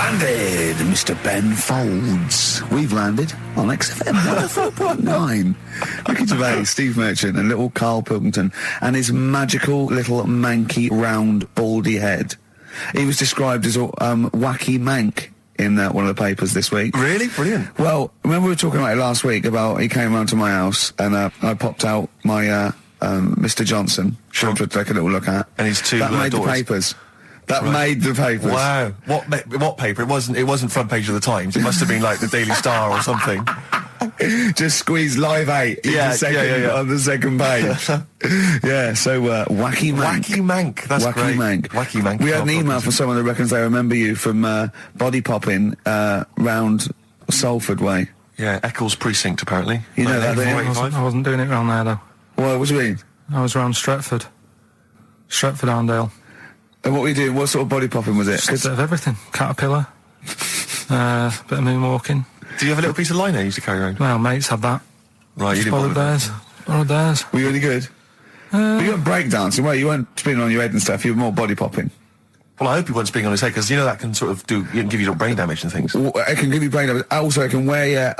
landed, Mr. Ben Folds. We've landed on XFM 104.9. Ricky Gervais, Steve Merchant, and little Karl Pilkington, and his magical little manky, round, baldy head. He was described as a wacky mank in one of the papers this week. Really? Brilliant. Well, remember we were talking about it last week about he came round to my house and I popped out my Mr. Johnson, sure, to take a little look at. And his two that made daughters. The papers. That made the papers. Wow. What paper? It wasn't front page of the Times. It must have been like the Daily Star or something. Just squeeze Live 8 on the second page. Yeah, so Wacky Mank. Wacky Mank, that's Wacky great. Mank. Wacky Mank. We had an email from someone that reckons they remember you from body popping round Salford way. Yeah, Eccles Precinct, apparently. You know that, I wasn't doing it round there, though. Well, what do you mean? I was round Stretford. Arndale. And what were you doing? What sort of body popping was it? Just a bit of everything. Caterpillar. Bit of moonwalking. Did you have a little piece of lino you used to carry around? Well, mates had that. Right, you didn't borrowed theirs. Borrowed theirs. Were you any good? But you weren't breakdancing, well, you weren't spinning on your head and stuff, you were more body popping. Well, I hope he wasn't spinning on his head, because you know that can sort of give you little brain damage and things. Well, it can give you brain damage. Also, it can wear your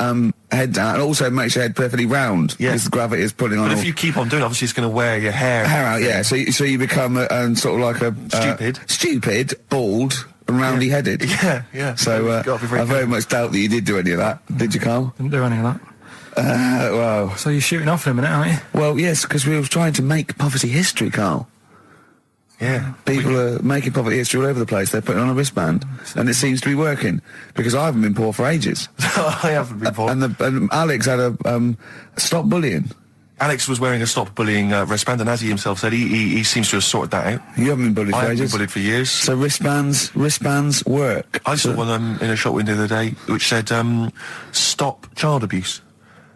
head down, and also makes your head perfectly round. Yeah. Because the gravity is pulling on. But if you keep on doing it, obviously it's going to wear your hair out, yeah. So you become sort of like a... Stupid, bald, and roundy-headed. Yeah. So I very much doubt that you did do any of that. Did you, Karl? Didn't do any of that. Well... So you're shooting off in a minute, aren't you? Well, yes, because we were trying to make poverty history, Karl. Yeah. People are making poverty history all over the place. They're putting on a wristband, and it seems to be working, because I haven't been poor for ages. I haven't been poor. And Alex had a stop bullying. Alex was wearing a stop bullying wristband, and as he himself said, he seems to have sorted that out. You haven't been bullied for ages? I haven't been bullied for years. So wristbands work. I saw one in a shop window the other day which said, stop child abuse.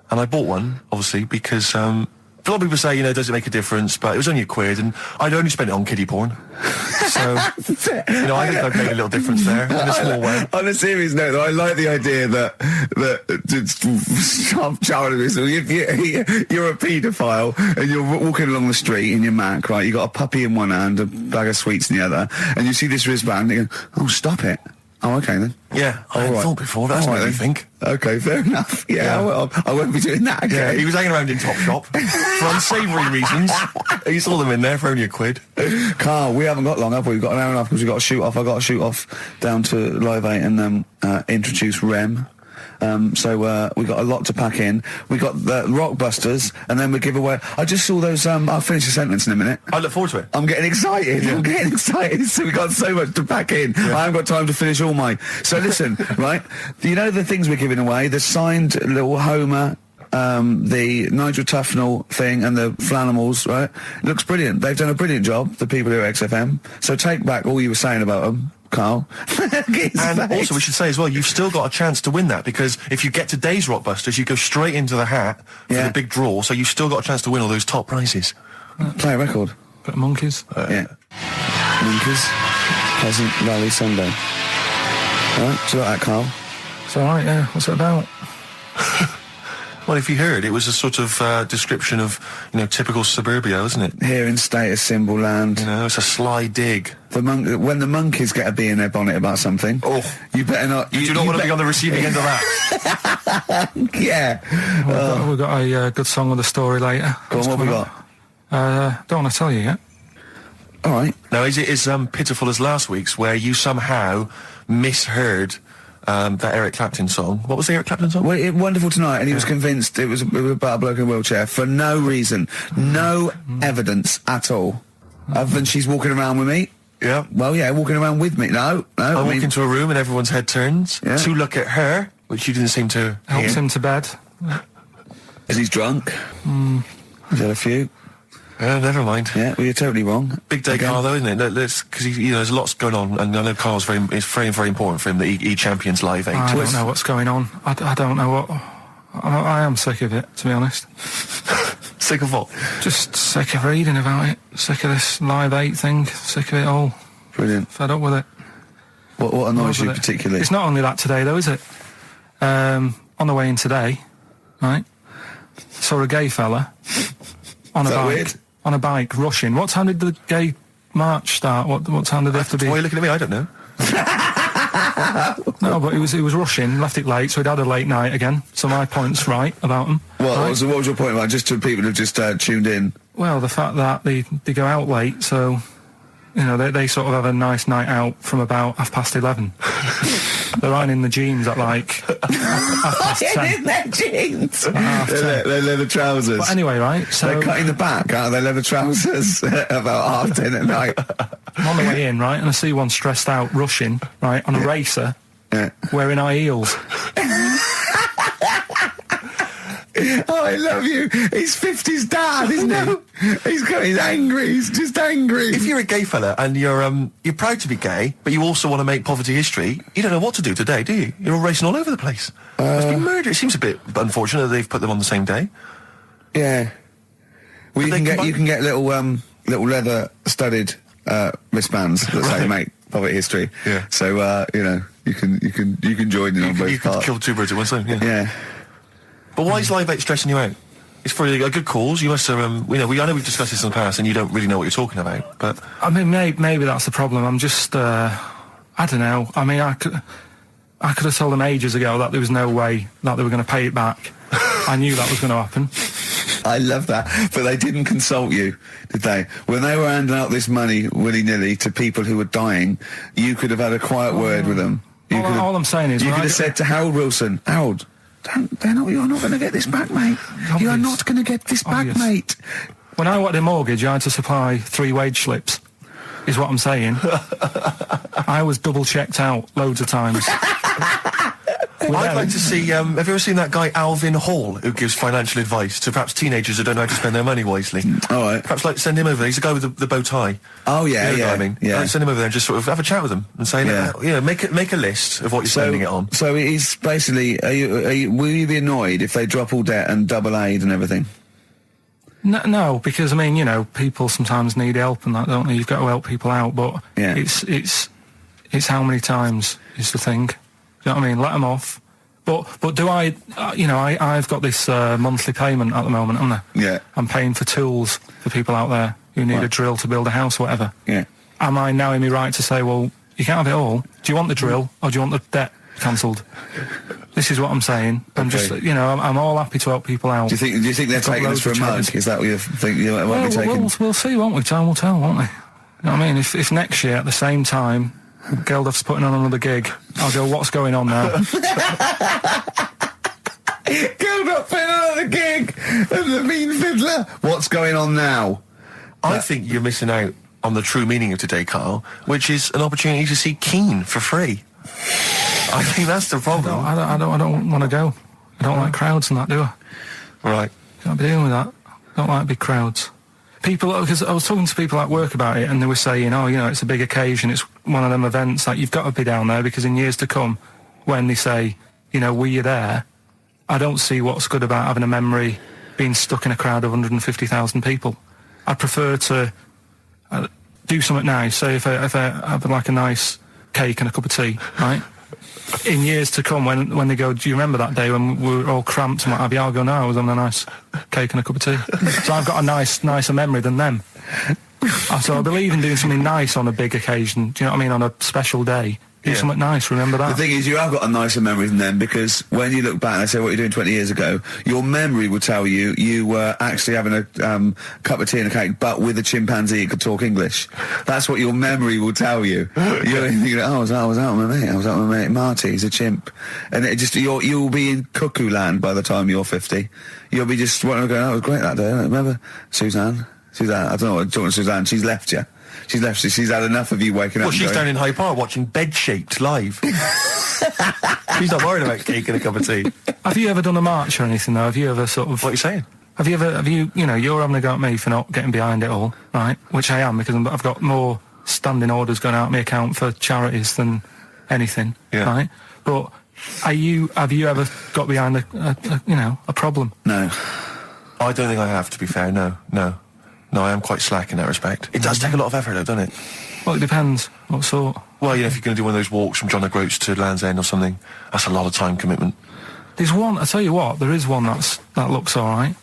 And I bought one, obviously, because... a lot of people say, does it make a difference? But it was only £1, and I'd only spent it on kiddie porn. So, I think I've made a little difference there in a small way. On a serious note, though, I like the idea that stop child abuse. If you're a paedophile and you're walking along the street in your Mac, right? You got a puppy in one hand, a bag of sweets in the other, and you see this wristband, and you go, "Oh, stop it." Oh, okay then. Yeah, I hadn't thought before. That's what you think. Okay, fair enough. Yeah. Well, I won't be doing that again. Yeah, he was hanging around in Topshop for unsavoury reasons. You saw them in there for only £1. Karl, we haven't got long, have we? We've got an hour and a half because we've got to shoot off. I've got to shoot off down to Live 8 and introduce Rem. So we got a lot to pack in. We got the Rockbusters, and then we give away. I just saw those. I'll finish the sentence in a minute. I look forward to it. I'm getting excited. Yeah. I'm getting excited. So we got so much to pack in. Yeah. I haven't got time to finish all my. So listen, right? You know the things we're giving away: the signed little Homer. The Nigel Tufnell thing and the Flanimals, right? It looks brilliant. They've done a brilliant job, the people here at XFM. So take back all you were saying about them, Karl. And also we should say as well, you've still got a chance to win that, because if you get today's Rockbusters, you go straight into the hat for the big draw, so you've still got a chance to win all those top prizes. Play a record. Bit of Monkeys. Yeah. Monkeys. Pleasant Valley Sunday. Alright, do you like that, Karl? It's alright, yeah. What's it about? Well, if you heard, it was a sort of description of, typical suburbia, isn't it? Here in status symbol land. It's a sly dig. When the monkeys get a bee in their bonnet about something, you better not... You do not want to be on the receiving end of that. Yeah. We've got a good song with a story later. Go on, what have we got? Don't want to tell you yet. All right. Now, is it as pitiful as last week's, where you somehow misheard... that Eric Clapton song. What was the Eric Clapton song? Well, Wonderful Tonight, and he was convinced it was about a bloke in a wheelchair for no reason. No evidence at all. Other than she's walking around with me. Yeah. Well, yeah, walking around with me. No. I walk into a room and everyone's head turns to look at her, which you didn't seem to Helps him to bed. Is he drunk? He's had a few. Never mind. Yeah, well, you're totally wrong. Big day, Karl, though, isn't it? Because there's lots going on, and I know Karl's it's very, very important for him that he champions Live 8. I don't know what's going on. I don't know what... I am sick of it, to be honest. Sick of what? Just sick of reading about it. Sick of this Live 8 thing. Sick of it all. Brilliant. Fed up with it. What annoys you particularly? It's not only that today, though, is it? On the way in today, right, saw a gay fella on a bike. Weird? On a bike, rushing. What time did the gay march start? What time did they have to be? Why are you looking at me? I don't know. No, but he was rushing, left it late, so he'd had a late night again. So my point's right about him. What right? was your point about, just to people who've just tuned in? Well, the fact that they go out late, so, you know, they sort of have a nice night out from about 11:30. They're riding in the jeans at like half past 10. In their jeans. They're leather trousers. But anyway, right, so... They're cutting the back out of their leather trousers about 10:30 at night. I'm on the way in, right, and I see one stressed out, rushing, right, on a racer, wearing high heels. Oh, I love you. He's 50's dad, isn't he? He's angry. He's just angry. If you're a gay fella and you're proud to be gay, but you also want to make poverty history, you don't know what to do today, do you? You're all racing all over the place. Must be murder. It seems a bit unfortunate that they've put them on the same day. Yeah. Well, you can get little leather studded wristbands that say make poverty history. Yeah. So you can join in on both You can parts. kill two birds at one stone. Yeah. But why is Live 8 stressing you out? It's for a good cause. You must have, I know we've discussed this in the past, and you don't really know what you're talking about. But I mean, maybe that's the problem. I'm just, I don't know. I mean, I could have told them ages ago that there was no way that they were going to pay it back. I knew that was going to happen. I love that. But they didn't consult you, did they? When they were handing out this money willy-nilly to people who were dying, you could have had a quiet word with them. All I'm saying is... You could have said to Harold Wilson, Harold... you're not going to get this back, mate. You are not going to get this back, mate. When I wanted a mortgage, I had to supply 3 wage slips, is what I'm saying. I was double-checked out loads of times. I'd like to see, have you ever seen that guy Alvin Hall, who gives financial advice to perhaps teenagers who don't know how to spend their money wisely? All right. Perhaps send him over there. He's the guy with the bow tie. Oh, yeah, You know what I mean? yeah. Send him over there and just sort of have a chat with him and say, make a list of what you're spending it on. So he's basically, will you be annoyed if they drop all debt and double aid and everything? No, because, I mean, you know, people sometimes need help and that, don't they? You've got to help people out, but it's how many times is the thing. You know what I mean? Let them off. But do I, I've got this monthly payment at the moment, haven't I? Yeah. I'm paying for tools for people out there who need a drill to build a house or whatever. Yeah. Am I now in my right to say, well, you can't have it all? Do you want the drill or do you want the debt cancelled? This is what I'm saying. I'm just, I'm all happy to help people out. Do you think they're taking us for a mug? Is that what you think you might be taking? We'll see, won't we? Time will tell, won't we? You know what I mean? If next year at the same time Geldof's putting on another gig, I'll go, what's going on now? Geldof putting on another gig and the mean fiddler. What's going on now? I think you're missing out on the true meaning of today, Karl, which is an opportunity to see Keane for free. I think that's the problem. No, I don't want to go. I don't like crowds and that, do I? Right. Can't be dealing with that. I don't like big crowds. People, because I was talking to people at work about it, and they were saying, it's a big occasion, it's one of them events that you've got to be down there, because in years to come, when they say, were you there, I don't see what's good about having a memory being stuck in a crowd of 150,000 people. I'd prefer to do something nice. Say if I have like a nice cake and a cup of tea, right? In years to come, when they go, do you remember that day when we were all cramped and what have you? I'll go, no, I was having a nice cake and a cup of tea. So I've got a nicer memory than them. So I believe in doing something nice on a big occasion. Do you know what I mean? On a special day. Do something nice, remember that. The thing is, you have got a nicer memory than them, because when you look back and say what you're doing 20 years ago, your memory will tell you were actually having a cup of tea and a cake, but with a chimpanzee that could talk English. That's what your memory will tell you. You're thinking, I was out with my mate. I was out with my mate Marty. He's a chimp. And it just you'll be in cuckoo land by the time you're 50. You'll be just going, it was great that day. Remember Suzanne? I don't know what talking to Suzanne. She's left you. She's left. She's had enough of you waking up. Well, she's down in Hyde Park watching Bed-Shaped live. She's not worried about cake and a cup of tea. Have you ever done a march or anything, though? Have you ever sort of... What are you saying? Have you, you're having a go at me for not getting behind it all, right? Which I am, because I've got more standing orders going out of my account for charities than anything, right? But have you ever got behind a problem? No. I don't think I have, to be fair, no. No, I am quite slack in that respect. It does take a lot of effort, though, doesn't it? Well, it depends. What sort? Well, if you're going to do one of those walks from John O'Groats to Land's End or something, that's a lot of time commitment. There's one, I tell you what, there is one that looks all right.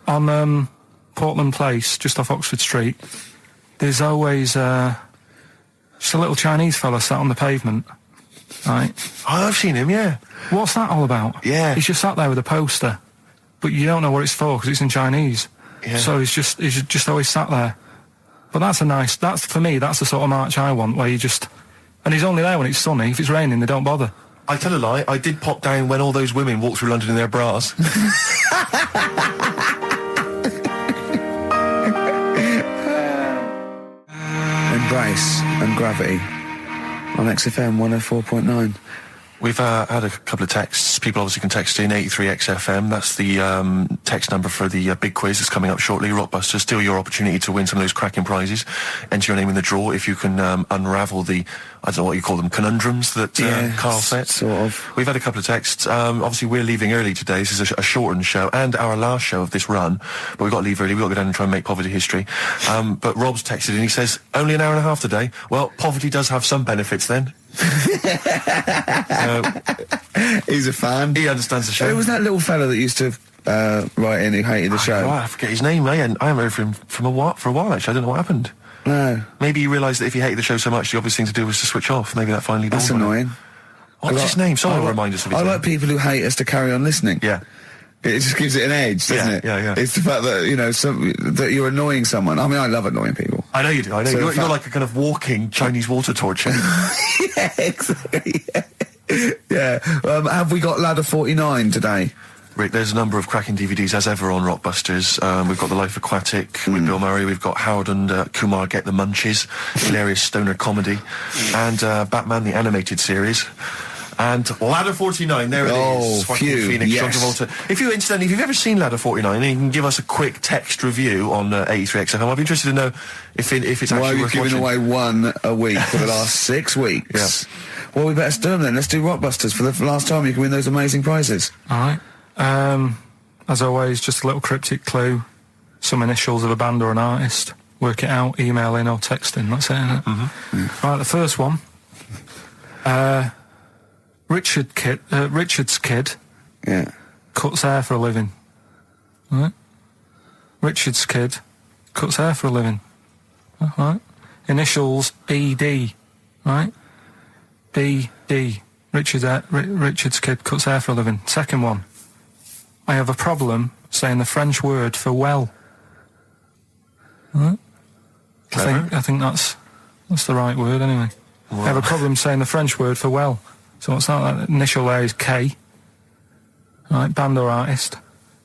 On Portland Place, just off Oxford Street, there's always just a little Chinese fella sat on the pavement, right? Oh, I've seen him, yeah. What's that all about? Yeah. He's just sat there with a poster, but you don't know what it's for because it's in Chinese. Yeah. So he's just always sat there. But that's for me, that's the sort of march I want, where you just... And he's only there when it's sunny. If it's raining, they don't bother. I tell a lie, I did pop down when all those women walked through London in their bras. Embrace and Gravity on XFM 104.9. We've had a couple of texts. People obviously can text in 83XFM. That's the text number for the big quiz that's coming up shortly. Rockbusters, still your opportunity to win some of those cracking prizes. Enter your name in the draw if you can unravel the, I don't know what you call them, conundrums that Karl set. Sort of. We've had a couple of texts. Obviously, we're leaving early today. This is a shortened show and our last show of this run. But we've got to leave early. We've got to go down and try and make poverty history. But Rob's texted and he says, only an hour and a half today. Well, poverty does have some benefits then. He's a fan. He understands the show. Who was that little fella that used to write in who hated the show? I forget his name. I haven't heard from him for a while, actually. I don't know what happened. No. Maybe he realised that if he hated the show so much, the obvious thing to do was to switch off. Maybe that finally dawned That's on him. annoying. What's his name? Someone will remind us of his I name. like people who hate us to carry on listening. Yeah. It just gives it an edge, doesn't it? Yeah. It's the fact that, that you're annoying someone. I mean, I love annoying people. I know you do. I know. You're like a kind of walking Chinese water torch. Yeah, exactly. Yeah. Have we got Ladder 49 today? Rick, there's a number of cracking DVDs, as ever, on Rockbusters. We've got The Life Aquatic with Bill Murray. We've got Howard and Kumar Get the Munchies, hilarious stoner comedy. And Batman, the animated series. And Ladder 49, there it is. Phew, Phoenix, yes. John Travolta. If you've ever seen Ladder 49, and you can give us a quick text review on 83XFM, I'd be interested to know if it's Why actually are we worth giving watching. away one a week for the last 6 weeks? Yeah. Well, we better do them then. Let's do Rockbusters for the last time. You can win those amazing prizes. All right. As always, just a little cryptic clue, some initials of a band or an artist. Work it out, email in or text in. That's it, isn't it? Mm-hmm. Right, the first one. Richard's kid Yeah. cuts hair for a living. Right? Richard's kid cuts hair for a living. Right? Initials ED. Right? BD. Richard's kid cuts hair for a living. Second one. I have a problem saying the French word for well. Right? I think that's the right word anyway. Wow. I have a problem saying the French word for well. So what's that? That initial there is K. Right, band or artist.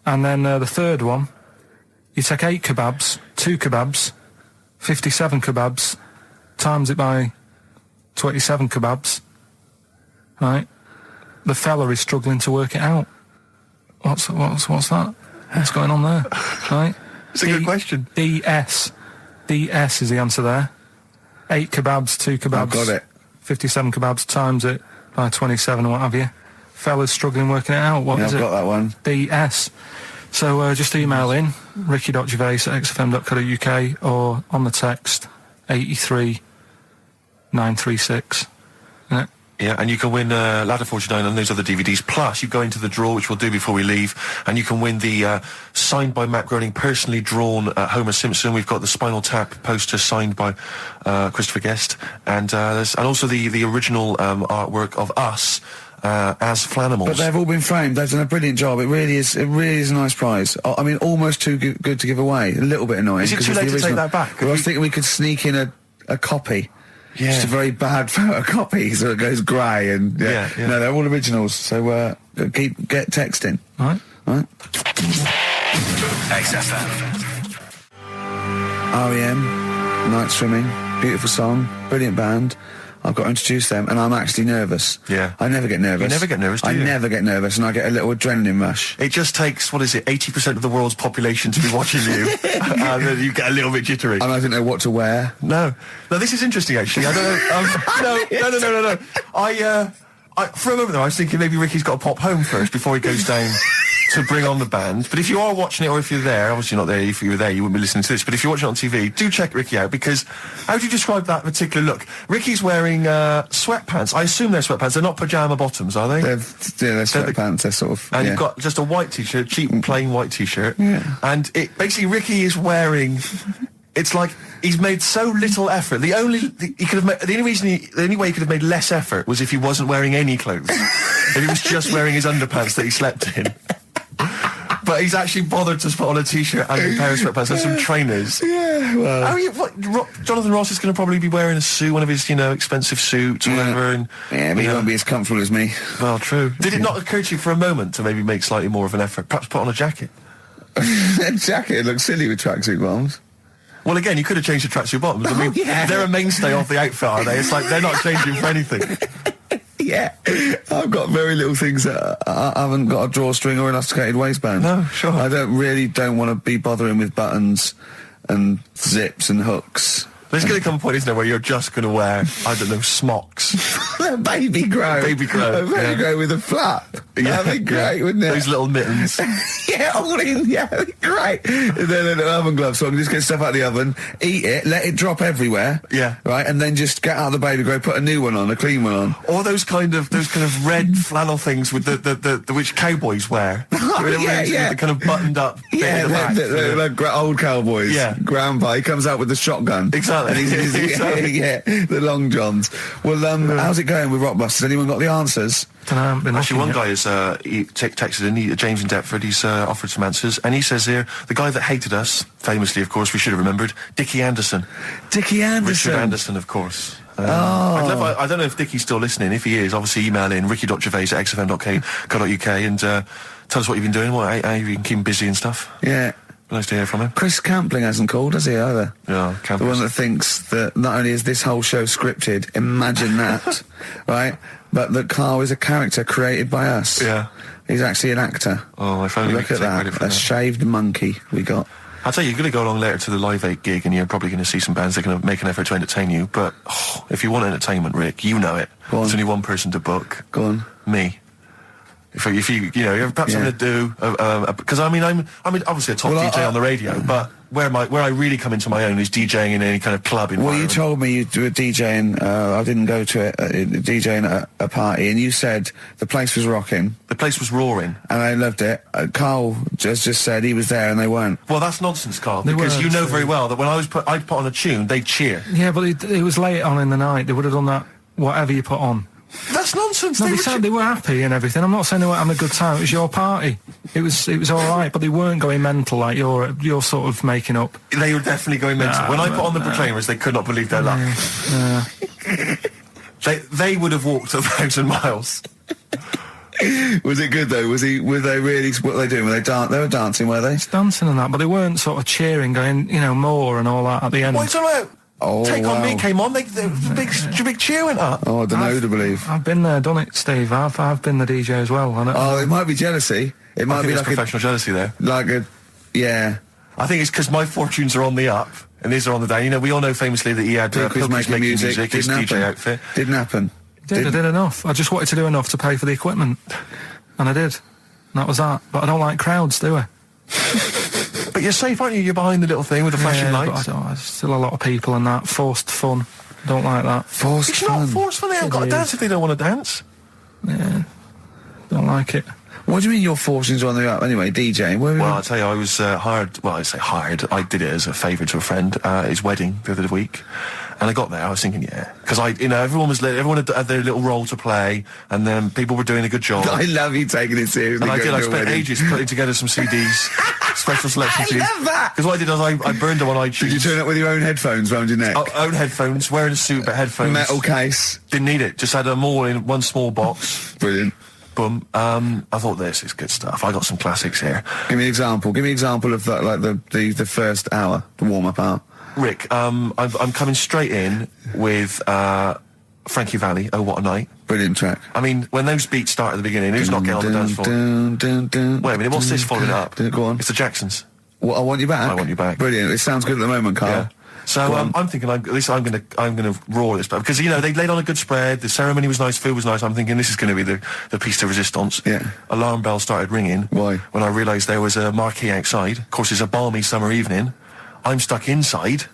And then the third one, you take 8 kebabs, 2 kebabs, 57 kebabs, times it by 27 kebabs. Right? The fella is struggling to work it out. What's that? What's going on there? Right? It's a good question. DS is the answer there. 8 kebabs, 2 kebabs. I've got it. 57 kebabs, times it by 27 or what have you. Fella's struggling working it out. What is I've it? got that one. DS. So just email in, ricky.gervais@xfm.co.uk or on the text 83936. Yeah. Yeah, and you can win Ladder 49 and those other DVDs. Plus, you go into the draw, which we'll do before we leave, and you can win the signed by Matt Groening, personally drawn Homer Simpson. We've got the Spinal Tap poster signed by Christopher Guest, and also the original artwork of us as Flanimals. But they've all been framed. They've done a brilliant job. It really is a nice prize. I mean, almost too good to give away. A little bit annoying. Is it too late to take that back? Well, I was thinking we could sneak in a copy. Yeah. Just a very bad photocopy, so it goes grey and Yeah. No, they're all originals. So get texting. All right. XFM. REM, Night Swimming, beautiful song, brilliant band. I've got to introduce them, and I'm actually nervous. Yeah. I never get nervous. You never get nervous, do you? I never get nervous, and I get a little adrenaline rush. It just takes, 80% of the world's population to be watching you, and then you get a little bit jittery. And I don't know what to wear. No, this is interesting, actually. I don't know. No. For a moment there, I was thinking maybe Ricky's got to pop home first before he goes down to bring on the band. But if you are watching it, or if you're there, obviously not there, if you were there you wouldn't be listening to this, but if you're watching it on TV, do check Ricky out, because how do you describe that particular look? Ricky's wearing sweatpants. I assume they're sweatpants. They're not pyjama bottoms, are they? They're sweatpants. They're sort of... And yeah. you've got just a white t-shirt, cheap plain white t-shirt. Yeah. And basically Ricky is wearing It's like he's made so little effort. The only way he could have made less effort was if he wasn't wearing any clothes. If he was just wearing his underpants that he slept in. But he's actually bothered to put on a t-shirt and a pair of sweatpants and some trainers. Yeah, well... Jonathan Ross is going to probably be wearing a suit, one of his, expensive suits or whatever. And, but he won't be as comfortable as me. Well, true. Did it not occur to you for a moment to maybe make slightly more of an effort? Perhaps put on a jacket? A jacket looks silly with tracksuit bottoms. Well, again, you could have changed the tracksuit bottoms. I mean, they're a mainstay of the outfit, are they? It's like they're not changing for anything. Yeah, I've got very little things that I haven't got a drawstring or elasticated waistband. No, sure. I don't want to be bothering with buttons and zips and hooks. There's going to come a point, isn't there, where you're just going to wear, I don't know, smocks. A baby grow. Baby grow. A baby grow with a flap. Yeah. That'd be great, wouldn't it? Those little mittens. Yeah, all in. Yeah, that'd be great. And then a little oven glove, so I can just get stuff out of the oven, eat it, let it drop everywhere. Yeah. Right, and then just get out of the baby grow, put a new one on, a clean one on. Or those kind of red flannel things with the which cowboys wear. Yeah. The kind of buttoned up bit in the back. The old cowboys. Yeah. Grandpa, he comes out with the shotgun. Exactly. And he's yeah, the long johns. Well, how's it going with Rockbusters? Anyone got the answers? Actually, one guy has texted in, James in Deptford, he's offered some answers, and he says here, the guy that hated us, famously, of course, we should have remembered, Dickie Anderson. Dickie Anderson? Richard Anderson, of course. I don't know if Dickie's still listening. If he is, obviously email in ricky.gervais@xfm.co.uk and tell us what you've been doing, how you can keep him busy and stuff. Yeah. Nice to hear from him. Chris Campling hasn't called, has he, either? Yeah, Campling. The one that thinks that not only is this whole show scripted, imagine that, right, but that Karl is a character created by us. Yeah. He's actually an actor. Oh, if only Look at that, a shaved monkey we got. I'll tell you, you're going to go along later to the Live 8 gig and you're probably going to see some bands that are going to make an effort to entertain you, but if you want entertainment, Rick, you know it. There's only one person to book. Go on. Me. If you you're perhaps going to do because I'm obviously a top DJ on the radio, but where I really come into my own is DJing in any kind of club environment. Well, you told me you were DJing. I didn't go to it. DJing at a party, and you said the place was rocking. The place was roaring, and I loved it. Karl just said he was there, and they weren't. Well, that's nonsense, Karl, because you know very well that when I'd put on a tune, they'd cheer. Yeah, but it was late on in the night. They would have done that whatever you put on. That's nonsense. No, they were happy and everything. I'm not saying they weren't having a good time. It was your party. It was all right, but they weren't going mental like you're sort of making up. They were definitely going mental. When I put on the Proclaimers, they could not believe their luck. They would have walked 1,000 miles. Was it good though? Were they really? What were they doing? They were dancing, were they? Dancing and that, but they weren't sort of cheering, going, more and all that at the end. What's all right? Take On Me came on, the big cheer went up. Oh, I don't know to believe. I've been there, done it, Steve. I've been the DJ as well. It might be jealousy. It might be like professional jealousy there. Yeah. I think it's because my fortunes are on the up and these are on the down. We all know famously that he had Pilkington making music, his DJ outfit. Didn't happen. I did enough. I just wanted to do enough to pay for the equipment, and I did. And that was that. But I don't like crowds, do I? But you're safe, aren't you? You're behind the little thing with the flashing lights. But there's still a lot of people and that. Forced fun. Don't like that. Forced fun? It's not forced fun. They haven't got to dance if they don't want to dance. Yeah. Don't like it. What do you mean your fortunes are on the up anyway, DJing? Well, I'll tell you, I was hired. Well, I say hired. I did it as a favour to a friend, his wedding the other week. And I got there, I was thinking, because everyone had their little role to play, and then people were doing a good job. I love you taking it seriously. And I spent ages putting together some CDs, special selection CDs. I love that! Because what I did was I burned them on iTunes. Did you turn up with your own headphones round your neck? Own headphones, wearing a suit, but headphones. Metal case. Didn't need it, just had them all in one small box. Brilliant. Boom. I thought this is good stuff. I got some classics here. Give me an example. Give me an example of that, like the first hour, the warm-up hour. Rick, I'm coming straight in with Frankie Valli, Oh What a Night. Brilliant track. I mean, when those beats start at the beginning, who's not getting on the dance floor? Wait a minute, what's this following up? Go on. It's the Jacksons. What, I Want You Back? I Want You Back. Brilliant. It sounds good at the moment, Karl. Yeah. So I'm thinking, at least I'm gonna roar this, because they laid on a good spread. The ceremony was nice, food was nice. I'm thinking this is going to be the piece de resistance. Yeah. Alarm bell started ringing. Why? When I realised there was a marquee outside. Of course, it's a balmy summer evening. I'm stuck inside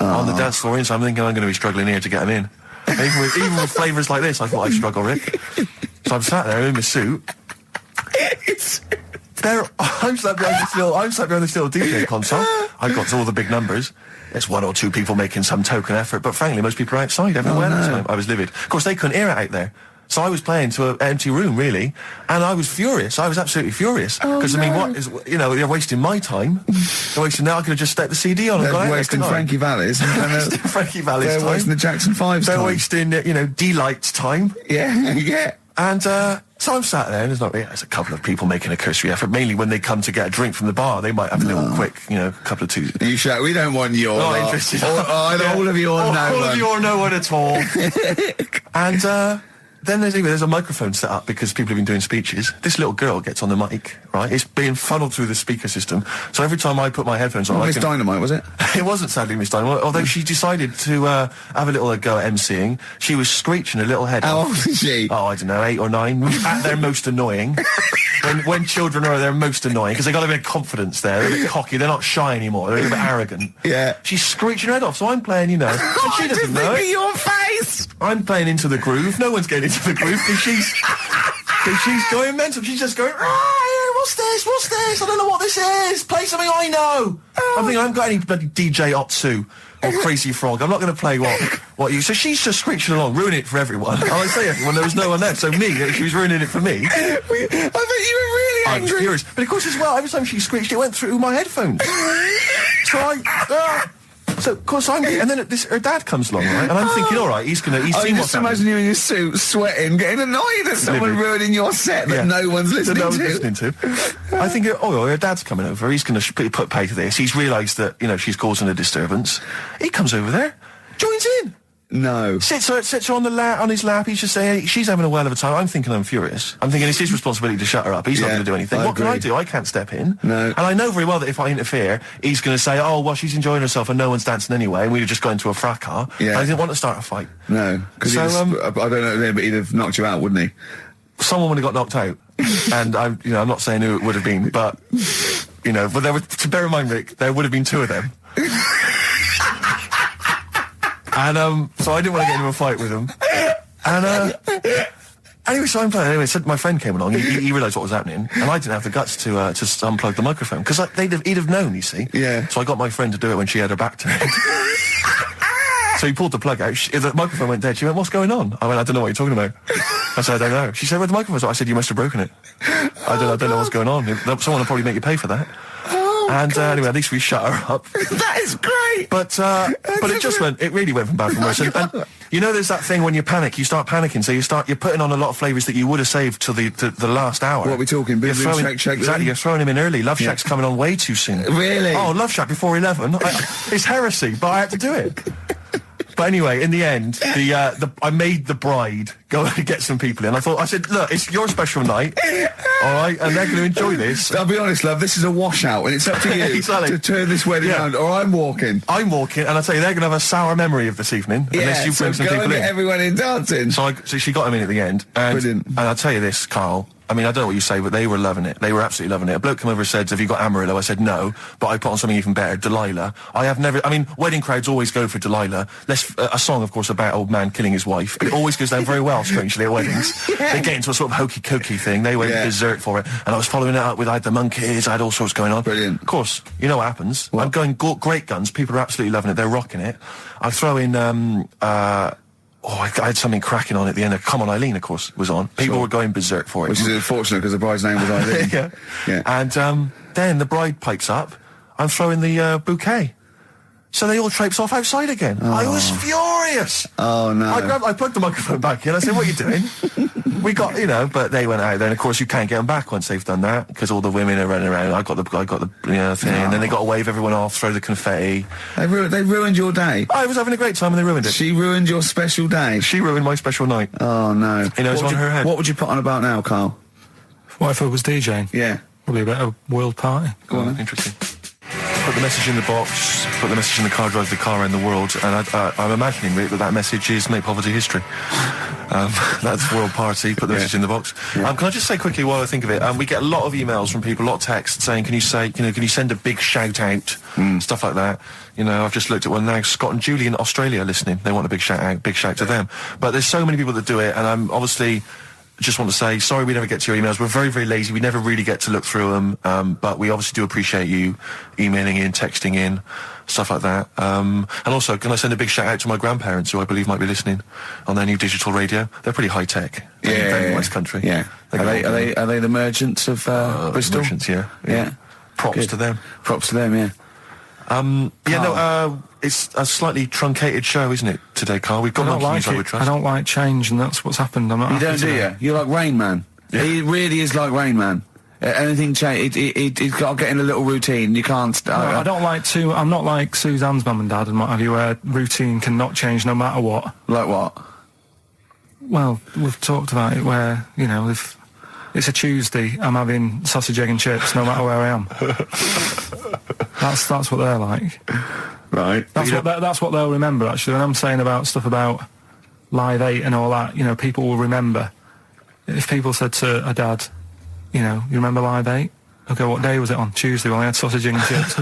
on the dance floor, so I'm thinking I'm going to be struggling here to get them in. Even with flavours like this, I thought I'd struggle, Rick. So I'm sat there in my suit. I'm sat behind this little DJ console. I've got all the big numbers. There's one or two people making some token effort, but frankly, most people are outside everywhere. no. I was livid. Of course, they couldn't hear it out there. So I was playing to an empty room, really, and I was furious. I was absolutely furious. Because, I mean, what is, they're wasting my time. They're wasting now. I could have just stuck the CD on and They're gone out. wasting Frankie Valli's. Frankie Valli's They're time. wasting the Jackson 5's They're time. wasting, Delight's time. Yeah, yeah. And so I'm sat there, and there's a couple of people making a cursory effort. Mainly when they come to get a drink from the bar, they might have a little quick, couple of twos. You shout, we don't want your Not lot. interested. All of you or no All one. of you or no one at all. And then there's a microphone set up because people have been doing speeches. This little girl gets on the mic, right? It's being funneled through the speaker system. So every time I put my headphones on, Miss Dynamite, was it? It wasn't sadly Miss Dynamite, although she decided to have a little go at MCing. She was screeching her little head How off. old is she? Oh, I don't know, 8 or 9. At their most annoying. when children are at their most annoying, because they got a bit of confidence there. They're a bit cocky. They're not shy anymore. They're a bit arrogant. Yeah. She's screeching her head off, so I'm playing, and she doesn't know it. Your face! I'm playing into the groove. No one's getting into the groove because she's going mental. She's just going, what's this? What's this? I don't know what this is. Play something I know. I'm thinking I haven't got any bloody DJ Otsu or Crazy Frog. I'm not going to play what you... So she's just screeching along, ruining it for everyone. And I say everyone, there was no one there. So she was ruining it for me. I bet you were really I angry. was furious. But of course as well, every time she screeched, it went through my headphones. So, of course, and then her dad comes along, right? And I'm thinking, all right, he's seen what's just happening. imagine you in your suit, sweating, getting annoyed at someone ruining your set that no one's listening to. I think, her dad's coming over. He's going to put pay to this. He's realised that, she's causing a disturbance. He comes over there, joins in. No. Sits her on his lap. He's just saying, she's having a whale of a time. I'm thinking I'm furious. I'm thinking it's his responsibility to shut her up. He's not going to do anything. What can I do? I can't step in. No. And I know very well that if I interfere, he's going to say, oh, well, she's enjoying herself and no one's dancing anyway, and we've just got into a fracas. Yeah. I didn't want to start a fight. No. Because I don't know, but he'd have knocked you out, wouldn't he? Someone would have got knocked out. And I'm not saying who it would have been, but, but there would, to bear in mind, Rick, there would have been 2 of them. And so I didn't want to get into a fight with him. And anyway, so I'm playing. Anyway, so my friend came along. He realised what was happening, and I didn't have the guts to unplug the microphone because he'd have known. You see. Yeah. So I got my friend to do it when she had her back to me. So he pulled the plug out. The microphone went dead. She went, "What's going on?" I went, "I don't know what you're talking about." I said, "I don't know." She said, "Where's the microphone?" I said, "You must have broken it." I don't know what's going on. Someone will probably make you pay for that. And anyway, at least we shut her up. That is great. But it really went from bad from worse. And there's that thing when you panic, you start panicking. So you're putting on a lot of flavours that you would have saved till the last hour. What are we talking? Boom, boom, shake. Exactly, you're throwing him in early. Love Shack's coming on way too soon. Really? Oh, Love Shack before 11. It's heresy, but I had to do it. But anyway, in the end, I made the bride go and get some people in. I said, look, it's your special night, all right, and they're going to enjoy this. I'll be honest, love, this is a washout, and it's up to you Exactly. to turn this wedding around, or I'm walking. I'm walking, and I tell you, they're going to have a sour memory of this evening, unless you bring some people in. Get everyone in dancing. So she got him in at the end. And, brilliant. And I'll tell you this, Karl. I mean, I don't know what you say, but they were loving it. They were absolutely loving it. A bloke came over and said, "Have you got Amarillo?" I said, "No," but I put on something even better, Delilah. Wedding crowds always go for Delilah. A song, of course, about old man killing his wife. It always goes down very well, strangely, at weddings. They get into a sort of hokey-cokey thing. They went berserk for it. And I was following it up with, I had the monkeys, I had all sorts going on. Brilliant. Of course, you know what happens. What? I'm going great guns. People are absolutely loving it. They're rocking it. I throw in, I had something cracking on at the end. Come On Eileen, of course, was on. People were going berserk for it. Which is unfortunate because the bride's name was Eileen. Yeah. And then the bride pipes up. I'm throwing the bouquet. So they all traipse off outside again. Oh. I was furious. Oh, no. I plugged the microphone back in. I said, "What are you doing?" We got, but they went out there. And of course, you can't get them back once they've done that because all the women are running around. I got the thing. And then they got to wave everyone off, throw the confetti. They ruined your day. I was having a great time and they ruined it. She ruined your special day. She ruined my special night. Oh, no. It's on her head. What would you put on about now, Karl? What if I was DJing? Yeah. Probably a better world party. Go on then. Interesting. Put the message in the box, put the message in the car, drive the car around the world, and I'm imagining, Rick, that message is make poverty history. That's world party, put the message in the box. Yeah. Can I just say quickly while I think of it, we get a lot of emails from people, a lot of texts saying, can you send a big shout out, stuff like that. I've just looked at one now, Scott and Julie in Australia listening, they want a big shout out, big shout to them. But there's so many people that do it, and I'm obviously just want to say sorry we never get to your emails. We're very, very lazy. We never really get to look through them, but we obviously do appreciate you emailing in, texting in, stuff like that. And also, can I send a big shout out to my grandparents, who I believe might be listening on their new digital radio? They're pretty high tech. Very nice country. Yeah. Are they the merchants of Bristol? Merchants, yeah. Props to them. Props to them, yeah. It's a slightly truncated show, isn't it, today, Karl? We've got I don't like change, and that's what's happened. I'm not. You don't, do you? You're like Rain Man. Yeah. He really is like Rain Man. Anything change, it's got to get in a little routine. You can't. I don't like to. I'm not like Suzanne's mum and dad and what have you, where routine cannot change no matter what. Like what? Well, we've talked about it where, if it's a Tuesday, I'm having sausage, egg and chips no matter where I am. That's what they're like. Right. That's what they'll remember, actually. When I'm saying about stuff about Live 8 and all that, people will remember. If people said to a dad, you remember Live 8? Okay, what day was it on? Tuesday. Well, I had sausage, egg and chips.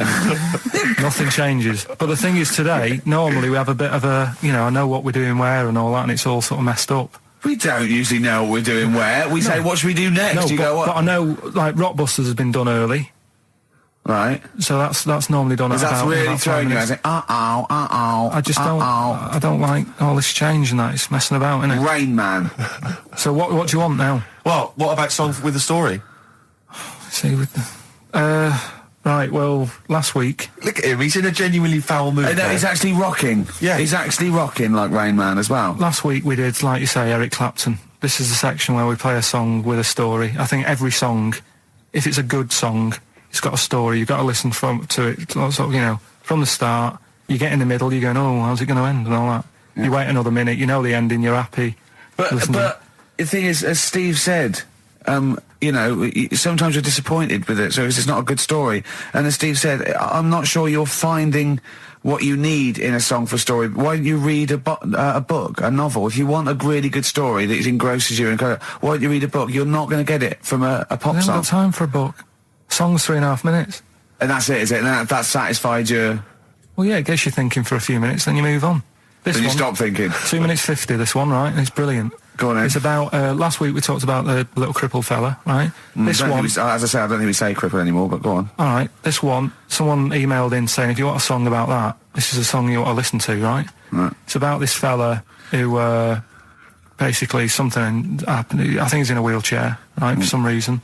Nothing changes. But the thing is, today, normally we have a bit of a, I know what we're doing where and all that, and it's all sort of messed up. We don't usually know what we're doing where. We say, what should we do next? But I know, like, Rockbusters has been done early. Right. So that's normally done at that's about really throwing you. I say, I just don't. I don't like all this change and that. It's messing about, isn't it? Rain Man. So what do you want now? Well, what about Song with a Story? See, with the... Right, well, last week... Look at him, he's in a genuinely foul mood. No, he's actually rocking. Yeah. He's actually rocking like Rain Man as well. Last week we did, like you say, Eric Clapton. This is the section where we play a song with a story. I think every song, if it's a good song, it's got a story. You've got to listen to it, sort of, from the start. You get in the middle, you're going, oh, how's it going to end and all that. Yeah. You wait another minute, you know the ending, you're happy. But the thing is, as Steve said... sometimes you're disappointed with it, so it's not a good story. And as Steve said, I'm not sure you're finding what you need in a song for a story. Why don't you read a book, a novel? If you want a really good story that engrosses you, why don't you read a book? You're not going to get it from a pop song. I haven't got time for a book. Song's 3.5 minutes. And that's it, is it? And that satisfied you? Well, yeah, it gets you thinking for a few minutes, then you move on. Then you stop thinking. 2 minutes 50, this one, right? It's brilliant. Go on, then. It's about, last week we talked about the little crippled fella, right? This one... as I say, I don't think we say cripple anymore, but go on. All right, this one, someone emailed in saying, if you want a song about that, this is a song you ought to listen to, right? Right. It's about this fella who, basically something happened. I think he's in a wheelchair, right, for some reason.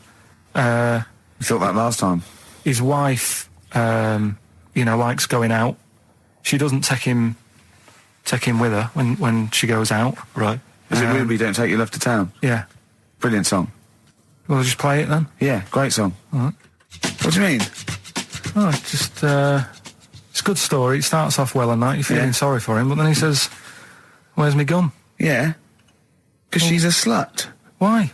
You thought that last time. His wife, likes going out. She doesn't take him with her when she goes out. Right. Is it Ruby, Don't Take Your Love to Town? Yeah. Brilliant song. Well, just play it then? Yeah, great song. All right. What do you mean? Oh, it's just, it's a good story. It starts off well and that, you're feeling sorry for him, but then he says, where's my gun? Yeah. Because she's a slut. Why?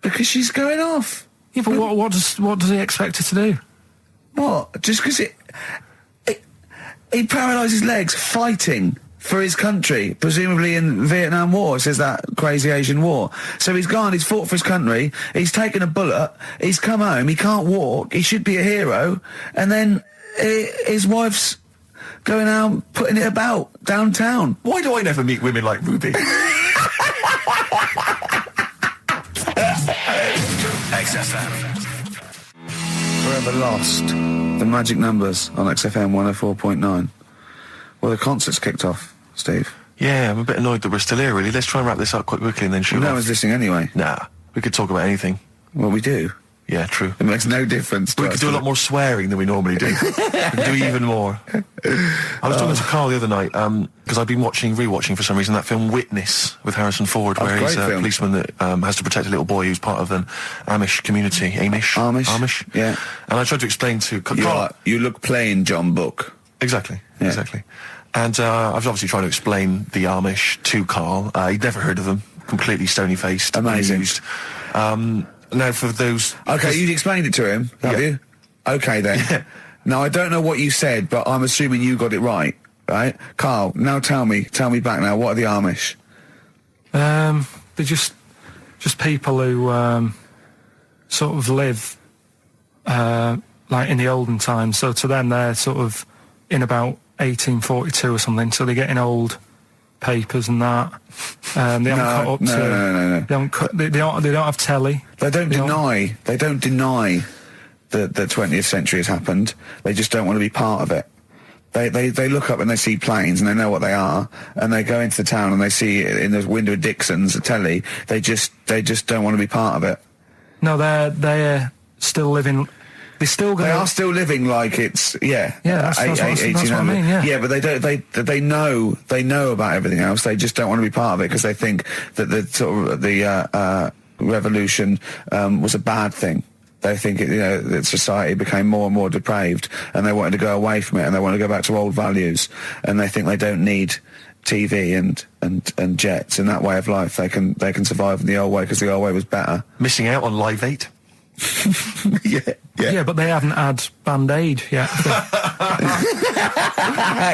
Because she's going off. Yeah, but what does he expect her to do? What? Just because he paralysed his legs fighting for his country, presumably in Vietnam War. It says that crazy Asian war. So he's gone, he's fought for his country, he's taken a bullet, he's come home, he can't walk, he should be a hero, and then his wife's going out putting it about downtown. Why do I never meet women like Ruby? XFM. Forever Lost. The magic numbers on XFM 104.9. Well, the concert's kicked off, Steve. Yeah, I'm a bit annoyed that we're still here, really. Let's try and wrap this up quite quickly and then shoot No off. one's listening anyway. Nah, we could talk about anything. Well, we do. Yeah, true. It makes no difference to We us, could do a lot more swearing than we normally do. We could do even more. I was talking to Karl the other night, because I've been rewatching for some reason that film Witness with Harrison Ford, where he's a policeman that has to protect a little boy who's part of an Amish community. Amish? Yeah. And I tried to explain to Karl... You look plain, John Book. Exactly. And I was obviously trying to explain the Amish to Karl. He'd never heard of them. Completely stony-faced. Amazing. Now, for those... Okay, you explained it to him, have you? Okay, then. Yeah. Now, I don't know what you said, but I'm assuming you got it right? Karl, now tell me back now, what are the Amish? They're just people who sort of live like in the olden times. So to them, they're sort of in about 1842 or something, so they're getting old papers and that. They haven't caught up to. No. They haven't they don't have telly. They don't deny that the 20th century has happened. They just don't want to be part of it. They look up and they see planes and they know what they are, and they go into the town and they see it in the window of Dixon's, a telly. They just don't want to be part of it. No, they're still living. They are still living like it's that's what I mean. Yeah, but they know about everything else. They just don't want to be part of it because they think that the revolution was a bad thing. They think that society became more and more depraved, and they wanted to go away from it, and they want to go back to old values, and they think they don't need TV and jets in that way of life. They can survive in the old way because the old way was better. Missing out on Live 8. Yeah, but they haven't had Band-Aid yet.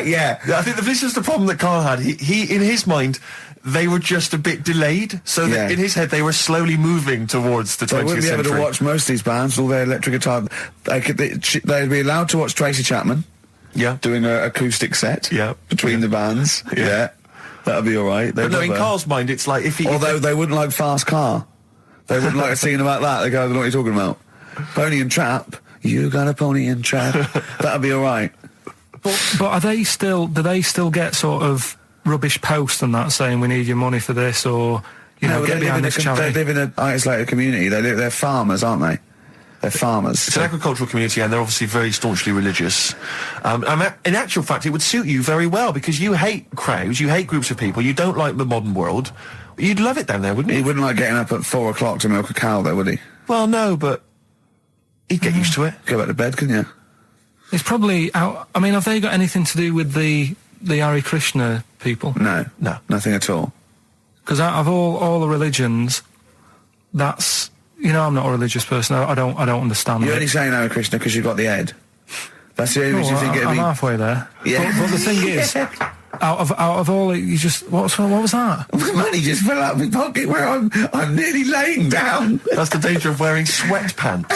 Yeah, I think this is the problem that Karl had. He in his mind, they were just a bit delayed, so that in his head they were slowly moving towards the 20th century. They wouldn't be able to watch most of these bands, all their electric guitar. They'd be allowed to watch Tracy Chapman. Yeah, doing an acoustic set. Yeah, between the bands. Yeah, that'd be all right. But no, in Karl's mind, it's like although they wouldn't like Fast Car. They wouldn't like singing about that. They go, I don't know what you're talking about. Pony and Trap. You got a pony and trap. That'd be all right. But are they still? Do they still get sort of rubbish posts and that saying we need your money for this, or get behind this charity? They live in an isolated community. They're farmers, aren't they? They're farmers. It's an agricultural community, and they're obviously very staunchly religious. In actual fact, it would suit you very well because you hate crowds, you hate groups of people, you don't like the modern world. You'd love it down there, wouldn't you? He wouldn't like getting up at 4 o'clock to milk a cow, though, would he? Well, no, but he'd get used to it. Go back to bed, couldn't you? It's probably out. I mean, have they got anything to do with the Hare Krishna people? No, nothing at all. Because out of all the religions, that's I'm not a religious person. I don't understand. You're only saying Hare Krishna because you've got the head. That's the only reason you think it'd be. I'm halfway there. Yeah. But the thing is, out of all, you just what was that? Money just fell out of my pocket where I'm nearly laying down. That's the danger of wearing sweatpants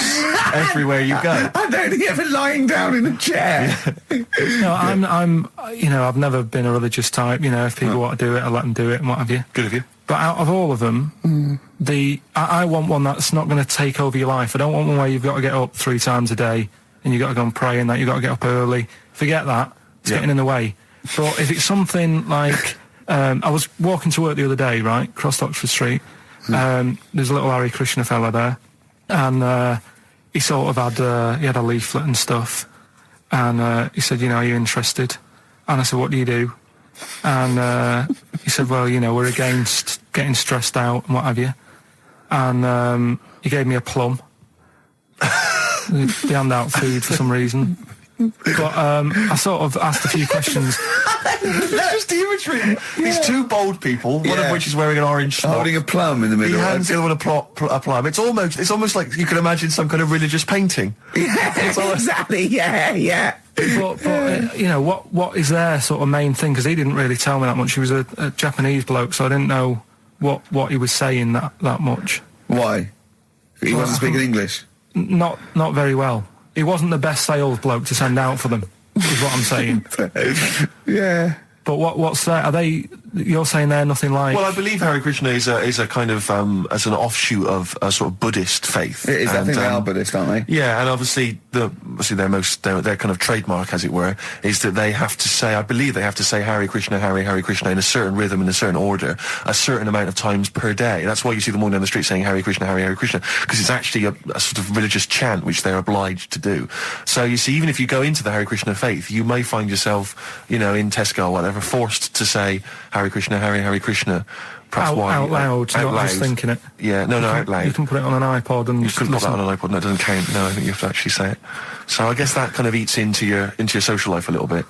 everywhere you go. I'm only ever lying down in a chair. No, I'm I've never been a religious type. If people want to do it, I let them do it and what have you. Good of you. But out of all of them, I want one that's not going to take over your life. I don't want one where you've got to get up 3 times a day and you've got to go and pray and that you've got to get up early. Forget that. It's getting in the way. But if it's something like, I was walking to work the other day, right, across Oxford Street. There's a little Hare Krishna fella there, and he sort of had he had a leaflet and stuff, and he said, are you interested? And I said, what do you do? And he said, well, we're against getting stressed out and what have you. And he gave me a plum. They hand out food for some reason. But I sort of asked a few questions. It's just the imagery. These 2 bold people, one of which is wearing an orange smock, holding a plum in the middle. He hands the other one a plum. It's almost like you can imagine some kind of religious painting. Exactly. Yeah. But what is their sort of main thing? Because he didn't really tell me that much. He was a Japanese bloke, so I didn't know what he was saying that much. Why? He wasn't speaking English. Not very well. He wasn't the best sales bloke to send out for them, is what I'm saying. Yeah. But what's that? Are they? You're saying they're nothing like? Well, I believe Hare Krishna is a kind of as an offshoot of a sort of Buddhist faith. It is. I think they are Buddhist, aren't they? Yeah, and obviously their kind of trademark, as it were, is that they have to say. I believe they have to say Hare Krishna, Hare Krishna in a certain rhythm, in a certain order, a certain amount of times per day. That's why you see them walking down the street saying Hare Krishna, Hare Krishna, because it's actually a sort of religious chant which they're obliged to do. So you see, even if you go into the Hare Krishna faith, you may find yourself, in Tesco or whatever, forced to say Hare Krishna, Hare Krishna. Perhaps out loud, not just thinking it. Yeah, no, out loud. You can put it on an iPod and you can put that on an iPod. No, it doesn't count. No, I think you have to actually say it. So I guess that kind of eats into your social life a little bit.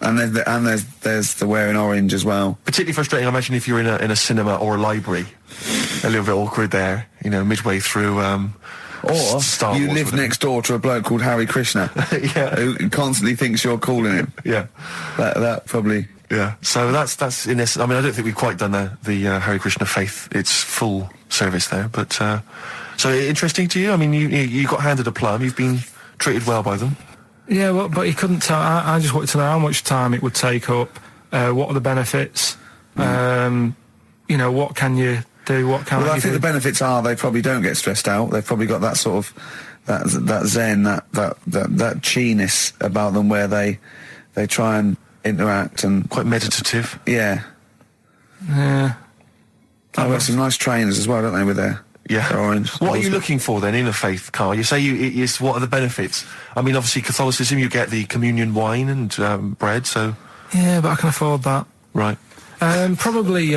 And there's the wearing orange as well. Particularly frustrating, I imagine, if you're in a cinema or a library. A little bit awkward there, midway through. Or Star you Wars, live next door to a bloke called Hare Krishna, who constantly thinks you're calling him. Yeah, that probably. Yeah, so that's in this. I mean, I don't think we've quite done the Hare Krishna faith its full service there, but so interesting to you. I mean, you got handed a plum. You've been treated well by them. Yeah, well, but he couldn't tell. I just wanted to know how much time it would take up. What are the benefits? You know, what can you do? What can't Well, I you think do? the benefits are they probably don't get stressed out. They've probably got that sort of that zen, that chi-ness about them, where they try and interact and Quite meditative. yeah. Yeah. I've got some nice trainers as well, don't they, with their orange. What are you looking for then in a faith, Karl? You say what are the benefits? I mean, obviously Catholicism, you get the communion wine and bread, so... Yeah, but I can afford that. Right. Probably,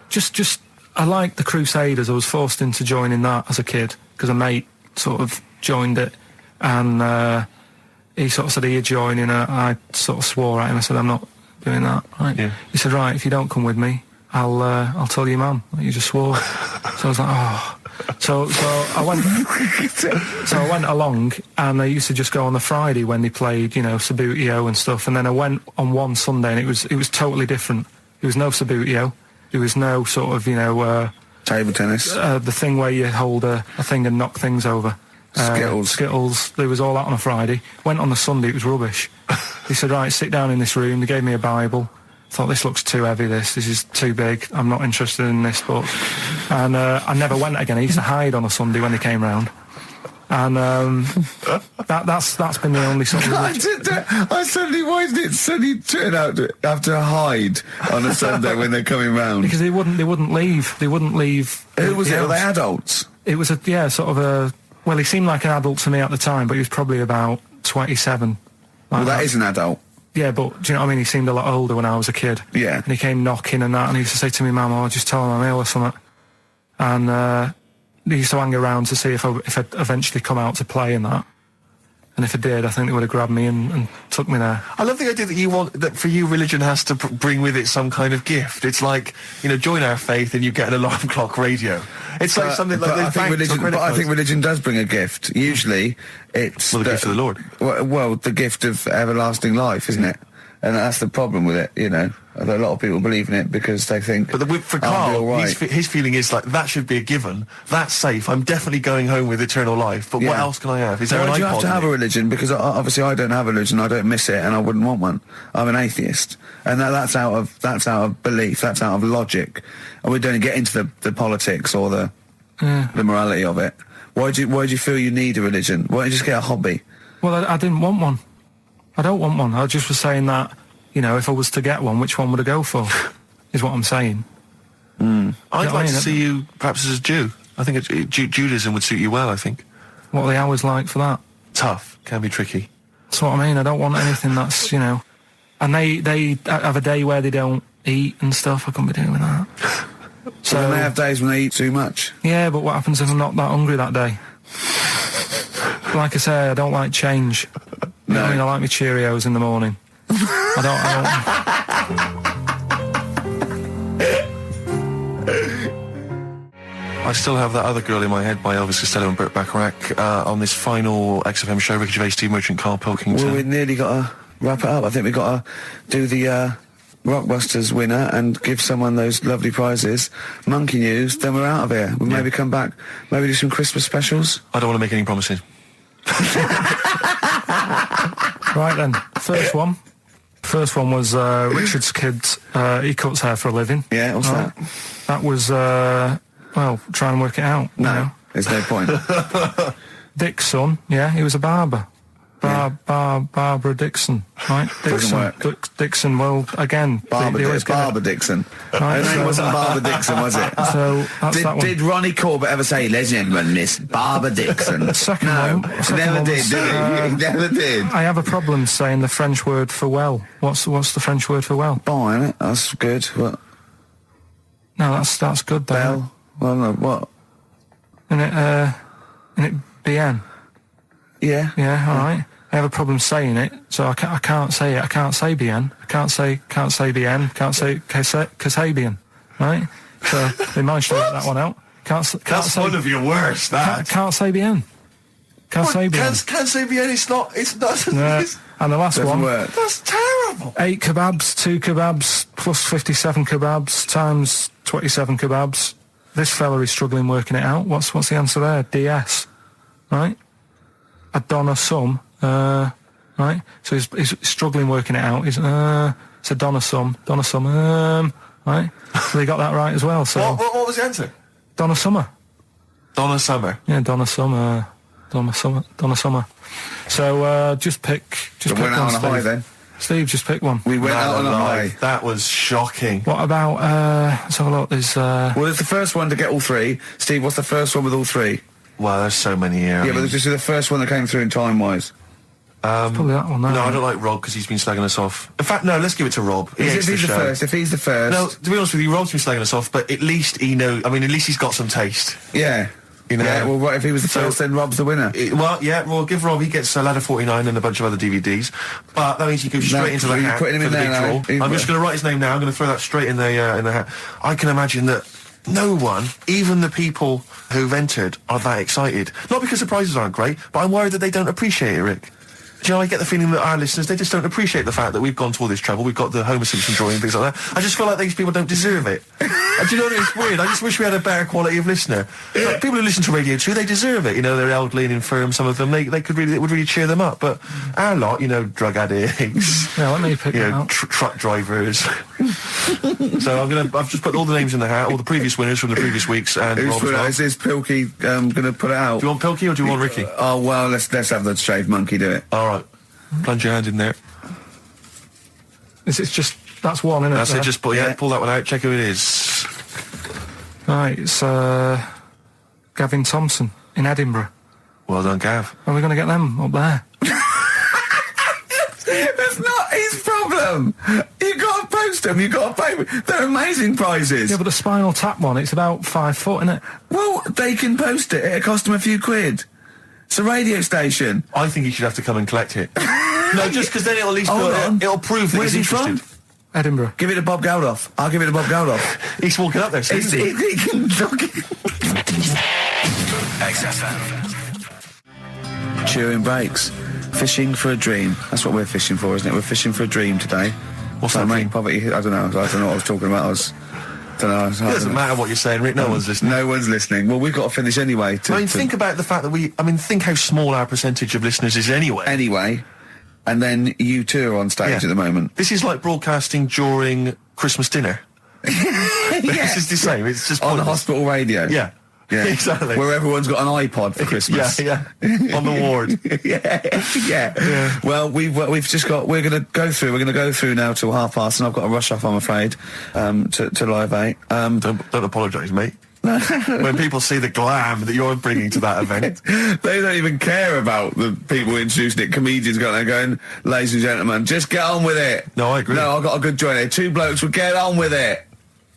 just I like the Crusaders. I was forced into joining that as a kid because a mate sort of joined it, and he sort of said he'd join, and I sort of swore at him. I said, I'm not doing that. Right? Yeah. He said, right, if you don't come with me, I'll tell your mum that you just swore. So I was like, oh. So I went. So I went along, and I used to just go on the Friday when they played, you know, Sabutio and stuff. And then I went on one Sunday, and it was totally different. There was no Sabutio. There was no sort of, you know, Table tennis. the thing where you hold a thing and knock things over. Skittles. There was all that on a Friday. Went on the Sunday, it was rubbish. He said, right, sit down in this room. They gave me a Bible. Thought, this looks too heavy, this is too big, I'm not interested in this book. And I never went again. I used to hide on a Sunday when they came round. And that's been the only sort of... I suddenly, why did it suddenly turn out to have to hide on a Sunday when they're coming round? Because they wouldn't leave. They wouldn't leave. Who was the it? Were they house. adults? It was sort of a... Well, he seemed like an adult to me at the time, but he was probably about 27. Well, that is an adult. Yeah, but do you know what I mean? He seemed a lot older when I was a kid. Yeah. And he came knocking and that, and he used to say to me, Mum, I'll just tell him I'm ill or something. And he used to hang around to see if I'd eventually come out to play and that. And if I did, I think they would have grabbed me and took me there. I love the idea that for you, religion has to bring with it some kind of gift. It's like, you know, join our faith and you get an alarm clock radio. It's like something like I think religion does bring a gift. Usually, it's the gift of the Lord. Well, the gift of everlasting life, isn't it? And that's the problem with it, you know. A lot of people believe in it because they think... But for I'll be Karl, all right. his feeling is like, that should be a given. That's safe. I'm definitely going home with eternal life. But what else can I have? Is there an iPod? Why do you have to have a religion? Because obviously I don't have a religion. I don't miss it, and I wouldn't want one. I'm an atheist, and that's out of belief. That's out of logic. And we don't get into the politics or the morality of it. Why do you feel you need a religion? Why don't you just get a hobby? Well, I didn't want one. I don't want one. I just was saying that, you know, if I was to get one, which one would I go for? Is what I'm saying. I'd like to see you perhaps as a Jew. I think Judaism would suit you well, I think. What are the hours like for that? Tough. Can be tricky. That's what I mean. I don't want anything that's, you know... And they have a day where they don't eat and stuff. I couldn't be doing that. So then they have days when they eat too much. Yeah, but what happens if I'm not that hungry that day? Like I say, I don't like change. You know what I mean? I like my Cheerios in the morning. I still have that other girl in my head by Elvis Costello and Burt Bacharach on this final XFM show. Ricky Gervais, Steve Merchant, Karl Pilkington. Well, we nearly got to wrap it up. I think we've got to do the Rockbusters winner and give someone those lovely prizes. Monkey News, then we're out of here. We'll maybe come back, maybe do some Christmas specials. I don't want to make any promises. Right then, first one was Richard's kids. He cuts hair for a living. Yeah, what's that? That was, well, try and work it out. No, you know. there's no point. Dick's son, yeah, he was a barber. Barbara Dixon, right? Doesn't work. Dixon, well, again... Barbara Dixon. Right, Her name wasn't Barbara Dixon, was it? So, that's that one. Did Ronnie Corbett ever say, ladies and gentlemen, Miss Barbara Dixon? Second no, one, he never one did, was, did he? He never did. I have a problem saying the French word for well. What's the French word for well? Bon, isn't it? That's good. What? No, that's good, though. Bell? Well, no, what? Isn't it bien? Yeah. Yeah, all right. I have a problem saying it, so I can't say it. I can't say bien. I can't say bien. Can't say Kasabian, right? So they managed to work that one out. That's say, one of your worst. Can't say bien. Can't say bien. Can't say bien. It's not. No. And the last one. Work. That's terrible. 8 kebabs, 2 kebabs, plus 57 kebabs times 27 kebabs. This fella is struggling working it out. What's the answer there? DS, right? A Donna sum. Right, so he's struggling working it out. He's So Donna Summer, right? So they got that right as well. So What was the answer? Donna Summer. Donna Summer. Yeah, Donna Summer. So just pick We went out on a high then. Steve, just pick one. We went out on a high. That was shocking. What about, let's have a look, there's... Well, there's the first one to get all three. Steve, what's the first one with all three? Well, there's so many here. Yeah, but this is the first one that came through in time-wise. probably that one. No, I don't like Rob because he's been slagging us off. In fact, no, let's give it to Rob. If he's the first, No, to be honest with you, Rob's been slagging us off, but at least he knows. I mean, at least he's got some taste. Yeah. You know? Yeah, well, what if he was the first, then Rob's the winner? Well, give Rob, he gets a Ladder 49 and a bunch of other DVDs. But that means he goes straight into the hat. Putting him in there now. I'm just going to write his name now. I'm going to throw that straight in the hat. I can imagine that no one, even the people who've entered, are that excited. Not because the prizes aren't great, but I'm worried that they don't appreciate it, Rick. Do you know, I get the feeling that our listeners, they just don't appreciate the fact that we've gone to all this trouble. We've got the Homer Simpson drawing and things like that. I just feel like these people don't deserve it. And do you know what, it's weird? I just wish we had a better quality of listener. Like, people who listen to Radio 2, they deserve it. You know, they're elderly and infirm, some of them. They could really, it would really cheer them up. But our lot, you know, drug addicts. Yeah, let me pick it out. Truck drivers. So I've just put all the names in the hat, all the previous winners from the previous weeks, and Who's Rob as put it well. out? Is this Pilky going to put it out? Do you want Pilky or do you want Ricky? Oh, well, let's have the shaved monkey do it. All right. Plunge your hand in there. It's just, that's one, isn't it? That's it, just pull that one out, check who it is. Right, it's Gavin Thompson in Edinburgh. Well done, Gav. Are we going to get them up there? That's not his problem. You got to post them. You got to pay. They're amazing prizes. Yeah, but the Spinal Tap one, it's about 5 foot, isn't it? Well, they can post it. It'll cost them a few quid. It's a radio station. I think he should have to come and collect it. No, just because then it'll at least it'll prove that Where's he's he interested. from? Edinburgh. Give it to Bob Geldof. I'll give it to Bob Geldof. He's walking up there. So He can talk it. XFM. Chewing breaks. Fishing for a dream. That's what we're fishing for, isn't it? We're fishing for a dream today. What's that mean? Poverty. I don't know what I was talking about. It doesn't matter what you're saying, Rick. No one's listening. No one's listening. Well, we've got to finish anyway. Think about the fact that think how small our percentage of listeners is anyway. Anyway, and then you two are on stage at the moment. This is like broadcasting during Christmas dinner. This is the same. It's just on the pointless. hospital radio. Yeah. Yeah, exactly. Where everyone's got an iPod for Christmas. Yeah. On the ward. yeah. Well, we've just got. We're going to go through now till 5:30, and I've got to rush off, I'm afraid, to Live 8. Don't apologise, mate. When people see the glam that you're bringing to that event, they don't even care about the people introducing it. Comedians going, ladies and gentlemen, just get on with it. No, I agree. No, I've got a good joint here. Two blokes will get on with it.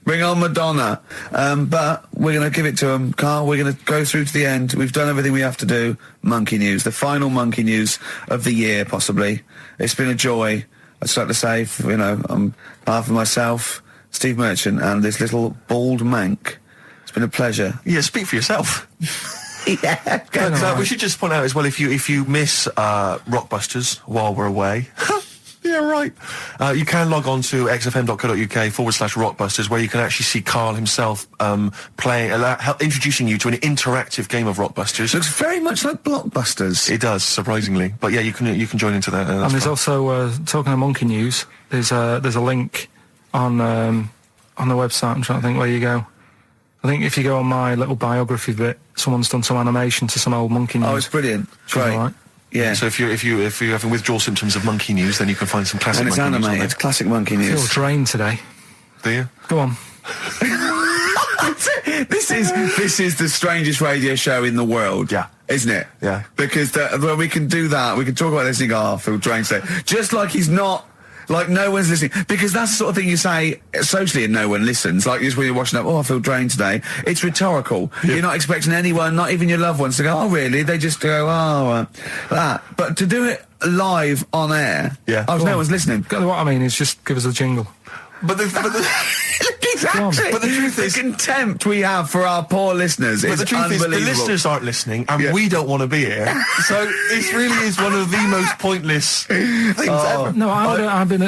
Bring on Madonna. But we're going to give it to them, Karl. We're going to go through to the end. We've done everything we have to do. Monkey news, the final monkey news of the year, possibly. It's been a joy. I'd just like to say, on behalf of myself, Steve Merchant, and this little bald mank. It's been a pleasure. Yeah, speak for yourself. Yeah. But we should just point out as well, if you miss Rockbusters while we're away. Yeah, right. You can log on to xfm.co.uk/Rockbusters, where you can actually see Karl himself introducing you to an interactive game of Rockbusters. Looks very much like Blockbusters. It does, surprisingly. But yeah, you can join into that. And there's also, talking of monkey news, there's a link on the website. I'm trying to think where you go. I think if you go on my little biography bit, someone's done some animation to some old monkey news. Oh, it's brilliant. Great. All right. Yeah. So if you're having withdrawal symptoms of monkey news, then you can find some classic And it's monkey animated. news on It's classic monkey I news. feel drained today. there. Do you? Go on. This is the strangest radio show in the world. Yeah. Isn't it? Yeah. Because when we can do that, we can talk about this and go, I feel drained today. Just like he's not, like no one's listening. Because that's the sort of thing you say socially and no one listens. Like just when you're watching up, I feel drained today. It's rhetorical. Yeah. You're not expecting anyone, not even your loved ones, to go, oh really? They just go, that. But to do it live on air, Yeah. no one's listening. What I mean is just give us a jingle. But the Exactly. But the truth is, the contempt we have for our poor listeners but is the truth is, unbelievable. the listeners aren't listening, and we don't want to be here. So this really is one of the most pointless things ever. No,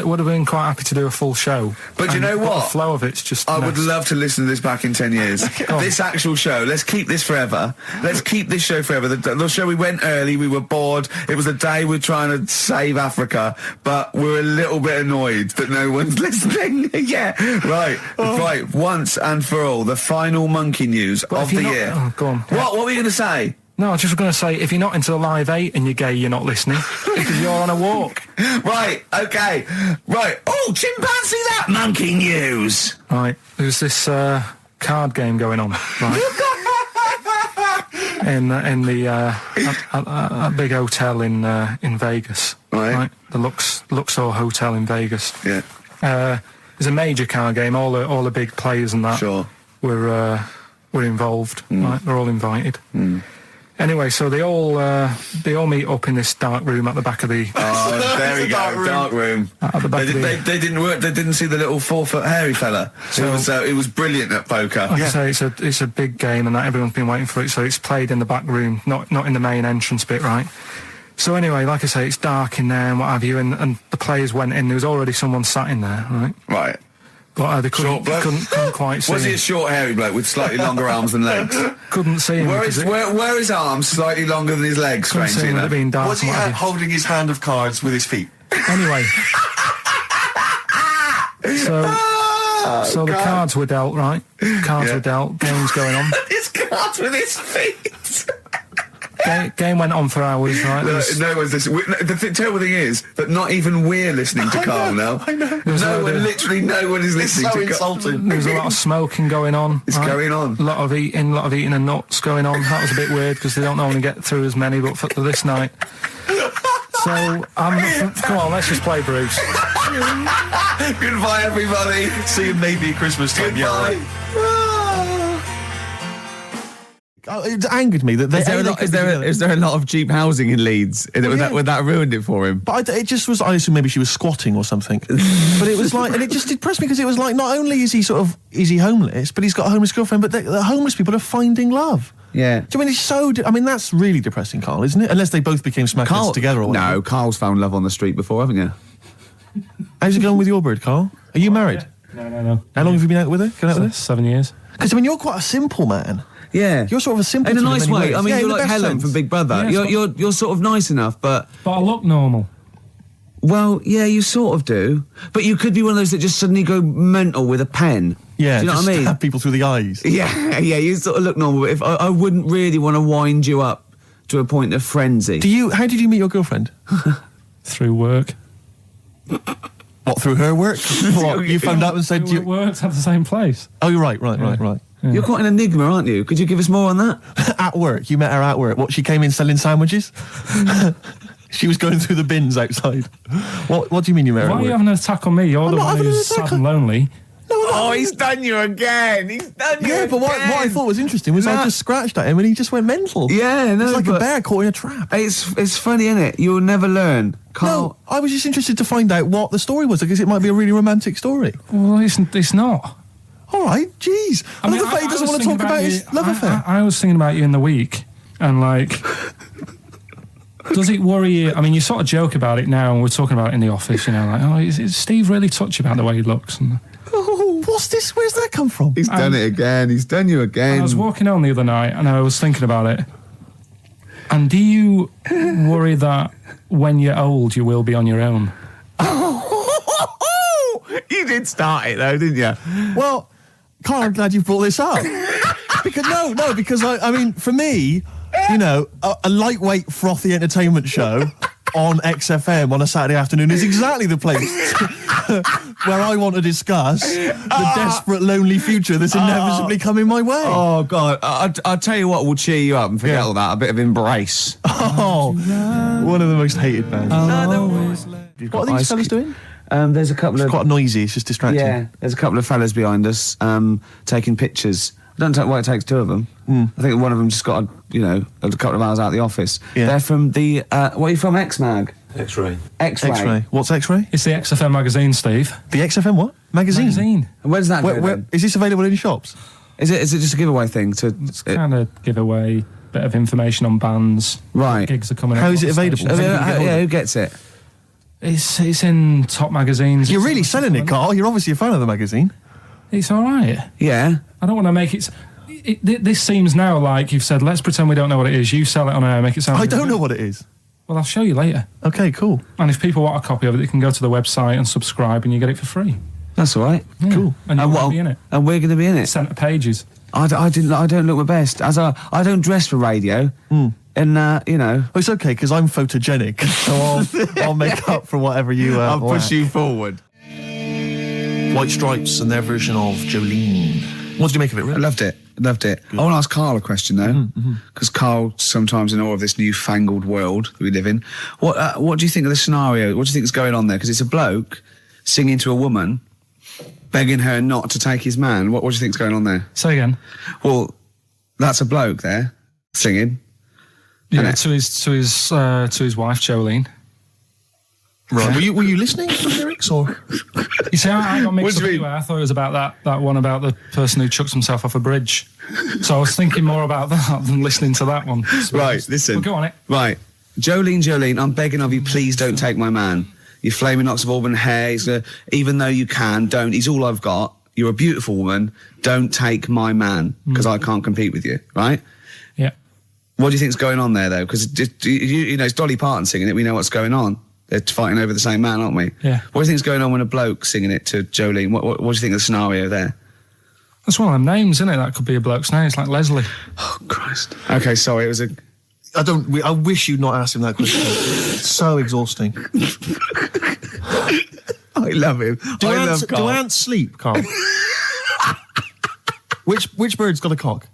would have been quite happy to do a full show. But you know what? The flow of it's just. I would love to listen to this back in 10 years. on. This actual show. Let's keep this forever. Let's keep this show forever. The show, we went early. We were bored. It was the day we're trying to save Africa, but we're a little bit annoyed that no one's listening. Yeah, right. Right. Once and for all, the final monkey news of the year. Oh, go on. What were you going to say? No, I was just going to say, if you're not into the Live 8 and you're gay, you're not listening because you're on a walk. Right. Okay. Right. Oh, chimpanzee, that monkey news. Right. There's this card game going on, right? in the a big hotel in Vegas, Right. The Luxor Hotel in Vegas. Yeah. There's a major card game. All the big players and that Sure. were involved. Right, they're all invited. Anyway, so they all meet up in this dark room at the back of the. Oh, there we go, dark room. At the back They didn't work. They didn't see the little 4-foot hairy fella. So it was brilliant at poker. Like I say, it's a big game, and that everyone's been waiting for it. So it's played in the back room, not in the main entrance bit, right? So anyway, like I say, it's dark in there and what have you, and the players went in. There was already someone sat in there, right? Right. But they Short bloke? couldn't quite see Was he him. a short hairy bloke with slightly longer arms than legs? Couldn't see him. Where because are his arms slightly longer than his legs, couldn't see strangely him with it enough? being dark. Was he and what have holding his hand of cards with his feet? you. Anyway. So the cards were dealt, right? Cards were dealt. Game's going on. His cards with his feet. Game went on for hours, right? No one's listening. The terrible thing is that not even we're listening to Karl now. I know. Literally no one is listening to Karl. insulting. There was a lot of smoking going on. It's going on. A lot of eating and nuts going on. That was a bit weird because they don't normally get through as many, but for this night. So, come on, let's just play Bruce. Goodbye, everybody. See you maybe at Christmas time. Goodbye. It angered me that Is there a lot of cheap housing in Leeds? Would that ruined it for him? But it just was. I assume maybe she was squatting or something. But it was like, and it just depressed me because it was like, not only is he homeless, but he's got a homeless girlfriend. But the homeless people are finding love. Yeah. Do you mean that's really depressing, Karl, isn't it? Unless they both became smackheads together or whatever. No, Karl's found love on the street before, haven't you? How's it going with your bird, Karl? Are you married? No. How long have you been out with her? Going out with her? 7 years. Because you're quite a simple man. Yeah. You're sort of a simple. In a in nice many way. ways. I mean, in you're the like best Helen sense. from Big Brother. Yeah, you're sort of nice enough, but I look normal. well, yeah, you sort of do. But you could be one of those that just suddenly go mental with a pen. Yeah, do you know just what I mean? stab people through the eyes. Yeah, you sort of look normal. But if I wouldn't really want to wind you up to a point of frenzy. How did you meet your girlfriend? Through work. What, through her work? What, you phoned up and said We worked at the same place. Oh, you're right. Yeah. You're quite an enigma, aren't you? Could you give us more on that? At work, you met her at work. What, she came in selling sandwiches? She was going through the bins outside. What do you mean you met her Why at are you work? having an attack on me? You're the not one having an who's attack sad and lonely. Oh, he's done you again. Yeah, but what I thought was interesting was I just scratched at him and he just went mental. Yeah, no, It's like a but bear caught in a trap. It's funny, isn't it? You'll never learn. Karl, No, I was just interested to find out what the story was because it might be a really romantic story. Well, it's not. All right, jeez. I love the fact he doesn't want to talk about his love affair. I was thinking about you in the week, and like, does it worry you? I mean, you sort of joke about it now, and we're talking about it in the office, you know, like, oh, is Steve really touchy about the way he looks? And Oh, what's this? Where's that come from? he's done it again. He's done you again. I was walking home the other night, and I was thinking about it. And do you worry that when you're old, you will be on your own? You did start it though, didn't you? Well, Karl, I'm glad you brought this up. because I mean, for me, you know, a lightweight, frothy entertainment show on XFM on a Saturday afternoon is exactly the place where I want to discuss the desperate, lonely future that's inevitably coming my way. Oh God! I'll tell you what will cheer you up and forget all that. A bit of Embrace. Oh, one of the most hated bands. What are these fellas doing? There's a couple of Quite noisy. It's just distracting. yeah. There's a couple of fellas behind us taking pictures. I don't know why it takes two of them. I think one of them just got a couple of hours out of the office. Yeah. They're from the where are you from? X-Mag. X-ray. X-ray. What's X-ray? It's the XFM magazine, Steve. The XFM what? Magazine. And where does that go then? Is this available in shops? Is it just a giveaway thing? It's kind of giveaway, bit of information on bands. Right. Gigs are coming up. How is it available? Who gets it? It's in top magazines. You're really selling it, Karl. You're obviously a fan of the magazine. It's all right. Yeah. I don't want to make it... This seems now like you've said, let's pretend we don't know what it is. You sell it on air, make it sound... I don't know what it is. Well, I'll show you later. Okay, cool. And if people want a copy of it, they can go to the website and subscribe and you get it for free. That's all right. Yeah. Cool. And you're going to be in it. And we're going to be in it. Centre pages. I don't look my best. I don't dress for radio. And, you know... Well, it's okay, because I'm photogenic, so I'll make up for whatever you I'll lack. push you forward. White Stripes and their version of Jolene. What did you make of it, I Rick? loved it. Loved it. I want to ask Karl a question, though, because Karl, sometimes in all of this newfangled world that we live in, what do you think of the scenario? What do you think is going on there? Because it's a bloke singing to a woman, begging her not to take his man. What do you think's going on there? Say again. Well, that's a bloke there singing. Yeah, to his wife Jolene. Right. Were you listening to the lyrics, or? You see, I got mixed What up do you mean? anyway. I thought it was about that one about the person who chucks himself off a bridge. So I was thinking more about that than listening to that one. Right, listen. Well, go on it. Right. Jolene, I'm begging of you, please don't take my man. You flaming locks of auburn hair, even though you can, don't. He's all I've got. You're a beautiful woman. Don't take my man, because I can't compete with you, right? Yeah. What do you think's going on there, though? Because, you know, it's Dolly Parton singing it. We know what's going on. They're fighting over the same man, aren't we? Yeah. What do you think's going on when a bloke singing it to Jolene? What do you think of the scenario there? That's one of them names, isn't it? That could be a bloke's name. It's like Leslie. Oh, Christ. Okay, sorry, it was a... I wish you'd not asked him that question. It's so exhausting. I love him. I love Karl. Do ants sleep, Karl? Which bird's got a cock?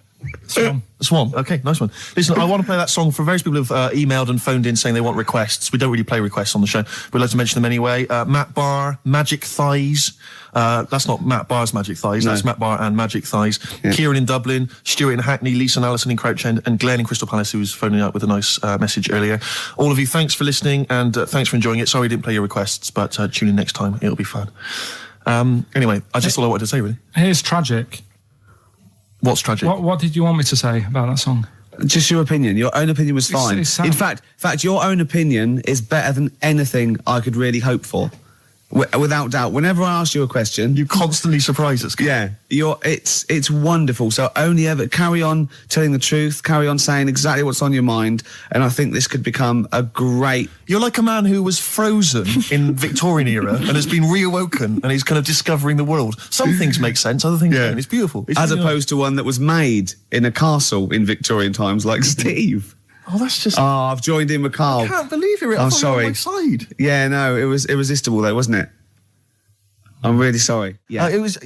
Swan. Okay, nice one. Listen, I want to play that song for various people who've emailed and phoned in saying they want requests. We don't really play requests on the show. We'd like to mention them anyway. Matt Barr, Magic Thighs. That's not Matt Barr's Magic Thighs. No. That's Matt Barr and Magic Thighs. Yeah. Kieran in Dublin, Stuart in Hackney, Lisa and Alison in Crouch End, and Glenn in Crystal Palace, who was phoning up with a nice message earlier. All of you, thanks for listening and thanks for enjoying it. Sorry I didn't play your requests, but tune in next time. It'll be fun. Anyway, I just all I wanted to say, really. Here's tragic. What's tragic? What did you want me to say about that song? Just your opinion. Your own opinion was fine. It's In fact, your own opinion is better than anything I could really hope for. Without doubt. Whenever I ask you a question... You constantly surprise us. Yeah. It's wonderful. So only ever carry on telling the truth, carry on saying exactly what's on your mind, and I think this could become a great... You're like a man who was frozen in Victorian era and has been reawoken and he's kind of discovering the world. Some things make sense, other things don't. It's beautiful. As opposed to one that was made in a castle in Victorian times like Steve. Oh, that's just... Oh, I've joined in with Karl. I can't believe it. I'm sorry. On my side. Yeah, no, it was irresistible though, wasn't it? I'm really sorry. Yeah. It was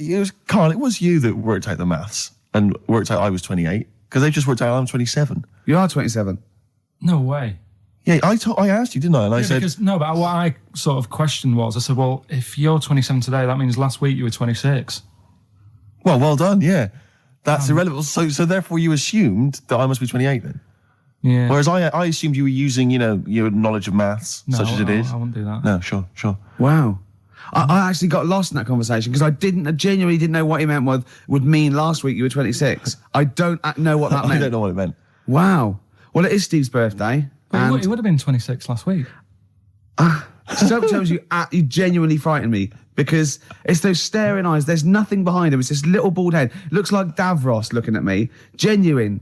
Karl, it was you that worked out the maths and worked out I was 28 because they just worked out I'm 27. You are 27. No way. Yeah, I asked you, didn't I? And I said... No, but what I sort of questioned was, I said, well, if you're 27 today, that means last week you were 26. Well done, yeah. That's irrelevant. So therefore you assumed that I must be 28 then? Yeah. Whereas I assumed you were using, your knowledge of maths, such as it is. I wouldn't do that. No, sure. Wow. I actually got lost in that conversation because I genuinely didn't know what he meant would mean last week you were 26. I don't know what that meant. I don't know what it meant. Wow. Well, it is Steve's birthday. But he would have been 26 last week. Sometimes you genuinely frighten me because it's those staring eyes. There's nothing behind him. It's this little bald head. Looks like Davros looking at me. Genuine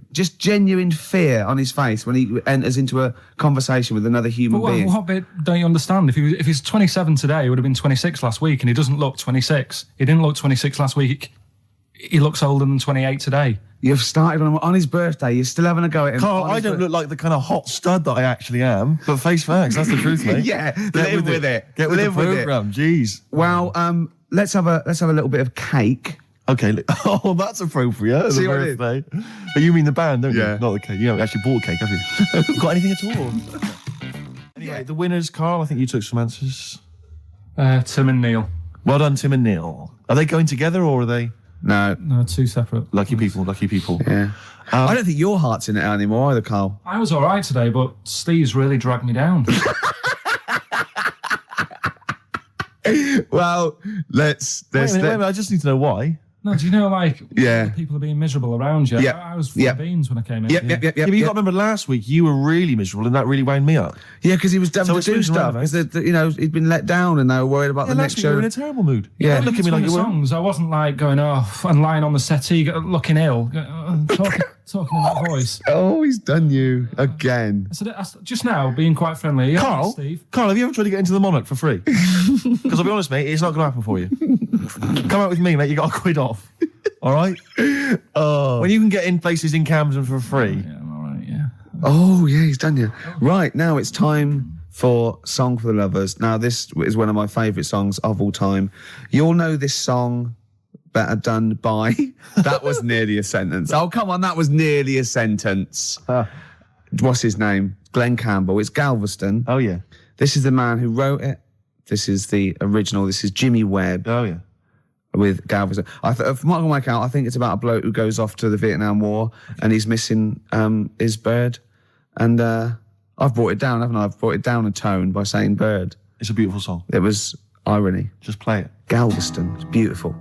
fear on his face when he enters into a conversation with another human being. What bit don't you understand? If he's 27 today, he would have been 26 last week, and he doesn't look 26. He didn't look 26 last week. He looks older than 28 today. You've started on his birthday. You're still having a go at him. Karl, I don't look like the kind of hot stud that I actually am, but face facts, that's the truth, mate. Yeah, live with it. Get with the programme, jeez. Well, let's have a little bit of cake. Okay, oh, that's appropriate. See the what it birthday. But you mean the band, don't Yeah. you? Not the cake. You haven't actually bought a cake, have you? Got anything at all? Anyway, the winners, Karl, I think you took some answers. Tim and Neil. Well done, Tim and Neil. Are they going together or are they... No, two separate. Lucky people. Yeah. I don't think your heart's in it anymore either, Karl. I was all right today, but Steve's really dragged me down. Well, let's. Wait a minute, I just need to know why. No, do you know, like, Yeah. people are being miserable around you? Yeah. I was full of beans when I came in. Yep. Yeah, but you got to remember last week you were really miserable and that really wound me up. Yeah, because he was having So to do it's stuff. relevant. Because you know, he'd been let down, and they were worried about the last next week you were show. in a terrible mood. Yeah. Don't look at me like you were. songs. I wasn't like going off and lying on the settee looking ill, talking in that voice. Oh, he's done you again. I said, just now, being quite friendly. Yeah, Carl, Steve. Carl, have you ever tried to get into the Monarch for free? Because I'll be honest, mate, it's not going to happen for you. Come out with me, mate. You got a quid off. All right. When you can get in places in Camden for free. Yeah, I'm all right. Yeah. Oh, yeah, he's done you. Right, now it's time for Song for the Lovers. Now, this is one of my favourite songs of all time. You'll know this song better done by... That was nearly a sentence. Oh, come on, that was nearly a sentence. What's his name? Glenn Campbell. It's Galveston. Oh, yeah. This is the man who wrote it. This is the original. This is Jimmy Webb. Oh, yeah. With Galveston. From what I can work out, I think it's about a bloke who goes off to the Vietnam War and he's missing his bird. And I've brought it down, haven't I? I've brought it down a tone by saying bird. It's a beautiful song. It was irony. Just play it. Galveston. It's beautiful.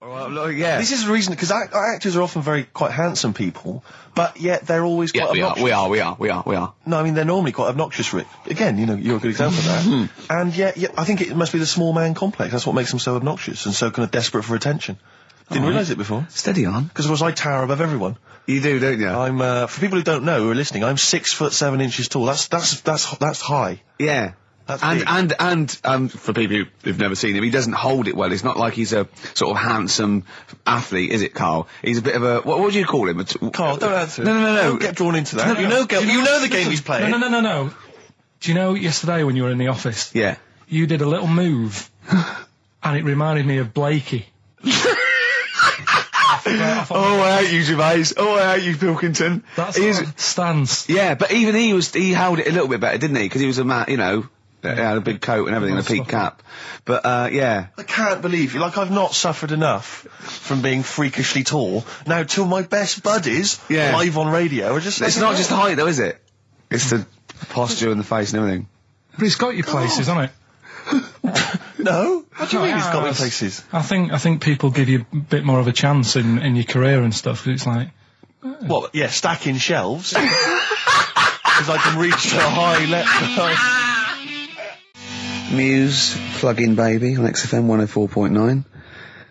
Yeah. This is the reason, because actors are often quite handsome people, but yet they're always quite obnoxious. We are. No, I mean, they're normally quite obnoxious, Rick. Again, you know, you're a good example of that. And yet, I think it must be the small man complex. That's what makes them so obnoxious and so kind of desperate for attention. Didn't realise it before. Steady on. Because of course I tower above everyone. You do, don't you? I'm, for people who don't know, who are listening, I'm 6'7" tall. That's high. Yeah. That's And for people who've never seen him, he doesn't hold it well. It's not like he's a sort of handsome athlete, is it, Karl? He's a bit of a... What do you call him? Carl, don't answer. No. Don't get drawn into that. You know the game he's playing. No. Do you know yesterday when you were in the office? Yeah. You did a little move, and it reminded me of Blakey. Oh, I hate you, Gervais. Oh, I hate you, Pilkington. That's our stance. Yeah, but even he held it a little bit better, didn't he? Because he was a man, you know, he had a big coat and everything, and a peak cap. But, yeah. I can't believe you. Like, I've not suffered enough from being freakishly tall. Now, two of my best buddies, live on radio, are just... It's not just height, though, is it? It's the posture and the face and everything. But it's got you places, hasn't it? No? What do you mean it's got me places? I think people give you a bit more of a chance in your career and stuff, 'cause it's like... What, yeah, stacking shelves? Because I can reach to a high level. Muse, Plug-in Baby on XFM 104.9.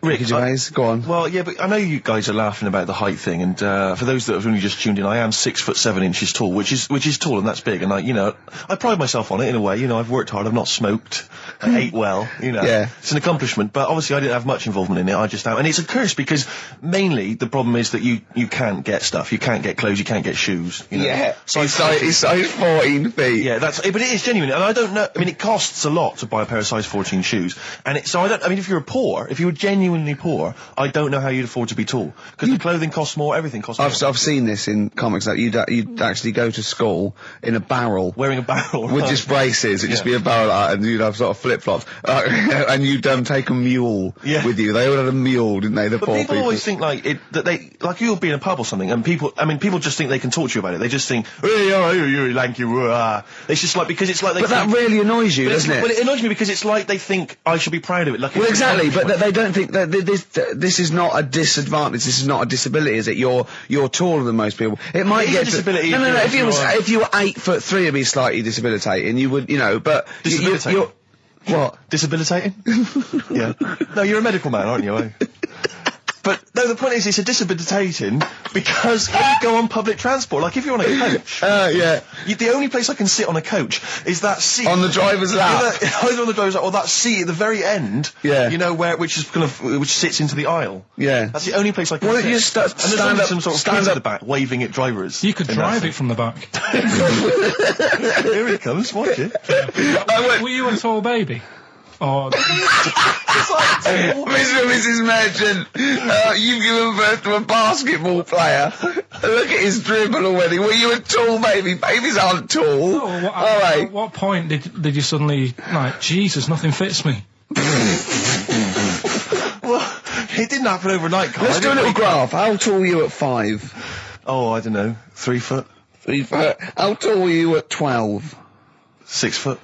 Rick, Gervais, go on. Well, yeah, but I know you guys are laughing about the height thing, and for those that have only just tuned in, I am 6'7" tall, which is tall and that's big, and I pride myself on it in a way. You know, I've worked hard, I've not smoked, I ate well, you know. Yeah. It's an accomplishment, but obviously I didn't have much involvement in it. I just am, and it's a curse because mainly the problem is that you can't get stuff, you can't get clothes, you can't get shoes. You know? Yeah. He's size 14 feet. Yeah, but it is genuine, and I don't know. I mean, it costs a lot to buy a pair of size 14 shoes, and if you were genuinely poor, I don't know how you'd afford to be tall, because the clothing costs more, everything costs more. I've seen this in comics that you'd actually go to school in a barrel. Wearing a barrel. With just braces, it'd just be a barrel, and you'd have sort of flip-flops. And you'd take a mule with you. They all had a mule, didn't they, the poor people? People always think, like you'll be in a pub or something, and people just think they can talk to you about it. They just think, hey, oh, you're lanky, It's just like, because it's like they But think, that really annoys you, doesn't it? Well, it annoys me because it's like they think I should be proud of it. Like, Well, exactly, but they don't think that this is not a disadvantage. This is not a disability, is it? You're taller than most people. It might It is get a disability. No. If you were 8'3", it'd be slightly debilitating. You would, but Disabilitating? What? Disabilitating? Yeah. No, you're a medical man, aren't you? Eh? But no, the point is, it's a disabilitating because when you go on public transport, like if you're on a coach, the only place I can sit on a coach is that seat on the driver's lap, either on the driver's lap or that seat at the very end. Yeah, you know which sits into the aisle. Yeah, that's the only place I can. Well, sit. You stand up, some sort of kids at the back waving at drivers. You could drive it from the back. Here he comes. Watch it. Were you a tall baby? Oh, Mr. and Mrs. Merchant, you've given birth to a basketball player. Look at his dribble already. Were you a tall baby? Babies aren't tall. At what point did you suddenly, Jesus, nothing fits me? Well, it didn't happen overnight, Karl. Let's do a little graph. How tall were you at 5? Oh, I don't know. 3 foot. 3 foot. How tall were you at 12? 6 foot.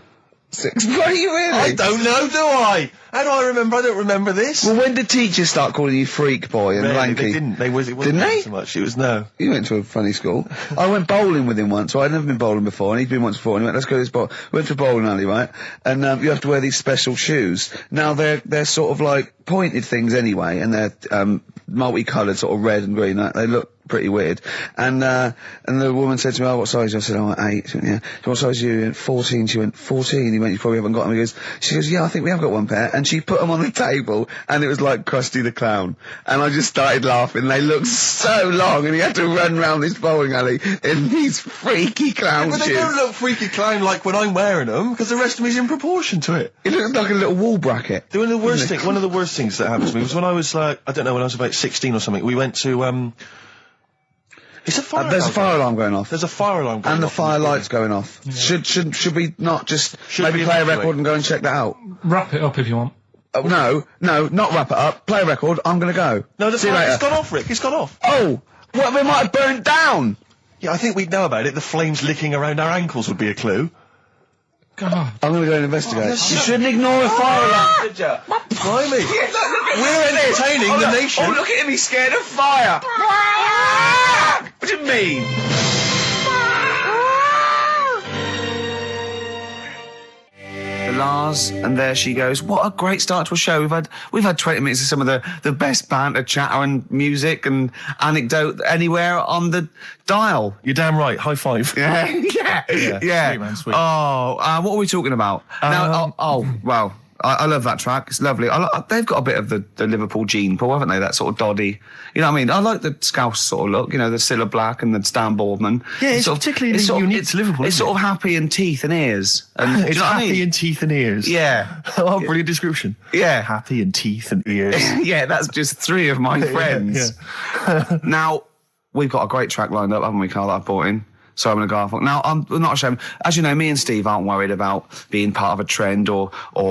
6. Were you really? I don't know, do I? How do I remember? I don't remember this. Well, when did teachers start calling you freak boy and Really, lanky? they didn't. It wasn't Didn't they? so much. It was no. You went to a funny school. I went bowling with him once. So I'd never been bowling before, and he'd been once before. And he went, "Let's go to this bowl." We went to a bowling alley, right? And you have to wear these special shoes. Now they're sort of like pointed things anyway, and they're multicoloured, sort of red and green. They look pretty weird. And the woman said to me, "Oh, what size?" I said, "Oh, 8. She went, "Yeah." "So what size are you?" 14. She went, 14. He went, "You probably haven't got them." She goes, "Yeah, I think we have got one pair." And she put them on the table, and it was like Krusty the Clown. And I just started laughing. They looked so long, and he had to run round this bowling alley in these freaky clown But shoes. they don't look freaky clown like when I'm wearing them, because the rest of me's in proportion to it. It looked like a little wall bracket. One of the worst things that happened to me was when I was like, I don't know, when I was about 16 or something. We went to it's a fire. There's a fire alarm going off. There's a fire alarm going off. And the fire light's going off. Yeah. Should we not just maybe play a record and go and check that out? Wrap it up if you want. No, not wrap it up. Play a record. I'm going to go. No, See you later. it's gone off, Rick. It's gone off. Oh, what? They might have burned down. Yeah, I think we'd know about it. The flames licking around our ankles would be a clue. God. I'm going to go and investigate. You shouldn't ignore a fire alarm, should you? Blimey. We're entertaining the nation. Oh, look at him. He's scared of fire. What do you mean? Lars, and there she goes. What a great start to a show. We've had 20 minutes of some of the best banter, chatter and music and anecdote anywhere on the dial. You're damn right. High five. Yeah. Sweet, man, sweet. Oh, what are we talking about? Now, well, I love that track. It's lovely. They've got a bit of the Liverpool gene pool, haven't they? That sort of doddy. You know what I mean? I like the Scouse sort of look. You know, the Cilla Black and the Stan Boardman. Yeah, it's particularly unique to Liverpool. It's sort of happy and teeth and ears. And, it's you know what happy I mean? and teeth and ears. Yeah. Oh, brilliant description. Yeah. Happy and teeth and ears. Yeah, that's just 3 of my friends. Yeah. Now, we've got a great track lined up, haven't we, Karl, that I brought in? Simon and Garfunkel. Now, I'm not ashamed. As you know, me and Steve aren't worried about being part of a trend or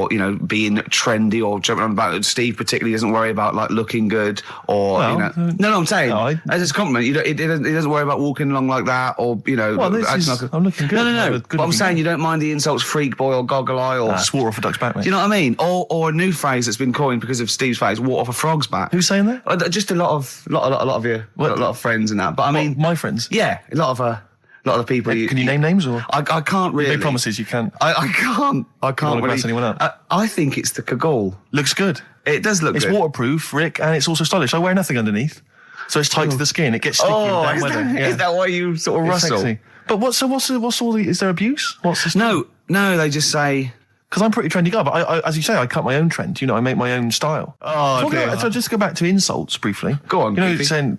you know, being trendy or jumping on about. Steve particularly doesn't worry about, like, looking good or, well, you know. No, I'm saying, no, as a compliment, he doesn't worry about walking along like that or, you know. Well, I'm looking good. No. But I'm saying you don't mind the insults freak boy or goggle eye or... swore off a duck's back, mate. Do you know what I mean? Or a new phrase that's been coined because of Steve's face, walk off a frog's back. Who's saying that? Just a lot of you, a lot of friends and that. But I mean... My friends? Yeah, a lot of the people. Can you name names or? I can't really. Big promises you can't. I can't. I can't really. Mess anyone up. I think it's the Kaggle. Looks good. It does look good. It's waterproof, Rick, and it's also stylish. I wear nothing underneath, so it's tight to the skin. It gets sticky in damp weather. Is that why you sort of rustle? Sexy. But what's all the? Is there abuse? What's this? No. They just say. Because I'm a pretty trendy guy, but I, as you say, I cut my own trend. You know, I make my own style. Oh, dear. So just go back to insults briefly. Go on. You know, saying.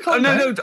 Oh, no,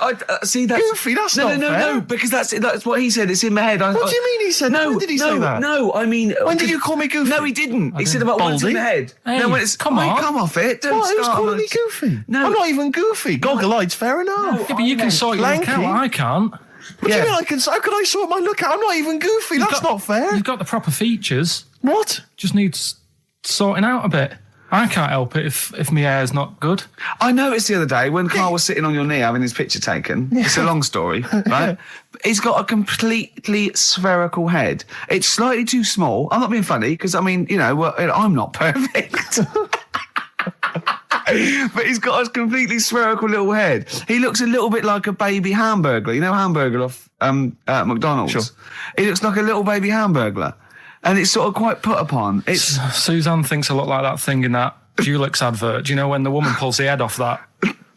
see, that's... Goofy, that's not fair. No, because that's what he said, it's in my head. What do you mean he said that? When did he say that? No, I mean... When did you call me goofy? No, he didn't. He said about what's in my head. Hey, no, when it's... come on. Come off it. Don't Who's start calling me goofy? No. I'm not even goofy. Goggle-eyed's fair enough. Yeah, but you can sort your look lanky. out. I can't. What do you mean how can I sort my look out? I'm not even goofy. That's not fair. You've got the proper features. What? Just needs sorting out a bit. I can't help it if my hair's not good. I noticed the other day when Karl was sitting on your knee having his picture taken. It's a long story, right? He's got a completely spherical head. It's slightly too small. I'm not being funny because, I mean, you know, I'm not perfect. But he's got a completely spherical little head. He looks a little bit like a baby Hamburglar. You know Hamburglar off McDonald's? Sure. He looks like a little baby Hamburglar. And it's sort of quite put upon. Suzanne thinks I look like that thing in that Dulux advert. Do you know when the woman pulls the head off that?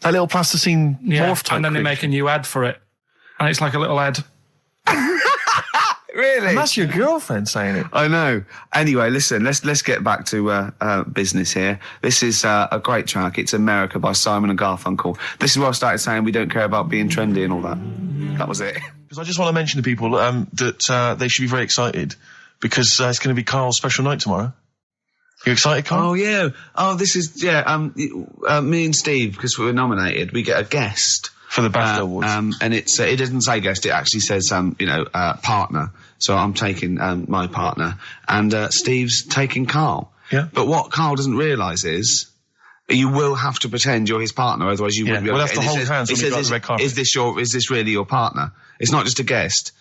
That little plasticine morph type. And then they make a new head for it. And it's like a little head. Really? And that's your girlfriend saying it. I know. Anyway, listen, let's get back to business here. This is a great track. It's America by Simon and Garfunkel. This is where I started saying we don't care about being trendy and all that. That was it. Because I just want to mention to people that they should be very excited because it's going to be Karl's special night tomorrow. You excited, Karl? Oh, yeah. Oh, this is, me and Steve, because we were nominated, we get a guest. For the BAFTA Awards. And it doesn't say guest, it actually says, partner. So I'm taking my partner. And Steve's taking Karl. Yeah. But what Karl doesn't realise is you will have to pretend you're his partner, otherwise you wouldn't be able to. We'll have to hold hands when we go to the red carpet. Is this really your partner? It's not just a guest.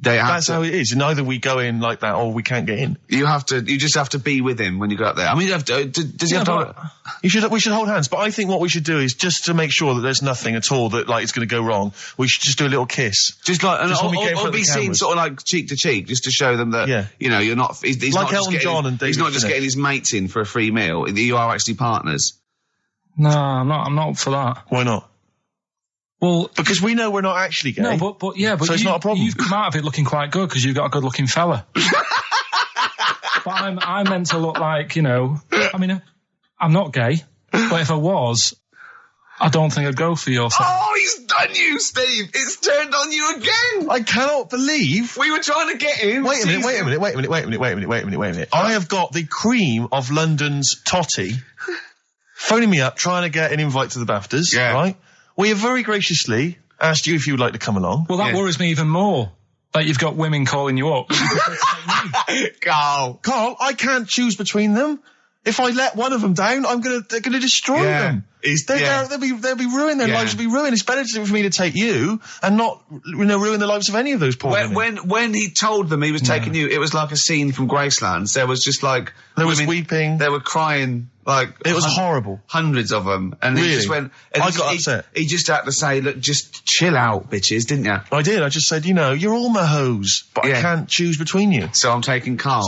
That's how it is. And either we go in like that or we can't get in. You just have to be with him when you go up there. I mean, you have to, does he have to... We should hold hands, but I think what we should do is just to make sure that there's nothing at all that like it's going to go wrong. We should just do a little kiss, just like, or be seen sort of like cheek to cheek, just to show them that you're not. He's like not Elton John and David he's not just getting his mates in for a free meal. You are actually partners. No, I'm not up for that. Why not? Well, because we know we're not actually gay. No, but so it's not a problem. You've come out of it looking quite good because you've got a good-looking fella. But I'm meant to look like, I mean, I'm not gay, but if I was, I don't think I'd go for your thing. Oh, he's done you, Steve. It's turned on you again. I cannot believe we were trying to get him. Wait a minute. I have got the cream of London's totty phoning me up, trying to get an invite to the BAFTAs, right? We have very graciously asked you if you would like to come along. Well, that worries me even more, that you've got women calling you up. Carl, I can't choose between them. If I let one of them down, they're gonna destroy them. They'll be ruined. Their lives will be ruined. It's better for me to take you and not, ruin the lives of any of those poor women. When he told them he was taking you, it was like a scene from Graceland. There was just like there was weeping. They were crying. Like it was horrible. Hundreds of them, and he just went. And I got upset. He just had to say, "Look, just chill out, bitches," didn't you? I did. I just said, you're all my hoes, but I can't choose between you. So I'm taking Karl.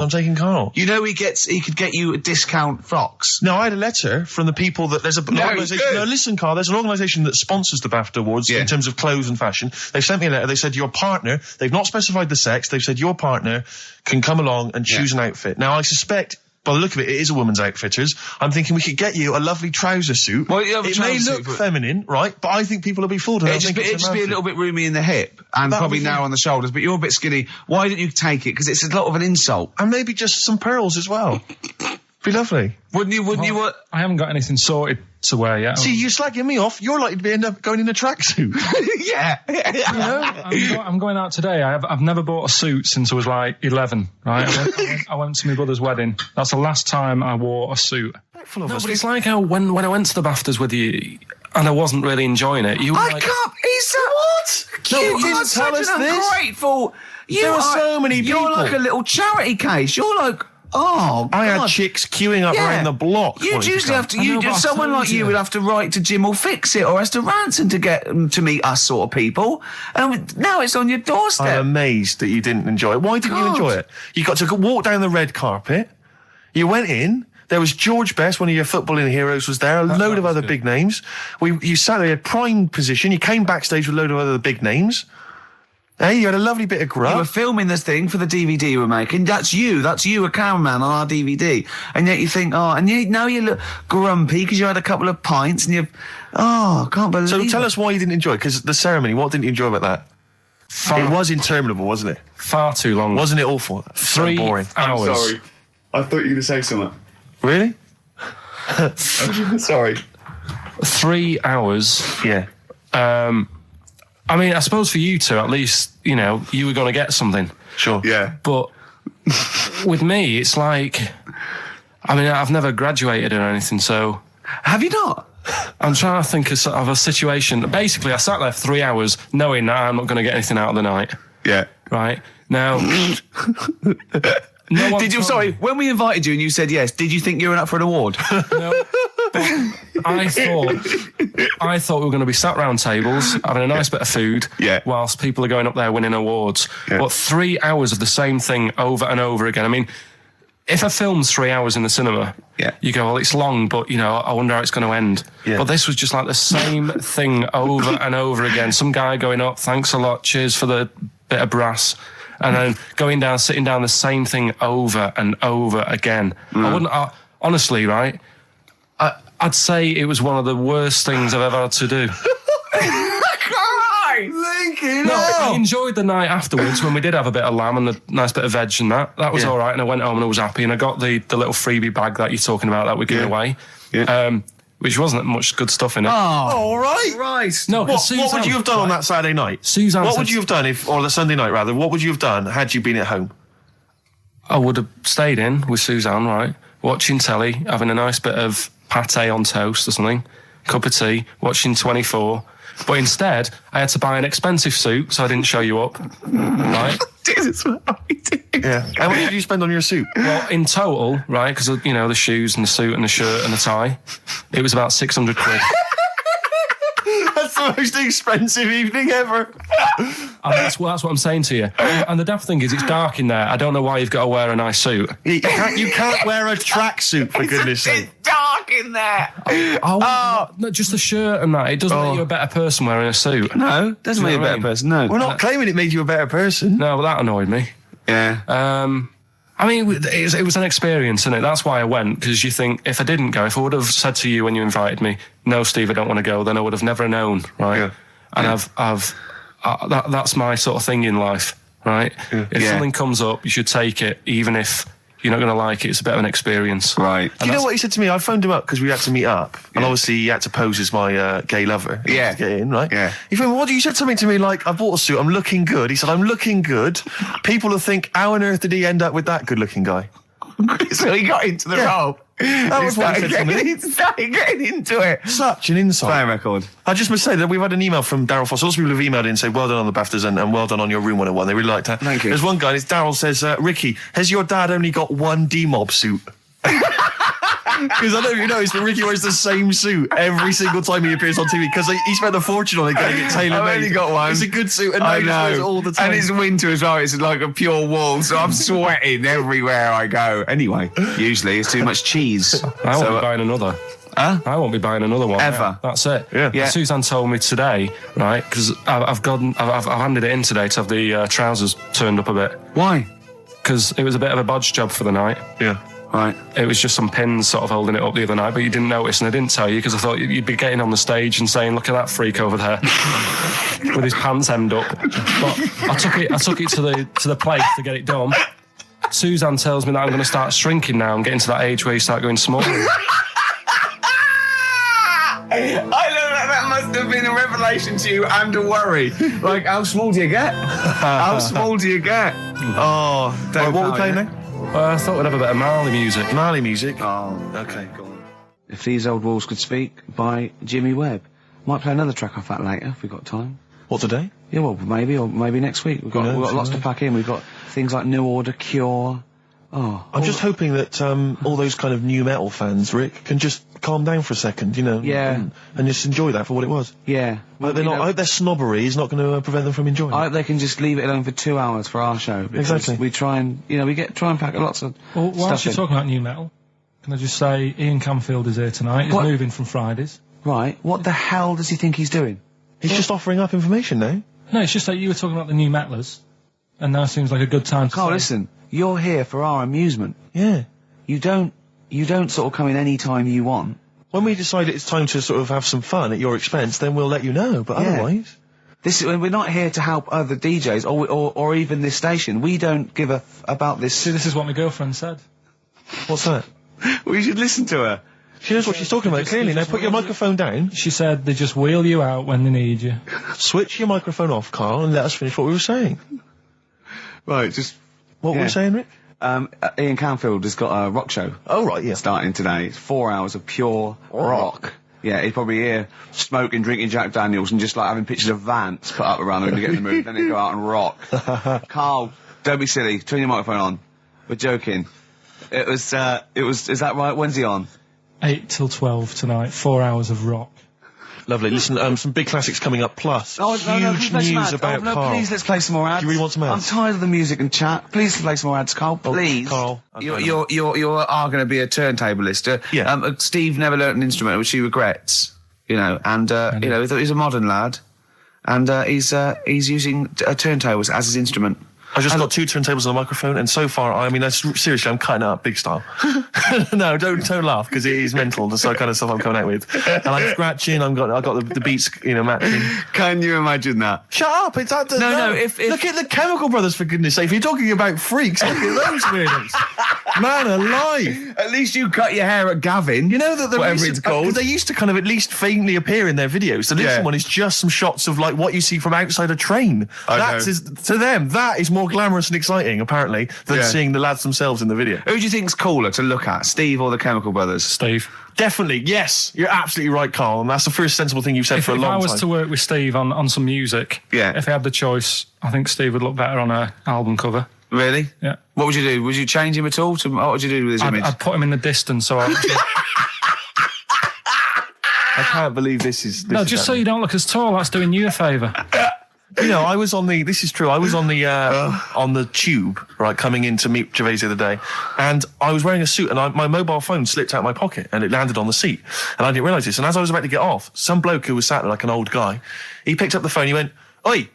He could get you a discount frocks. No, I had a letter from the people that there's an organisation. No, listen, Karl. There's an organisation that sponsors the BAFTA Awards in terms of clothes and fashion. They've sent me a letter. They said your partner. They've not specified the sex. They've said your partner can come along and choose an outfit. Now, I suspect, by the look of it, it is a woman's outfitters. I'm thinking we could get you a lovely trouser suit. Well, it may look feminine, right? But I think people will be fooled. It'd just be a little bit roomy in the hip and probably narrow on the shoulders, but you're a bit skinny. Why didn't you take it? Because it's a lot of an insult. And maybe just some pearls as well. Be lovely. Wouldn't you? I haven't got anything sorted to wear yet. See, you're slagging me off. You're likely to end up going in a tracksuit. I'm going out today. I've never bought a suit since I was like 11, right? I went to my brother's wedding. That's the last time I wore a suit. No, but it's like how when I went to the BAFTAs with you and I wasn't really enjoying it. You were I can't. He's what? No, you didn't are tell such us an this. ungrateful. There are so many people. You're like a little charity case. You're like. Oh, I had chicks queuing up around the block. You'd usually have to. Someone like you would have to write to Jim or Fix It or Esther Ranson to get them to meet us sort of people. And now it's on your doorstep. I'm amazed that you didn't enjoy it. Why didn't you enjoy it? You got to walk down the red carpet. You went in. There was George Best, one of your footballing heroes, was there. A load of other big names. You sat there, prime position. You came backstage with a load of other big names. Hey, you had a lovely bit of grub. You were filming this thing for the DVD we were making. That's you, a cameraman on our DVD. And yet you think, now you look grumpy because you had a couple of pints and I can't believe it. So tell us why you didn't enjoy it, because the ceremony, what didn't you enjoy about that? It was interminable, wasn't it? Far too long. Wasn't it awful? 3 boring. hours. I'm sorry. I thought you were going to say something. Really? Sorry. 3 hours. Yeah. I mean, I suppose for you two, at least, you were going to get something. Sure. Yeah. But with me, it's like, I mean, I've never graduated or anything, so... Have you not? I'm trying to think of sort of a situation. Basically, I sat there for 3 hours knowing that I'm not going to get anything out of the night. Yeah. Right? Now... Sorry, when we invited you and you said yes, did you think you were up for an award? No. I thought we were going to be sat round tables having a nice bit of food whilst people are going up there winning awards. Yeah. But 3 hours of the same thing over and over again. I mean, if a film's 3 hours in the cinema, you go, well, it's long, but, I wonder how it's going to end. Yeah. But this was just like the same thing over and over again. Some guy going up, thanks a lot, cheers for the bit of brass. And then going down, sitting down, the same thing over and over again. Honestly, right, I'd say it was one of the worst things I've ever had to do. I enjoyed the night afterwards when we did have a bit of lamb and a nice bit of veg and that. That was all right, and I went home and I was happy, and I got the little freebie bag that you're talking about that we're giving away. Yeah. Which wasn't much good stuff in it. Oh, all right. Right. No, what would you have done on that Saturday night? Suzanne what would you have done or the Sunday night rather? What would you have done had you been at home? I would have stayed in with Suzanne, right? Watching telly, having a nice bit of pate on toast or something, cup of tea, watching 24. But instead, I had to buy an expensive suit so I didn't show you up, right? Jesus, what are we doing? Yeah. How much did you spend on your suit? Well, in total, right, because, you know, the shoes and the suit and the shirt and the tie, it was about 600 quid. That's the most expensive evening ever. And that's what I'm saying to you. And the daft thing is, it's dark in there. I don't know why you've got to wear a nice suit. You can't wear a tracksuit, for goodness sake. It's dark in there. No, just the shirt and that. It doesn't make you a better person wearing a suit. No, doesn't make you a better person, no. We're not claiming it made you a better person. No, well, that annoyed me. Yeah. I mean, it was an experience, isn't it? That's why I went, because you think, if I didn't go, if I would have said to you when you invited me, no, Steve, I don't want to go, then I would have never known, right? Yeah. And that's my sort of thing in life, right? Yeah. If something comes up, you should take it, even if you're not going to like it. It's a bit of an experience. Right. Do you know what he said to me? I phoned him up because we had to meet up. And obviously he had to pose as my gay lover. Yeah. To get in, right? Yeah. He phoned, what? You said something to me like, I bought a suit, I'm looking good. He said, I'm looking good. People will think, how on earth did he end up with that good-looking guy? So he got into the role. That was what he said to me. He started getting into it. Such an insight. Play a record. I just must say that we've had an email from Darryl Foster. Lots of people have emailed in and say, well done on the BAFTAs and well done on your Room 101. They really liked that. Thank you. There's one guy, and it's Darryl says, Ricky, has your dad only got one D-Mob suit? Because I don't know if you noticed, but Ricky wears the same suit every single time he appears on TV because he spent a fortune on it getting it tailor-made. I've only got one. It's a good suit, and now he just wears it all the time. And it's winter as well. It's like a pure wool, so I'm sweating everywhere I go. Anyway, usually it's too much cheese. I won't be buying another. Huh? I won't be buying another one. Ever. Yeah, that's it. Yeah. Suzanne told me today, right, because I've handed it in today to have the trousers turned up a bit. Why? Because it was a bit of a bodge job for the night. Yeah. Right. It was just some pins sort of holding it up the other night, but you didn't notice, and I didn't tell you because I thought you'd be getting on the stage and saying, "Look at that freak over there with his pants hemmed up." But I took it to the place to get it done. Suzanne tells me that I'm going to start shrinking now and getting to that age where you start going smaller. I know that must have been a revelation to you and a worry. Like, how small do you get? How small do you get? Oh, Don't what are we know, playing yeah? now? I thought we'd have a bit of Marley music. Marley music. Oh, Okay, go on. If These Old Walls Could Speak by Jimmy Webb. Might play another track off that later if we've got time. What, today? Yeah, well, maybe next week. We've got lots to pack in. We've got things like New Order, Cure. I'm just hoping that all those kind of new metal fans, Rick, can just calm down for a second, you know, Yeah. and just enjoy that for what it was. Yeah. But they're not. I hope their snobbery is not going to prevent them from enjoying I it. hope they can just leave it alone for 2 hours for our show. Because Exactly. we try and, try and pack lots of Well, whilst stuff you're in. talking about new metal, can I just say Ian Camfield is here tonight. He's What? moving from Fridays. Right. What the hell does he think he's doing? He's just offering up information now. No, it's just that you were talking about the new metalers, and now seems like a good time to Carl, say. listen. You're here for our amusement. Yeah. You don't sort of come in any time you want. When we decide it's time to sort of have some fun at your expense, then we'll let you know. But Yeah. otherwise, We're not here to help other DJs or even this station. We don't give a about this. See, this is what my girlfriend said. what's that? We should listen to her. She knows what she's talking about Just- clearly. Now just- put your microphone down. She said they just wheel you out when they need you. Switch your microphone off, Carl, and let us finish what we were saying. Right, just What were Yeah. we saying, Rick? Ian Camfield has got a rock show Oh, right, yeah. starting today. It's 4 hours of pure rock. Yeah, he's probably here smoking, drinking Jack Daniels and just like having pictures of Vance put up around him to get in the mood. Then he'll go out and rock. Carl, don't be silly. Turn your microphone on. We're joking. Is that right? When's he on? 8 till 12 tonight, 4 hours of rock. Lovely. Listen, some big classics coming up, plus huge please play some news ads. about Karl. Please, let's play some more ads. Do you really want some ads? I'm tired of the music and chat. Please play some more ads, Carl. Please. Karl. You are going to be a turntablist. Yeah. Steve never learnt an instrument, which he regrets. And he's a modern lad, and he's using turntables as his instrument. I just got 2 turntables and a microphone, and so far, seriously, I'm cutting it up big style. No, don't laugh, because it is mental, the kind of stuff I'm coming out with. And I'm scratching, I've got the beats, matching. Can you imagine that? Shut up! It's that. No, if- look at the Chemical Brothers, for goodness sake. If you're talking about freaks, look at those weirdos. Man alive! At least you cut your hair at Gavin. You know that whatever it's called. they used to kind of at least faintly appear in their videos. The recent one is just some shots of like what you see from outside a train. To them, that is more glamorous and exciting, apparently, than seeing the lads themselves in the video. Who do you think's cooler to look at, Steve or the Chemical Brothers? Steve. Definitely, yes. You're absolutely right, Carl, and that's the first sensible thing you've said for a long time. If I was to work with Steve on some music, if I had the choice, I think Steve would look better on an album cover. Really? Yeah. What would you do? Would you change him at all? What would you do with his image? I'd put him in the distance, so I can't believe this is... No, just so you don't look as tall, that's doing you a favour. You know, I was on the... This is true. I was on the tube, right, coming in to meet Gervais the other day, and I was wearing a suit, and my mobile phone slipped out of my pocket, and it landed on the seat, and I didn't realise this. And as I was about to get off, some bloke who was sat there like an old guy, he picked up the phone, he went, "Oi,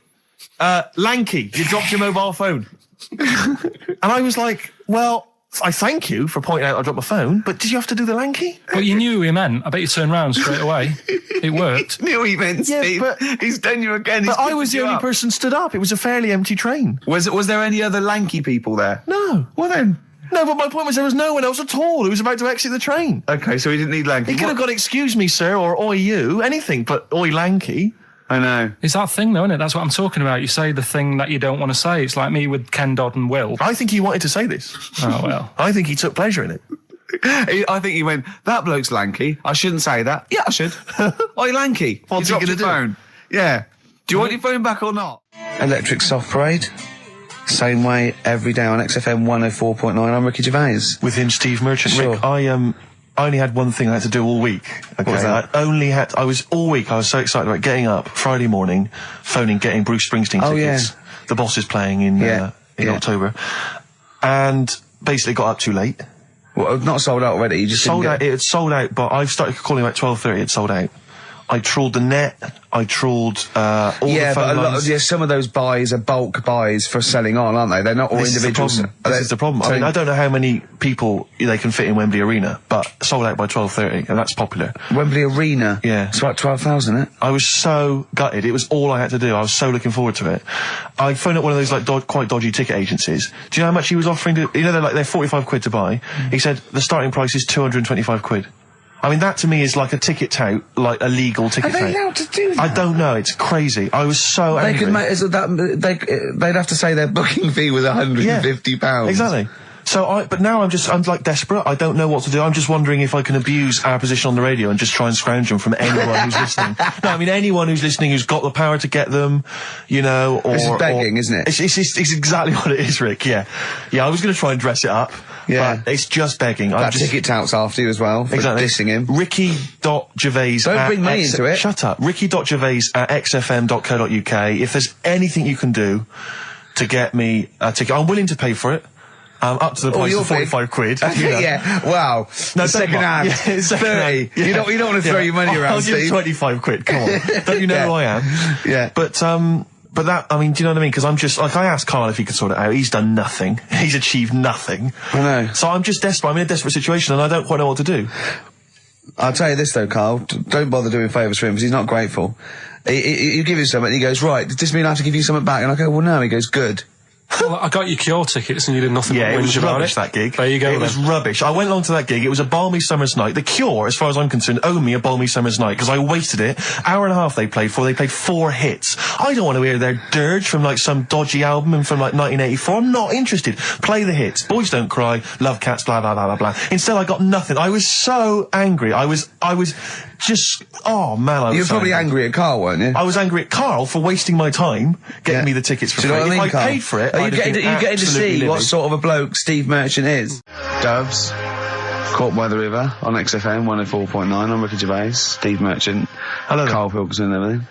lanky, you dropped your mobile phone." And I was like, well, I thank you for pointing out I dropped my phone, but did you have to do the lanky? But you knew who he meant. I bet you turned round straight away. It worked. Knew he meant, Steve. But he's done you again. But I was the only person stood up. It was a fairly empty train. Was there any other lanky people there? No. Well then. No, but my point was there was no one else at all who was about to exit the train. Okay, so he didn't need lanky. He could have got "excuse me, sir," or "oi you," anything, but "oi lanky." I know. It's that thing, though, isn't it? That's what I'm talking about. You say the thing that you don't want to say. It's like me with Ken Dodd and Will. I think he wanted to say this. Oh, well. I think he took pleasure in it. I think he went, that bloke's lanky. I shouldn't say that. Yeah, I should. Oi, lanky. What's he dropped going to your do? phone. Yeah. Do you want your phone back or not? Electric Soft Parade. Same way every day on XFM 104.9. I'm Ricky Gervais. With him, Steve Merchant. Sure. Rick, I only had one thing I had to do all week. Okay? What was that? I was so excited about getting up Friday morning, phoning, getting Bruce Springsteen tickets. Yeah. The Boss is playing in October. And basically got up too late. Well, not sold out already. You just sold out. It had sold out, but I started calling about 12:30. It sold out. I trawled the net. I trawled all the phone lines. Some of those buys are bulk buys for selling on, aren't they? They're not all individuals. This is the problem. I mean, I don't know how many people they can fit in Wembley Arena, but sold out by 12:30, and that's popular. Wembley Arena? Yeah. It's about 12,000, isn't it? I was so gutted. It was all I had to do. I was so looking forward to it. I phoned up one of those quite dodgy ticket agencies. Do you know how much he was offering to, they're 45 quid to buy. He said the starting price is 225 quid. I mean, that to me is like a ticket tout, like a legal ticket tout. Are they allowed to do that? I don't know. It's crazy. I was so angry. They'd have to say their booking fee was £150. Exactly. But now I'm like desperate. I don't know what to do. I'm just wondering if I can abuse our position on the radio and just try and scrounge them from anyone who's listening. No, I mean anyone who's listening who's got the power to get them, or... This is begging, isn't it? It's exactly what it is, Rick, yeah. Yeah, I was going to try and dress it up. Yeah. But it's just begging. Ticket touts after you as well, for dissing him. Ricky.Gervais... Don't bring me into it. Shut up. Ricky.Gervais@xfm.co.uk. If there's anything you can do to get me a ticket, I'm willing to pay for it. Up to the price of 45 quid. Yeah, wow. No, second hand. 30. You don't want to throw your money around, I'll Steve. give 25 quid, come on. Don't you know who I am? Yeah. But that, I mean, do you know what I mean? Because I'm just, like, I asked Karl if he could sort it out. He's done nothing. He's achieved nothing. I know. So I'm just desperate. I'm in a desperate situation and I don't quite know what to do. I'll tell you this though, Karl. Don't bother doing favours for him because he's not grateful. You give him something and he goes, right, does this mean I have to give you something back? And I go, well, no. He goes, good. Well, I got you Cure tickets and you did nothing but it was whinge about rubbish, it. that gig. There you go. It was rubbish. I went along to that gig. It was a balmy summer's night. The Cure, as far as I'm concerned, owe me a balmy summer's night because I wasted it. Hour and a half they played for. They played 4 hits. I don't want to hear their dirge from like some dodgy album and from like 1984. I'm not interested. Play the hits. Boys Don't Cry, Love Cats, blah, blah, blah, blah, blah. Instead, I got nothing. I was so angry. I was just, oh man, I was You're probably angry at Karl, weren't you? I was angry at Karl for wasting my time getting me the tickets for free. What I mean, if I Karl? paid for it, Are you getting to see what sort of a bloke Steve Merchant is? Doves, Caught by the River on XFM 104.9. I'm Ricky Gervais, Steve Merchant, hello, Karl Pilkington and everything.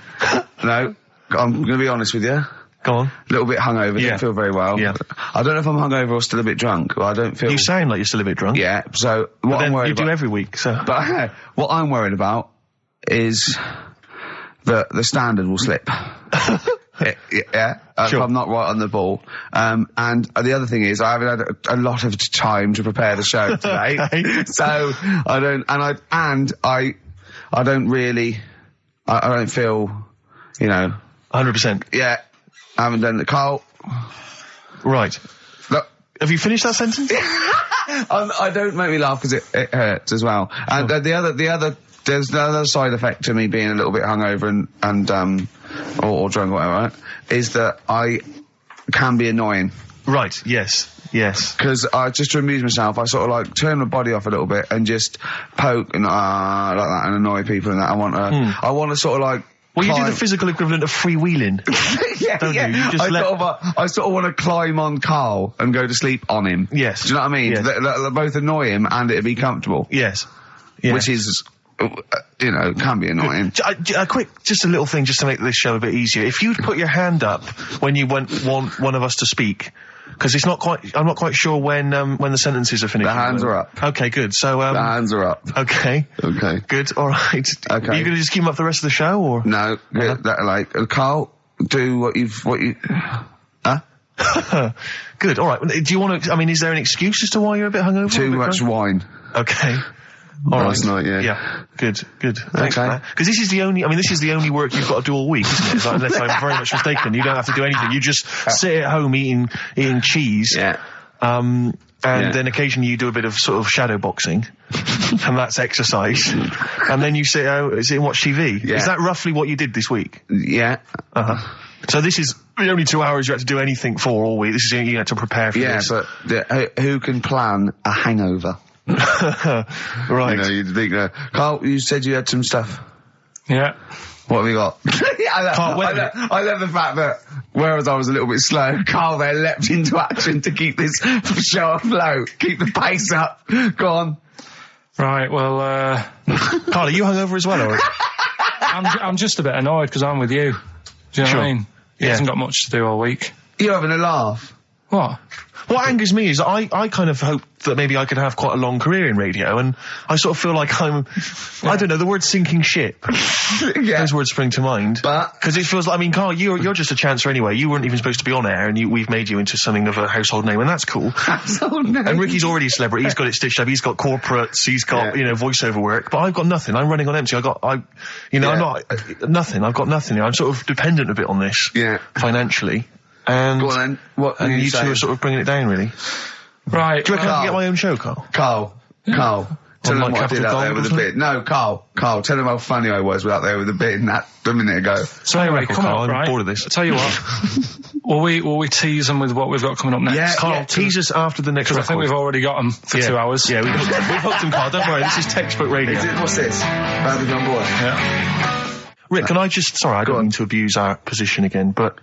No, I'm going to be honest with you. Go on. A little bit hungover, don't feel very well. Yeah. I don't know if I'm hungover or still a bit drunk, but I don't feel... You sound like you're still a bit drunk. Yeah, so what I'm worried about... You do every week, so... But what I'm worried about is that the standard will slip. Sure. If I'm not right on the ball. And the other thing is I haven't had a lot of time to prepare the show today. So I don't feel, 100%. Yeah. I haven't done the Karl. Right. Look. Have you finished that sentence? I don't make me laugh because it hurts as well. And the other, there's the other side effect to me being a little bit hungover and or drunk or whatever, right, is that I can be annoying. Right, yes. Because just to amuse myself, I sort of like turn my body off a little bit and just poke and like that and annoy people and that. I want to sort of like. Well, you do the physical equivalent of freewheeling. Don't you? You just I sort of want to climb on Karl and go to sleep on him. Yes. Do you know what I mean? Yes. They both annoy him and it'd be comfortable. Yes. Which is, can be annoying. Just a little thing just to make this show a bit easier. If you'd put your hand up when you want one of us to speak, because I'm not quite sure when the sentences are finished. The hands are up. Okay, good. So, the hands are up. Okay. Okay. Good, alright. Okay. Are you gonna just keep them up the rest of the show, or? No, Karl, do what you, huh? Good, alright. Do you want to, is there an excuse as to why you're a bit hungover? Too much wine. Okay. All last right. night, yeah. Yeah, good. Thanks for Okay. that. Because this is the only work you've got to do all week, isn't it? It's like, unless I'm very much mistaken. You don't have to do anything. You just sit at home eating cheese. Yeah. Then occasionally you do a bit of sort of shadow boxing. And that's exercise. And then you sit and watch TV. Yeah. Is that roughly what you did this week? Yeah. Uh-huh. So this is the only 2 hours you had to do anything for all week. This is you had to prepare for this. Yeah, but who can plan a hangover? Right. You'd think, Karl, you said you had some stuff. Yeah. What have you got? I love the fact that, whereas I was a little bit slow, Karl there leapt into action to keep this show afloat, keep the pace up. Go on. Right, well, Karl, are you hungover as well, or? I'm just a bit annoyed because I'm with you. Do you know what I mean? He hasn't got much to do all week. You're having a laugh. What? What angers me is I kind of hope that maybe I could have quite a long career in radio, and I sort of feel like I don't know, the word sinking ship. Yeah. Those words spring to mind. But because it feels like, Karl, you're just a chancer anyway. You weren't even supposed to be on air, and we've made you into something of a household name, and that's cool. Household name. And Ricky's already a celebrity. He's got it stitched up. He's got corporates. He's got voiceover work. But I've got nothing. I'm running on empty. I'm not nothing. I've got nothing. I'm sort of dependent a bit on this. Yeah. Financially. And, go on then. What and you two are sort of bringing it down, really. Right. Do you reckon I can get my own show, Karl? Karl. Tell them what I did out there with a bid. No, Karl, tell them how funny I was out there with a bid a minute ago. So anyway, come on, I'm right? bored of this. I'll tell you what. will we tease them with what we've got coming up next? Yeah, Karl, tease us after the next Because I record. think we've already got them for 2 hours. Yeah, we've hooked them, Karl. Don't worry, this is textbook radio. What's this? Badly Done Boy. Yeah. Rick, can I just... Sorry, I don't mean to abuse our position again, but...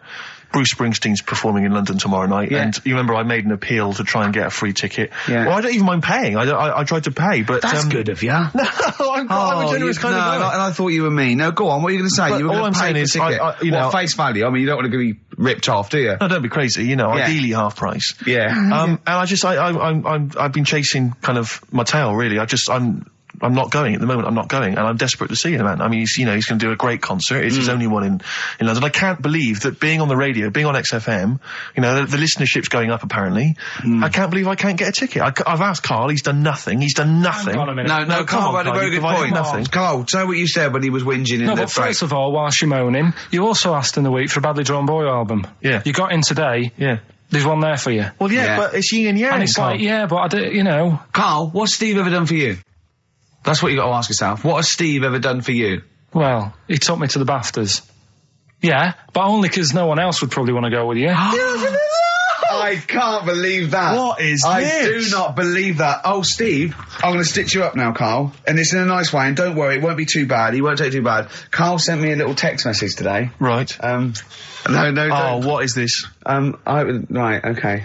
Bruce Springsteen's performing in London tomorrow night, and you remember I made an appeal to try and get a free ticket. Yeah. Well, I don't even mind paying. I tried to pay, but That's good of you. No, I'm a generous kind of guy. And I thought you were me. No, go on. What are you going to say? But you were all going I'm to pay saying for is, ticket. you know, face value. You don't want to be ripped off, do you? No, don't be crazy. Ideally half price. Yeah. And I've been chasing kind of my tail, really. I'm not going at the moment. I'm not going, and I'm desperate to see him, man. He's going to do a great concert. It's his only one in London. I can't believe that being on the radio, being on XFM, the listenership's going up apparently. I can't believe I can't get a ticket. I've asked Karl. He's done nothing. Hang on a minute. No, Karl had a very good point. Nothing. Karl, say what you said when he was whinging in the but first of all, whilst you're moaning, you also asked in the week for a Badly Drawn Boy album. Yeah. You got in today. Yeah. There's one there for you. Well, yeah. But it's yin and yang. And it's like, but I do, Karl, what's Steve ever done for you? That's what you got to ask yourself. What has Steve ever done for you? Well, he took me to the BAFTAs. Yeah, but only because no one else would probably want to go with you. I can't believe that. What is I this? do not believe that. Oh, Steve, I'm going to stitch you up now, Karl. And it's in a nice way, and don't worry, it won't be too bad. He won't take it too bad. Karl sent me a little text message today. Right. No, Oh, what is this? Right, okay.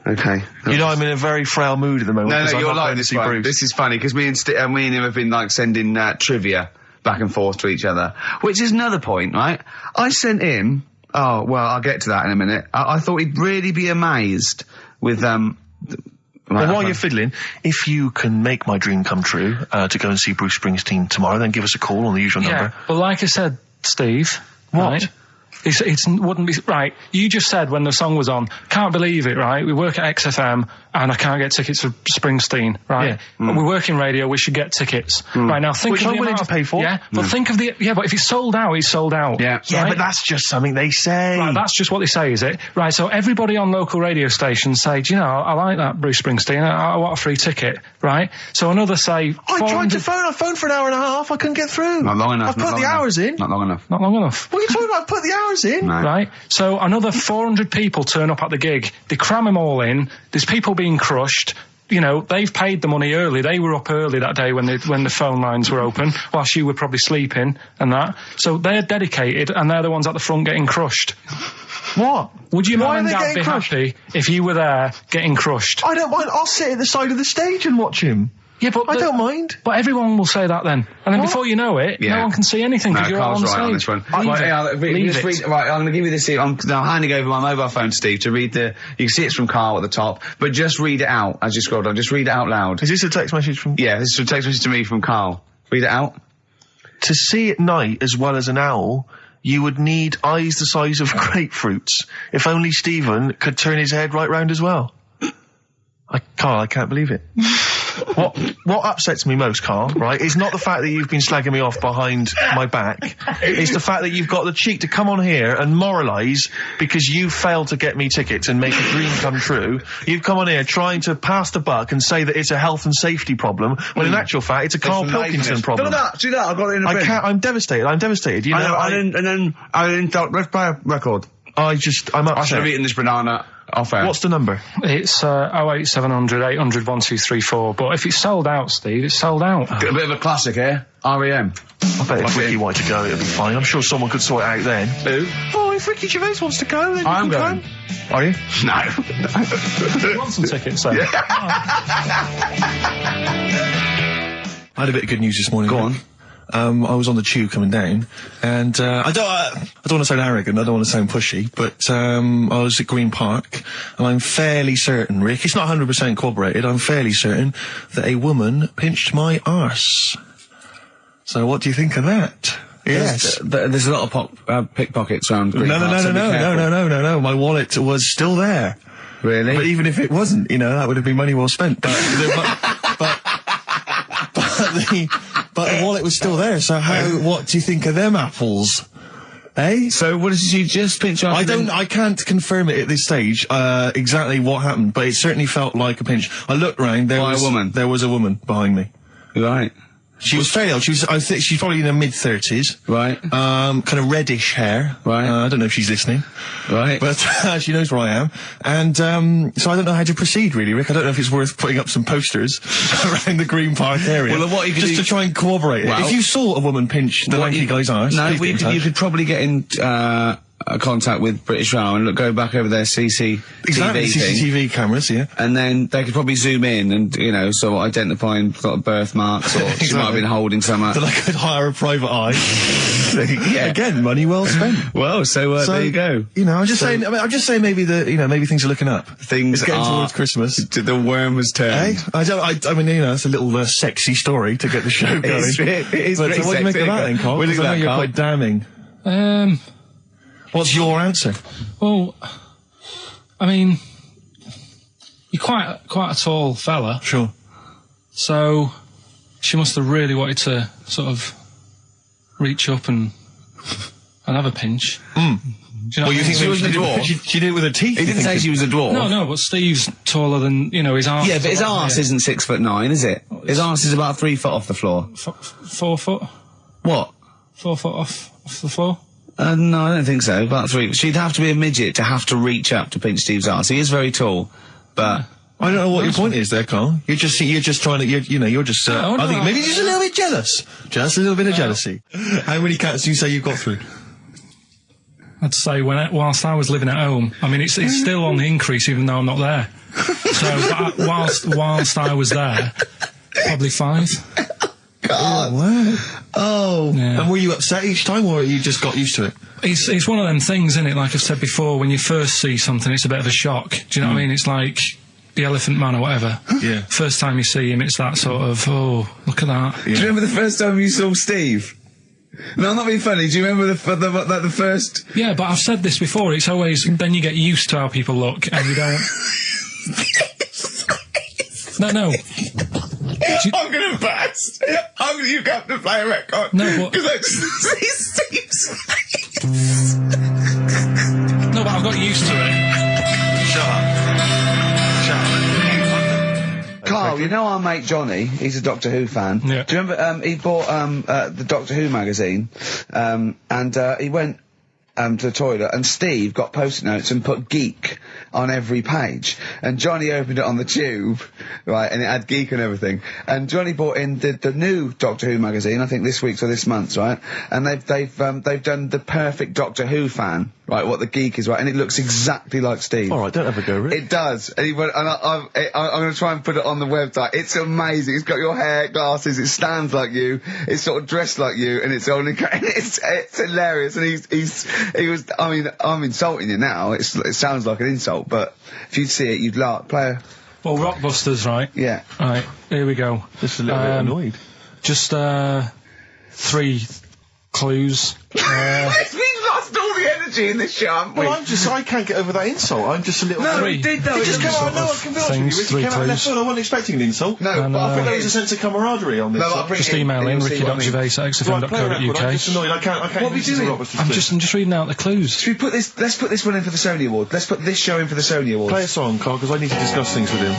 Okay. I'm in a very frail mood at the moment. No, I'm you're not like going to this see one. Bruce. This is funny, because me and him have been, sending trivia back and forth to each other. Which is another point, right? I sent him... Oh, well, I'll get to that in a minute. I thought he'd really be amazed with, Well, while you're fiddling, if you can make my dream come true, to go and see Bruce Springsteen tomorrow, then give us a call on the usual number. Well, like I said, Steve... What? Right, It wouldn't be right. You just said when the song was on, can't believe it, right? We work at XFM and I can't get tickets for Springsteen, right? Yeah. We work in radio, we should get tickets. Right, now think Which of I'm the willing amount to pay for. Yeah, but think of but if it's sold out, it's sold out. Yeah. Yeah, right? but that's just something they say. Right, that's just what they say, is it? Right, so everybody on local radio stations say, do you know, I like that Bruce Springsteen, I want a free ticket, right? So another say... I tried to phone. I phoned for an hour and a half. I couldn't get through. Not long enough. I've put the hours in. Not long enough. Not long enough. What are you talking about? I put the hours in. No. Right, so another 400 people turn up at the gig. They cram them all in. There's people being crushed. You know, they've paid the money early. They were up early that day when the phone lines were open, whilst you were probably sleeping and that. So they're dedicated, and they're the ones at the front getting crushed. What? Would your Why mum and are they dad getting be crushed? happy if you were there getting crushed? I don't mind. I'll sit at the side of the stage and watch him. Yeah, but I don't mind. But everyone will say that then, and then What? before you know it, Yeah. no one can see anything because you're all Carl's on right stage. on this one. Leave Right, it. yeah, Leave it. right, I'm going to give you this. I'm handing over my mobile phone to Steve to read the. You can see it's from Karl at the top, but just read it out as you scroll down. Just read it out loud. Is this a text message from... Yeah, this is a text message to me from Karl. Read it out. To see at night as well as an owl, you would need eyes the size of grapefruits. If only Stephen could turn his head right round as well. Carl, I can't believe it. What upsets me most, Carl, right, is not the fact that you've been slagging me off behind my back. It's the fact that you've got the cheek to come on here and moralise because you failed to get me tickets and make a dream come true. You've come on here trying to pass the buck and say that it's a health and safety problem, when in actual fact it's a Carl Pilkington problem. Do that. I've got it in a bin. I'm devastated. You know, let's play a record. I'm I should upset. have eaten this banana off air. What's the number? It's 08700 800 1234. But if it's sold out, Steve, it's sold out. A bit of a classic here. R.E.M. I bet if Ricky wanted to go, it'd be fine. I'm sure someone could sort it out then. Who? Oh, if Ricky Gervais wants to go, then I'm you can going. come. Are you? No. You want some tickets, then? I had a bit of good news this morning. Go on. I was on the tube coming down, and I don't want to sound arrogant, I don't want to sound pushy, but I was at Green Park, and I'm fairly certain, Rick, it's not 100% corroborated, I'm fairly certain that a woman pinched my arse. So what do you think of that? Yes. There's a lot of pickpockets around Green Park, so be careful. No. My wallet was still there. Really? But even if it wasn't, you know, that would have been money well spent. But the wallet was still there. So what do you think of them apples? Eh? So what did you just pinch off? I can't confirm it at this stage, exactly what happened, but it certainly felt like a pinch. I looked round, there was a woman behind me. Right. She was fairly old. I think she's probably in her mid-30s. Right. Kind of reddish hair. Right. I don't know if she's listening. Right. But she knows where I am. And so I don't know how to proceed, really, Rick. I don't know if it's worth putting up some posters around the Green Park area. Well, what you could just do- to try and corroborate it. Well- If you saw a woman pinch the lanky guy's arse, No, please get in you touch. could probably get in contact with British Rail and go back over their CCTV Exactly, thing. CCTV cameras, yeah. And then they could probably zoom in and, you know, so identifying sort of birthmarks, or she might have been holding some. Then I could hire a private eye. Yeah. Again, money well spent. Well, so there you go. You know, I'm just saying maybe maybe things are looking up. Things It's getting are towards Christmas. The worm has turned. I mean, you know, it's a little sexy story to get the show going. It is But pretty what do you make sexy. of that then, Carl? What do you 'Cause I know think you're of that, quite damning. What's your answer? Well, I mean, you're quite a tall fella, Sure. so she must have really wanted to sort of reach up and have a pinch. Do you know Well, what you I think mean? maybe was a dwarf? she did it with her teeth? He didn't say she was a dwarf. No, but Steve's taller than, you know, his arse. Yeah, but his arse Yeah. isn't 6'9", is it? His arse is about 3 foot off the floor. 4 foot? What? 4 foot off the floor? No, I don't think so. About 3. She'd have to be a midget to have to reach up to pinch Steve's arse. He is very tall, but I don't know what your point is there, Carl. You're just trying to, you're just, No, I think no. maybe just a little bit jealous. Just a little bit of jealousy. How many cats do you say you've got through? I'd say whilst I was living at home, I mean, it's still on the increase even though I'm not there. So whilst I was there, probably 5. God. Wow. oh, Yeah. And were you upset each time, or you just got used to it? It's one of them things, isn't it? Like I've said before, when you first see something, it's a bit of a shock. Do you know what I mean? It's like the Elephant Man or whatever. Yeah. First time you see him, it's that sort of, oh, look at that. Do you remember the first time you saw Steve? No, I'm not being funny. Do you remember the first? Yeah, but I've said this before. It's always then you get used to how people look, and you don't. No. I'm gonna burst. You have to play a record. No, but because I just see Steve's face. No, but I've got used to it. Shut up. Carl, you know our mate Johnny? He's a Doctor Who fan. Yeah. Do you remember? He bought the Doctor Who magazine, and he went to the toilet, and Steve got post-it notes and put geek on every page, and Johnny opened it on the tube, right, and it had geek and everything, and Johnny bought in the new Doctor Who magazine, I think this week's or this month's, right, and they've done the perfect Doctor Who fan, right, what the geek is, right, and it looks exactly like Steve. All right, don't have a go, Rick. It does, and he went, and I'm going to try and put it on the website. It's amazing. It's got your hair, glasses. It stands like you. It's sort of dressed like you, and it's only. It's hilarious. And he was. I mean, I'm insulting you now. It sounds like an insult, but if you'd see it, you'd laugh. Well, Rockbusters, right? Yeah. Right. Here we go. Just a little bit annoyed. Just 3 clues. We've lost all the energy in this show, haven't we? Well, I can't get over that insult. I'm just a little... No, Three. we did though. It just came out, no, I can be honest with you, Rick, it 3 came out left clues. field. I wasn't expecting an insult. No, And, but I I think think there was a sense of camaraderie on this. No, I'll bring Just it in, email and in you'll see what I mean. ricky.gervais at Right, play a record. I'm xfm.co.uk. just annoyed. I can't What are we listen to doing? Robert's I'm just reading out the clues. Should we put this? Let's put this one in for the Sony Award. Let's put this show in for the Sony Awards. Play a song, Carl, because I need to discuss things with him.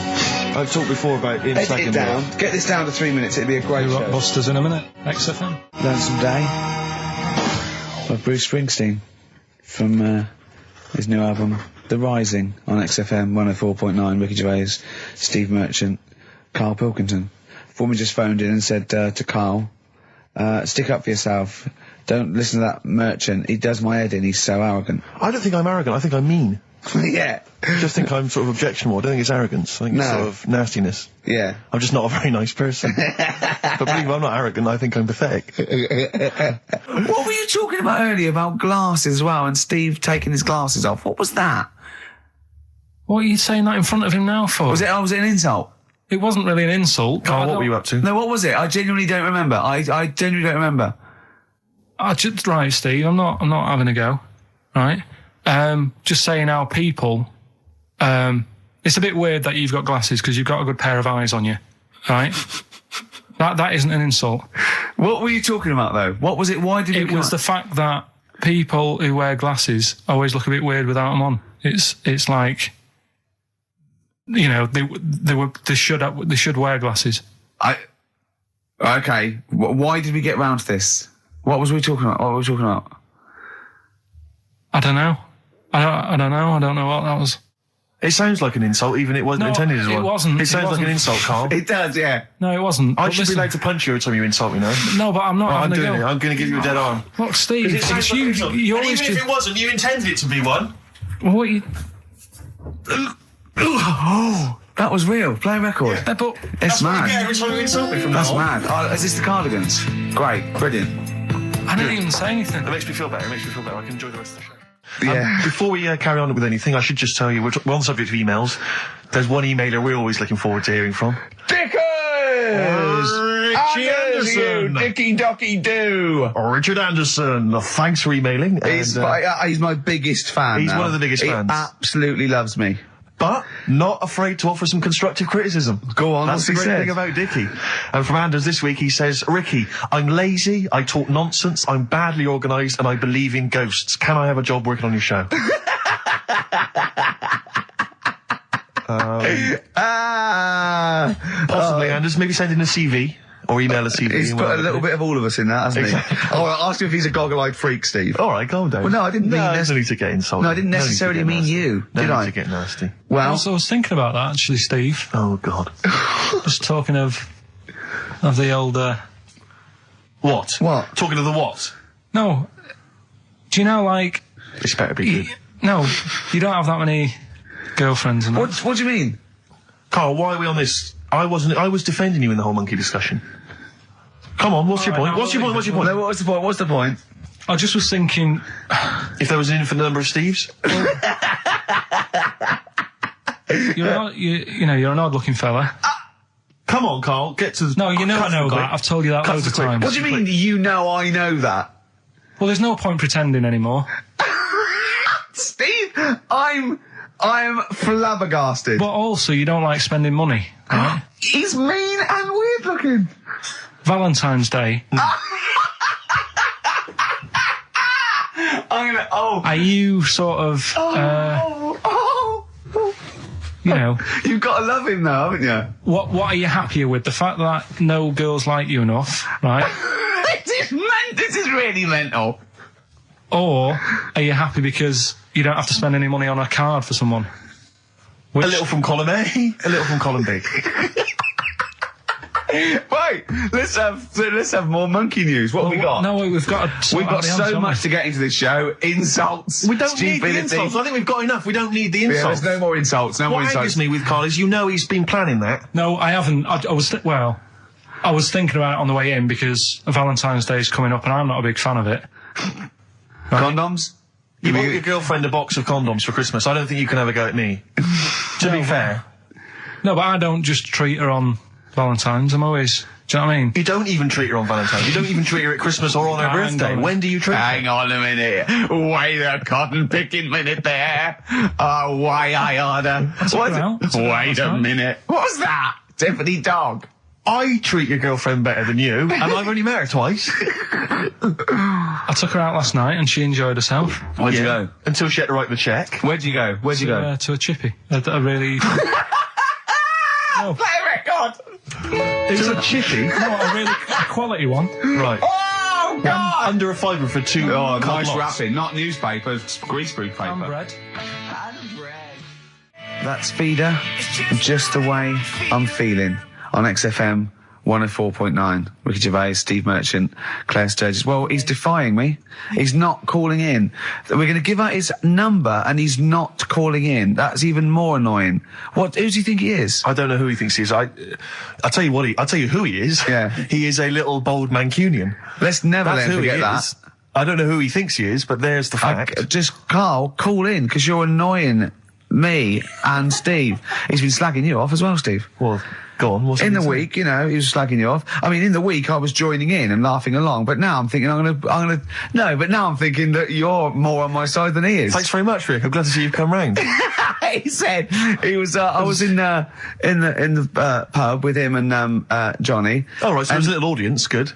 I've talked before about him Edit slagging it me down. off. Get this down to 3 minutes. It'd be a great show. Rockbusters in a minute. XFM. Lonesome Day by Bruce Springsteen from his new album The Rising on XFM 104.9. Ricky Gervais, Steve Merchant, Karl Pilkington. Woman just phoned in and said to Karl, stick up for yourself. Don't listen to that Merchant. He does my head in. He's so arrogant. I don't think I'm arrogant. I think I'm mean. Yeah. I just think I'm sort of objectionable. I don't think it's arrogance. I think it's No. sort of nastiness. Yeah. I'm just not a very nice person. But believe me, I'm not arrogant. I think I'm pathetic. What were you talking about earlier about glasses as well and Steve taking his glasses off? What was that? What are you saying that in front of him now for? Was it an insult? It wasn't really an insult. Carl, what were you up to? No, what was it? I genuinely don't remember. I genuinely don't remember. Right, Steve, I'm not having a go. Right? Just saying how people, it's a bit weird that you've got glasses because you've got a good pair of eyes on you. Right? That isn't an insult. What were you talking about though? What was it? Why did It was the fact that people who wear glasses always look a bit weird without them on. It's like, you know, they should wear glasses. Okay. Why did we get round to this? What was we talking about? What were we talking about? I don't know. I don't know. I don't know what that was. It sounds like an insult, even it wasn't No, intended as it one. wasn't. It sounds It like an wasn't. insult, Carl. It does, yeah. No, it wasn't. I But should be listen- allowed to punch you every time you insult me now. No, but I'm not I'm having a doing go. it. I'm going to give you a dead arm. Look, Steve, it's you. You always even if it wasn't, you intended it to be one. What you? Oh, that was real. Play a record. But It's That's what you mad. get every time you insult me from That's now on. mad. Oh, is this the Cardigans? Great. Brilliant. I didn't even say anything. It makes me feel better. I can enjoy the rest of the show. Yeah. Before we carry on with anything, I should just tell you, we're on the subject of emails. There's one emailer we're always looking forward to hearing from. Dickers! Richie Anderson. Dicky Docky Doo. Richard Anderson, thanks for emailing. He's my biggest fan. He's now. one of the biggest fans. He absolutely loves me. But not afraid to offer some constructive criticism. Go on, That's what's the he great said? thing about Dickie. And from Anders this week, he says, Ricky, I'm lazy, I talk nonsense, I'm badly organised, and I believe in ghosts. Can I have a job working on your show? Possibly, Anders. Maybe send in a CV. Or email a CV. He's put a little bit of all of us in that, hasn't Exactly. he? Oh, I'll ask you if he's a goggle-eyed freak, Steve. All right, calm down. Well, no, I didn't mean there's no need to get insulted. No, I didn't necessarily mean you, No did need I? to get nasty. Well, I was thinking about that actually, Steve. Oh, God. Just talking of the old. What? What? Talking of the what? No, do you know like? This better be good. No, you don't have that many girlfriends and that. what do you mean? Carl, why are we on this? I was defending you in the whole monkey discussion. Come on, what's your point? now What's your point? What's your point? No, what's the point? What's the point? I just was thinking. If there was an infinite number of Steves? You're an odd looking fella. Carl, Come on, Karl, get to the... No, you know I know that. I've told you that loads of times. What do you mean, you know I know that? Well, there's no point pretending anymore. Steve, I'm flabbergasted. But also, you don't like spending money, right? He's mean and weird looking. Valentine's Day. Are you sort of, you know... You've got to love him now, haven't you? What are you happier with? The fact that no girls like you enough, right? This is really mental. Or are you happy because you don't have to spend any money on a card for someone? A little from column A, a little from column B. Right, let's have more monkey news. What have we got? No, we've got so much to get into this show. Insults. We don't need the stupidity. insults. I think we've got enough. We don't need the Yeah, insults. there's no more insults. No more What insults. angers me with Karl is you know he's been planning that. No, I haven't. I was thinking about it on the way in because Valentine's Day is coming up and I'm not a big fan of it. Condoms? You bought your girlfriend a box of condoms for Christmas. I don't think you can have a go at me. To be fair. No, but I don't just treat her on Valentine's. I'm always... Do you know what I mean? You don't even treat her on Valentine's. You don't even treat her at Christmas or on her birthday. When do you treat her? Hang on a minute. Wait a cotton picking minute there. Oh, why I order. Wait a minute. What was that? Tiffany dog. I treat your girlfriend better than you, and I've only met her twice. I took her out last night and she enjoyed herself. Where'd you go? Until she had to write the check. Where'd you go? Where'd you go? To a chippy. A really... Play a record! It's a chippy. No, a really quality one. Right. Oh, God! Under a fiver for two. Oh, cut nice lots. wrapping. Not newspaper, greaseproof paper. And bread. That's Feeder, Just the Way I'm Feeling, on XFM 104.9. Ricky Gervais, Steve Merchant, Claire Sturgis. Well, he's defying me. He's not calling in. We're going to give out his number and he's not calling in. That's even more annoying. Who does he think he is? I don't know who he thinks he is. I'll tell you what. I'll tell you who he is. Yeah. He is a little bold Mancunian. Let's never That's let him who he forget that. is. I don't know who he thinks he is, but there's the fact. Just, Karl, call in, because you're annoying me and Steve. He's been slagging you off as well, Steve. Well, go on. What's In the he week, you know, he was slagging you off. I mean, in the week, I was joining in and laughing along, but now I'm thinking but now I'm thinking that you're more on my side than he is. Thanks very much, Rick. I'm glad to see you've come round. He said he was. I was in the pub with him and Johnny. All right, so there's a little audience. Good.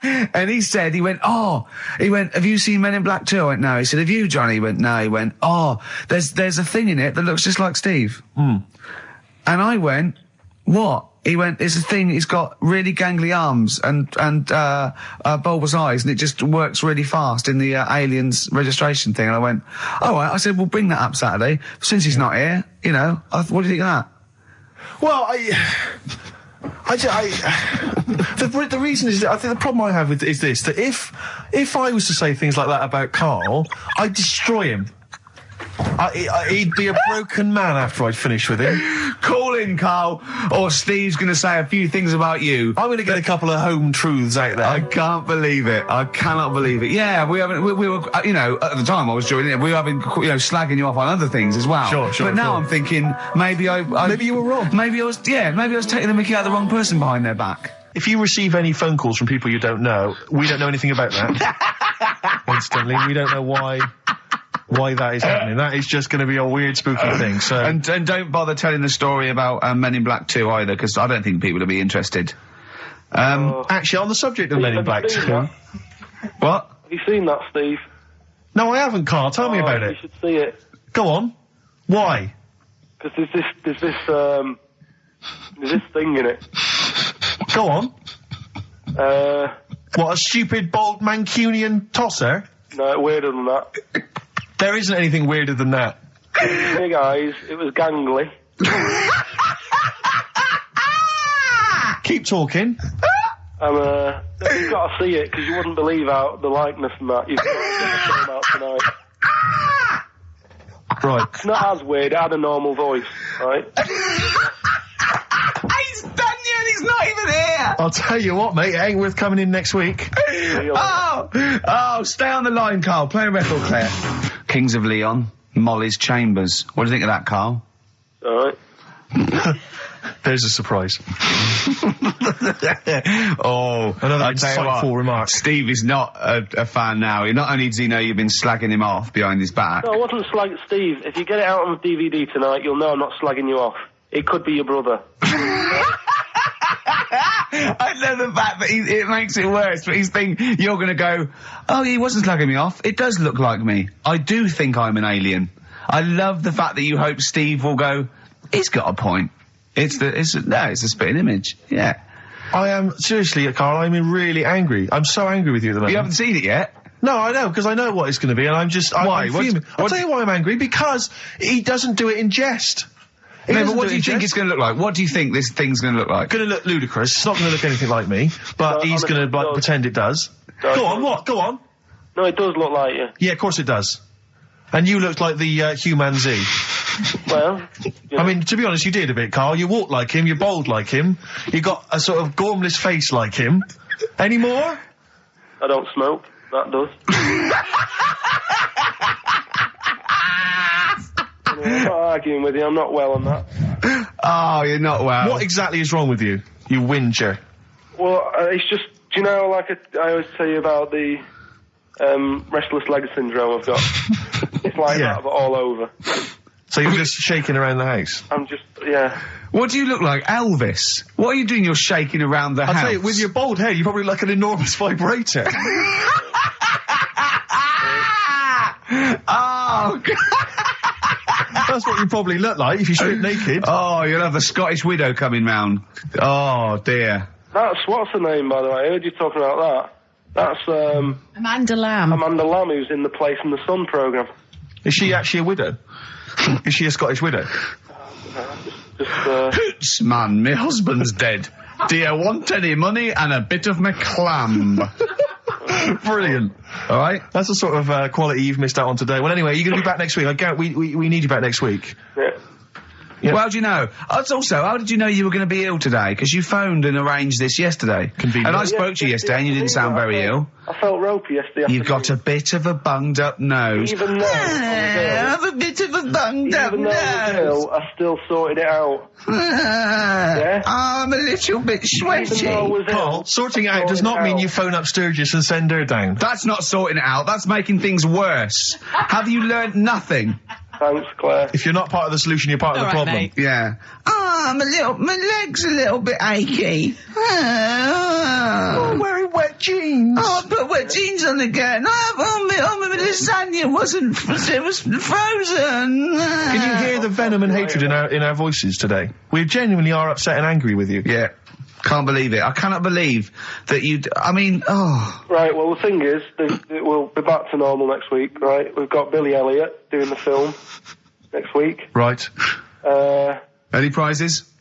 And he went, have you seen Men in Black 2? I went, no. He said, have you, Johnny? He went, no. He went, there's a thing in it that looks just like Steve. And I went, what? He went, it's a thing, he's got really gangly arms and bulbous eyes, and it just works really fast in the Aliens registration thing. And I went, all right. I said, we'll bring that up Saturday. Since he's not here, you know, what do you think of that? Well, the reason is that I think the problem I have with is this, that if I was to say things like that about Karl, I'd destroy him. He'd be a broken man after I'd finished with him. Call in, Karl, or Steve's going to say a few things about you. I'm going to get a couple of home truths out there. I can't believe it. I cannot believe it. Yeah, we were, you know, at the time I was joining it, we were having, you know, slagging you off on other things as well. Sure. But now I'm thinking, maybe maybe you were wrong. Maybe I was taking the mickey out of the wrong person behind their back. If you receive any phone calls from people you don't know, we don't know anything about that. Instantly, we don't know why that is happening. That is just going to be a weird, spooky thing. So, and don't bother telling the story about Men in Black 2 either, because I don't think people will be interested. Actually, on the subject of Men in Black 2, what? Have you seen that, Steve? No, I haven't, Karl. Tell me about You it. should see it. Go on. Why? Because there's this thing in it. Go on. What, a stupid, bald Mancunian tosser? No, weirder than that. There isn't anything weirder than that. Big eyes, it was gangly. Keep talking. You've got to see it, because you wouldn't believe how the likeness and that. You've got to get the film out tonight. Right. It's not as weird, it had a normal voice, right? He's done you and he's not even here! I'll tell you what, mate, it ain't worth coming in next week. Stay on the line, Karl. Play a record, Claire. Kings of Leon, Molly's Chambers. What do you think of that, Karl? Alright. There's a surprise. Oh, Another I tell you what, insightful remark. Steve is not a fan now. Not only does he know you've been slagging him off behind his back. No, I wasn't slagging Steve. If you get it out on DVD tonight, you'll know I'm not slagging you off. It could be your brother. I love the fact that it makes it worse, but he's thinking you're going to go, oh, he wasn't slagging me off. It does look like me. I do think I'm an alien. I love the fact that you hope Steve will go, he's got a point. It's a spitting image. Yeah. I am, seriously, Karl, I'm really angry. I'm so angry with you at the moment. You haven't seen it yet? No, I know, because I know what it's going to be, and I'm just... Why? I'm fuming. I'll tell you why I'm angry, because he doesn't do it in jest. No, but what do you think it's going to look like? What do you think this thing's going to look like? It's going to look ludicrous. It's not going to look anything like me, but he's going to pretend it does. Go on, what? Go on. No, it does look like you. Yeah, of course it does. And you looked like the Human Z. Well, yeah. I mean, to be honest, you did a bit, Karl. You walk like him, you're bold like him, you got a sort of gormless face like him. Any more? I don't smoke. That does. I'm not arguing with you. I'm not well on that. Oh, you're not well. What exactly is wrong with you, you whinger? Well, it's just, do you know, like I always tell you about the restless leg syndrome I've got. It's like that, but all over. So you're just shaking around the house? I'm just, yeah. What do you look like, Elvis? What are you doing? You're shaking around the house. I'll tell you, with your bald head, you're probably like an enormous vibrator. Oh, God. That's what you probably look like if you strip naked. Oh, you'll have the Scottish widow coming round. Oh, dear. That's, what's her name, by the way? I heard you talking about that. That's, Amanda Lamb. Amanda Lamb, who's in the Place in the Sun programme. Is she actually a widow? Is she a Scottish widow? Hoots, man, my husband's dead. Do you want any money and a bit of my clam? Brilliant. All right? That's the sort of quality you've missed out on today. Well, anyway, you're going to be back next week. We need you back next week. Yeah. Yep. Well, how do you know? Also, how did you know you were going to be ill today? Because you phoned and arranged this yesterday. Convenient. And I spoke to you yesterday and you didn't sound very ill. I felt ropey yesterday. You've got a bit of a bunged up nose. Even though I have a bit of a bunged up even though I was nose. ill, I still sorted it out. Yeah? I'm a little bit sweaty. Even though I was ill, Carl, sorting it out does not mean you phone up Sturgis and send her down. That's not sorting it out. That's making things worse. Have you learnt nothing? Thanks, Claire. If you're not part of the solution, you're part of the problem. Mate. Yeah. Oh, my leg's a little bit achy. Oh, wearing wet jeans. Oh, I put wet jeans on again. My lasagna it was frozen. Can you hear the venom and hatred in our voices today? We genuinely are upset and angry with you. Yeah. Can't believe it. I cannot believe that Right, well, the thing is, we'll be back to normal next week, right? We've got Billy Elliot doing the film next week. Right. Any prizes?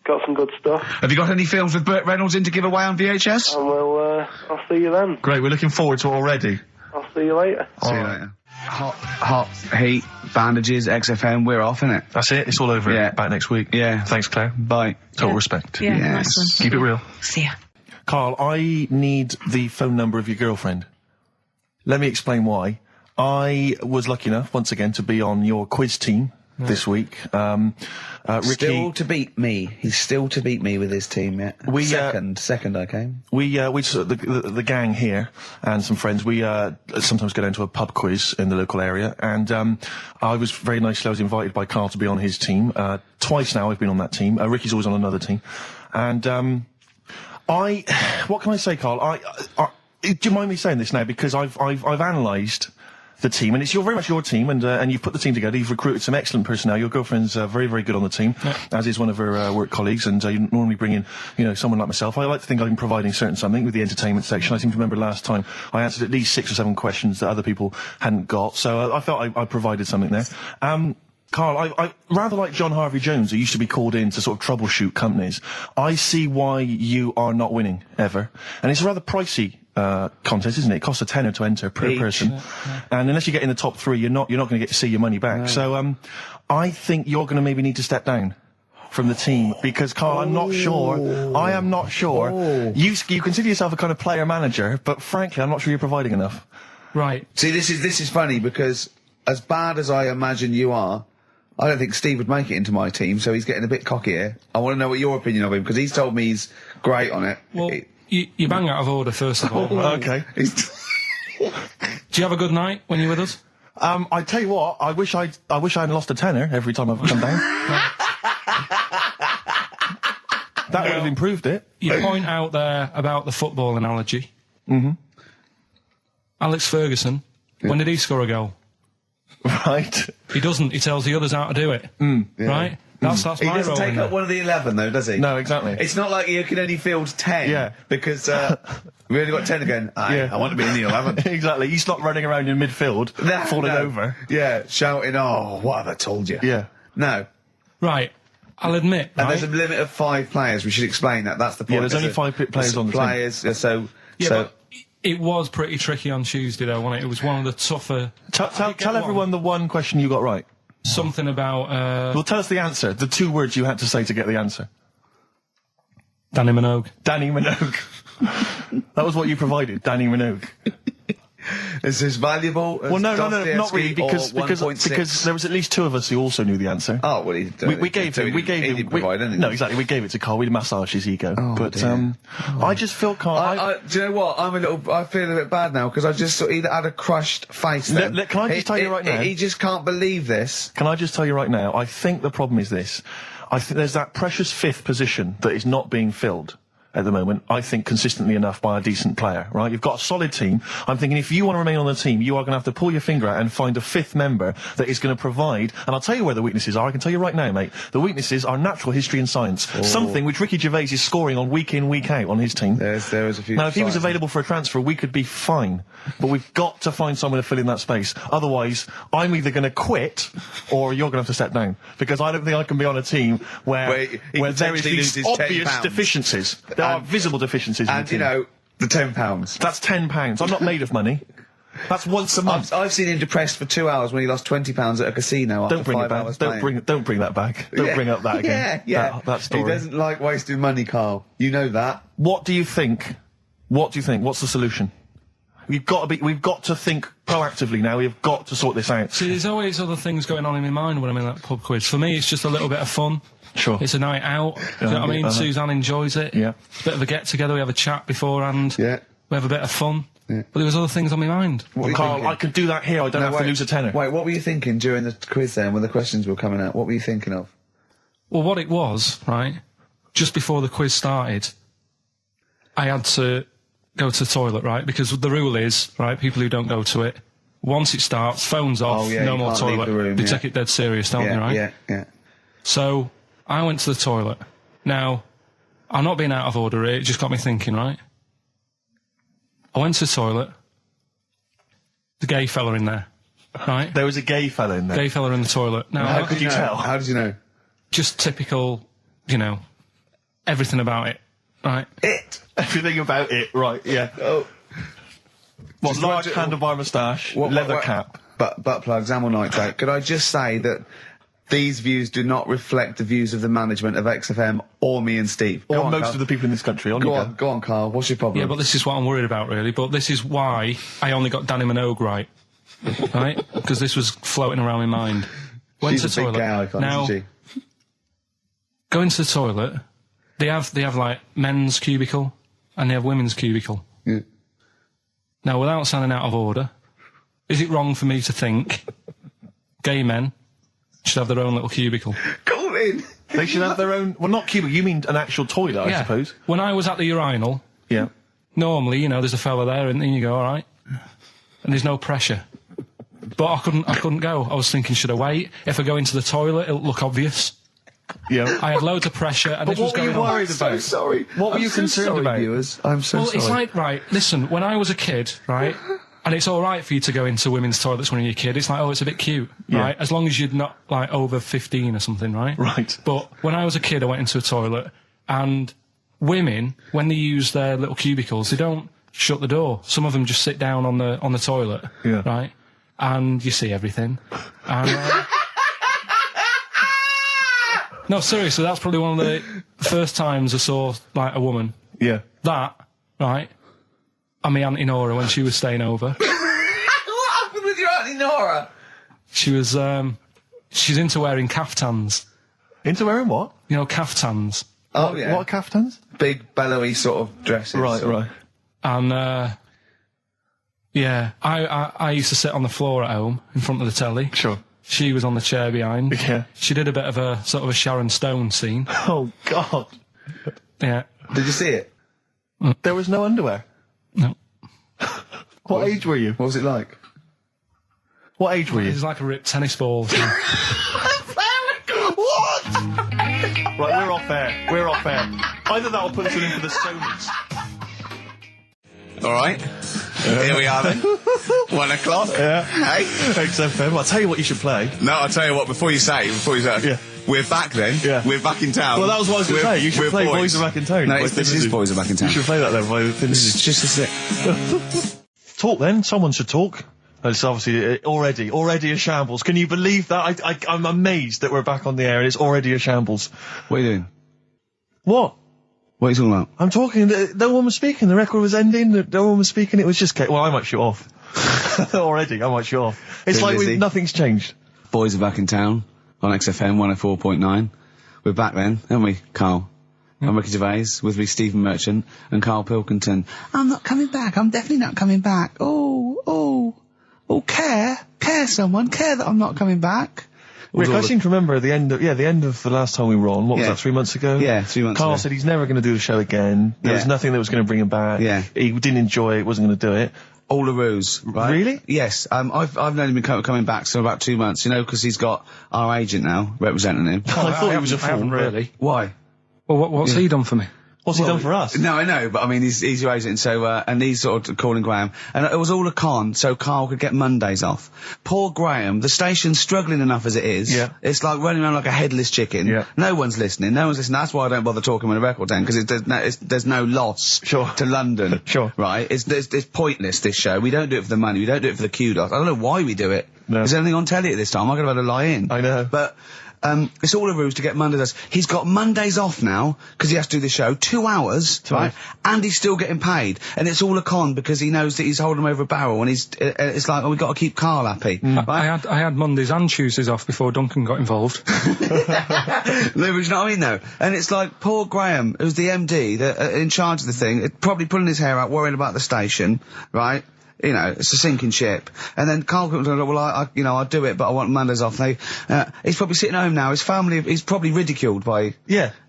Got some good stuff. Have you got any films with Burt Reynolds in to give away on VHS? And I'll see you then. Great, we're looking forward to it already. I'll see you later. See you later. Hot heat, bandages, XFM, we're off, innit? That's it, it's all over. Yeah. Back next week. Yeah. Thanks, Claire. Bye. Total respect. Yeah, Yes. nice one. Keep it real. See ya. Carl, I need the phone number of your girlfriend. Let me explain why. I was lucky enough, once again, to be on your quiz team this week. Ricky... Still to beat me. He's still to beat me with his team, yeah. Second I came. We sort of the gang here and some friends, we sometimes go down to a pub quiz in the local area, and I was very nicely, I was invited by Karl to be on his team. Twice now I've been on that team. Ricky's always on another team. And what can I say, Karl? Do you mind me saying this now? Because I've analysed the team, and it's very much your team, and you've put the team together. You've recruited some excellent personnel. Your girlfriend's very, very good on the team, as is one of her work colleagues. And you normally bring in, someone like myself. I like to think I've been providing something with the entertainment section. I seem to remember last time I answered at least 6 or 7 questions that other people hadn't got. So I felt I provided something there. Karl, I rather like John Harvey Jones, who used to be called in to sort of troubleshoot companies. I see why you are not winning ever, and it's a rather pricey contest, isn't it? It costs a tenner to enter per person, and unless you get in the top 3, you're not going to get to see your money back. No. So I think you're going to maybe need to step down from the team, because Karl, I'm not sure. I am not sure. You consider yourself a kind of player manager, but frankly, I'm not sure you're providing enough. Right. See, this is funny, because as bad as I imagine you are, I don't think Steve would make it into my team, so he's getting a bit cocky here. I want to know what your opinion of him, because he's told me he's great on it. Well, you bang out of order, first of all. Okay. Do you have a good night when you're with us? I tell you what, I wish I'd lost a tenner every time I've come down. That would have improved it. You point out there about the football analogy. Mm-hmm. Alex Ferguson, when did he score a goal? Right. He doesn't. He tells the others how to do it. Right? That's He my doesn't role. take in up there. one of the 11, though, does he? No, exactly. It's not like you can only field 10. Yeah. Because we only got 10 again. I want to be in the 11. Exactly. You stop running around in midfield, falling over. Yeah, shouting, oh, what have I told you? Yeah. No. Right. I'll admit, And right? there's a limit of 5 players. We should explain that. That's the point. Yeah, there's only 5 players on the team. players, But it was pretty tricky on Tuesday, though, wasn't it? It was one of the tougher... Tell everyone the one question you got right. Something about... Well, tell us the answer. The 2 words you had to say to get the answer. Danny Minogue. Danny Minogue. That was what you provided, Danny Minogue. Is this valuable? Well, no, not really, because there was at least 2 of us who also knew the answer. Oh, well, we gave him. No, exactly. We gave it to Karl. We massaged his ego. I just feel Karl. Do you know what? I feel a bit bad now because I just sort of either had a crushed face. Then. Can I just tell you right now? He just can't believe this. Can I just tell you right now? I think the problem is this. I think there's that precious 5th position that is not being filled at the moment, I think, consistently enough by a decent player, right? You've got a solid team. I'm thinking if you want to remain on the team, you are going to have to pull your finger out and find a 5th member that is going to provide, and I'll tell you where the weaknesses are. I can tell you right now, mate. The weaknesses are natural history and science. Something which Ricky Gervais is scoring on week in, week out on his team. There is a few. Now, if he was available for a transfer, we could be fine. But we've got to find someone to fill in that space. Otherwise, I'm either going to quit or you're going to have to step down. Because I don't think I can be on a team where there is these obvious deficiencies. There are visible deficiencies in the and, team. you know, the £10. That's £10. I'm not made of money. That's once a month. I've seen him depressed for 2 hours when he lost £20 at a casino after Don't bring 5 it back. hours Don't bring that back. Don't bring up that again. Yeah. That story. He doesn't like wasting money, Karl. You know that. What do you think? What's the solution? We've got to think proactively now. We've got to sort this out. See, there's always other things going on in my mind when I'm in that pub quiz. For me, it's just a little bit of fun. Sure. It's a night out. Do you know what I mean? Suzanne enjoys it. Yeah. It's a bit of a get-together. We have a chat beforehand. Yeah. We have a bit of fun. Yeah. But there was other things on my mind. What Karl, I could do that here. I don't have to lose a tenner. Wait, what were you thinking during the quiz then when the questions were coming out? What were you thinking of? Well, what it was, right, just before the quiz started, I had to go to the toilet, right? Because the rule is, right, people who don't go to it, once it starts, phones off, no more toilet. The room, they take it dead serious, don't they, right? Yeah. So I went to the toilet. Now, I'm not being out of order here, it just got me thinking, right? I went to the toilet. The gay fella in there, right? There was a gay fella in there. Gay fella in the toilet. Now, How could you tell? How did you know? just typical, you know, everything about it, right? Everything about it, right, yeah. Oh. What, large handlebar moustache, leather cap. Butt plugs, amyl nitrate. Could I just say that these views do not reflect the views of the management of XFM or me and Steve. Or most of the people in this country. Go on, Karl. What's your problem? Yeah, but this is what I'm worried about, really. But this is why I only got Danny Minogue right. Right? Because this was floating around my mind. Went to the toilet. Now, go into the toilet. They have like men's cubicle and they have women's cubicle. Yeah. Now, without sounding out of order, is it wrong for me to think gay men should have their own little cubicle? Go in. They should have their own... Well, not cubicle. You mean an actual toilet, I suppose. When I was at the urinal, normally, you know, there's a fella there and then you go, all right. And there's no pressure. But I couldn't go. I was thinking, should I wait? If I go into the toilet, it'll look obvious. Yeah. I had loads of pressure and this was going on. What were you worried about? I'm so sorry. What were you concerned about? Viewers? I'm so sorry. Well, it's like, right, listen, when I was a kid, right, and it's all right for you to go into women's toilets when you're a kid, it's like, oh, it's a bit cute, right, as long as you're not, like, over 15 or something, right? Right. But when I was a kid, I went into a toilet, and women, when they use their little cubicles, they don't shut the door. Some of them just sit down on the toilet, right, and you see everything. And, no, seriously, that's probably one of the first times I saw, like, a woman. Yeah. That, right, and my Auntie Nora when she was staying over. What happened with your Auntie Nora? She was she's into wearing caftans. Into wearing what? You know, caftans. Oh, yeah. What are caftans? Big, bellowy sort of dresses. Right. And, yeah, I used to sit on the floor at home in front of the telly. Sure. She was on the chair behind. Yeah. She did a bit of a sort of a Sharon Stone scene. Oh, God. Yeah. Did you see it? There was no underwear. No. What age were you? What was it like? What age were It you? was like a ripped tennis ball. What? Right, we're off air. We're off air. Either that or put us in for the Sonys. All right. Here we are then. 1 o'clock. Yeah. Hey. XFM. I'll tell you what you should play. No, I'll tell you what, before you say, Yeah. we're back then. Yeah. We're back in town. Well, that was what I was going to say. You should we're play Boys Are Back in Town. No, by this Thin is Lizzy. Boys Are Back in Town. You should play that then by Thin This Lizzy. is just a sec. Talk then. Someone should talk. It's obviously already a shambles. Can you believe that? I'm amazed that we're back on the air and it's already a shambles. What are you doing? What? What are you talking about? I'm talking. No one was speaking. The record was ending. No one was speaking. It was just. Well, I might shoot off. Already, I might shoot off. It's Thin like Lizzy. nothing's changed. Boys Are Back in Town on XFM 104.9. We're back then, aren't we, Karl? I'm Ricky Gervais, with me Stephen Merchant and Karl Pilkington. I'm not coming back. I'm definitely not coming back. Oh, care that I'm not coming back. Rick, I seem to remember at the end of the last time we were on, what was Yeah. that, 3 months ago? Yeah, 3 months Karl ago. said he's never going to do the show again. There was Yeah. nothing that was going to bring him back. Yeah. He didn't enjoy it, wasn't going to do it. All the ruse, right? Really? Yes. I've known him been coming back for about 2 months, you know, because he's got our agent now representing him. I thought he was a I fool. haven't really. Why? Well, what's he done for me? What's he done for us? No, I know, but I mean, he's your agent, so, and he's sort of calling Graham. And it was all a con, so Karl could get Mondays off. Poor Graham, the station's struggling enough as it is. Yeah. It's like running around like a headless chicken. Yeah. No one's listening. That's why I don't bother talking on a record then, because there's no loss Sure. to London. Sure. Right? It's pointless, this show. We don't do it for the money. We don't do it for the kudos. I don't know why we do it. No. Is there anything on telly at this time? I'm going to have to lie in. I know. But, it's all a ruse to get Mondays. He's got Mondays off now, because he has to do the show, 2 hours, right? And he's still getting paid. And it's all a con, because he knows that he's holding him over a barrel, and it's like, oh, we've got to keep Karl happy. Right? I had Mondays and Tuesdays off before Duncan got involved. No, but you know what I mean, though? And it's like, poor Graham, who's the MD, that in charge of the thing, probably pulling his hair out, worrying about the station, right? You know, it's a sinking ship. And then Karl comes along, well, I'll do it, but I want Mondays off. He's probably sitting at home now. His family, he's probably ridiculed by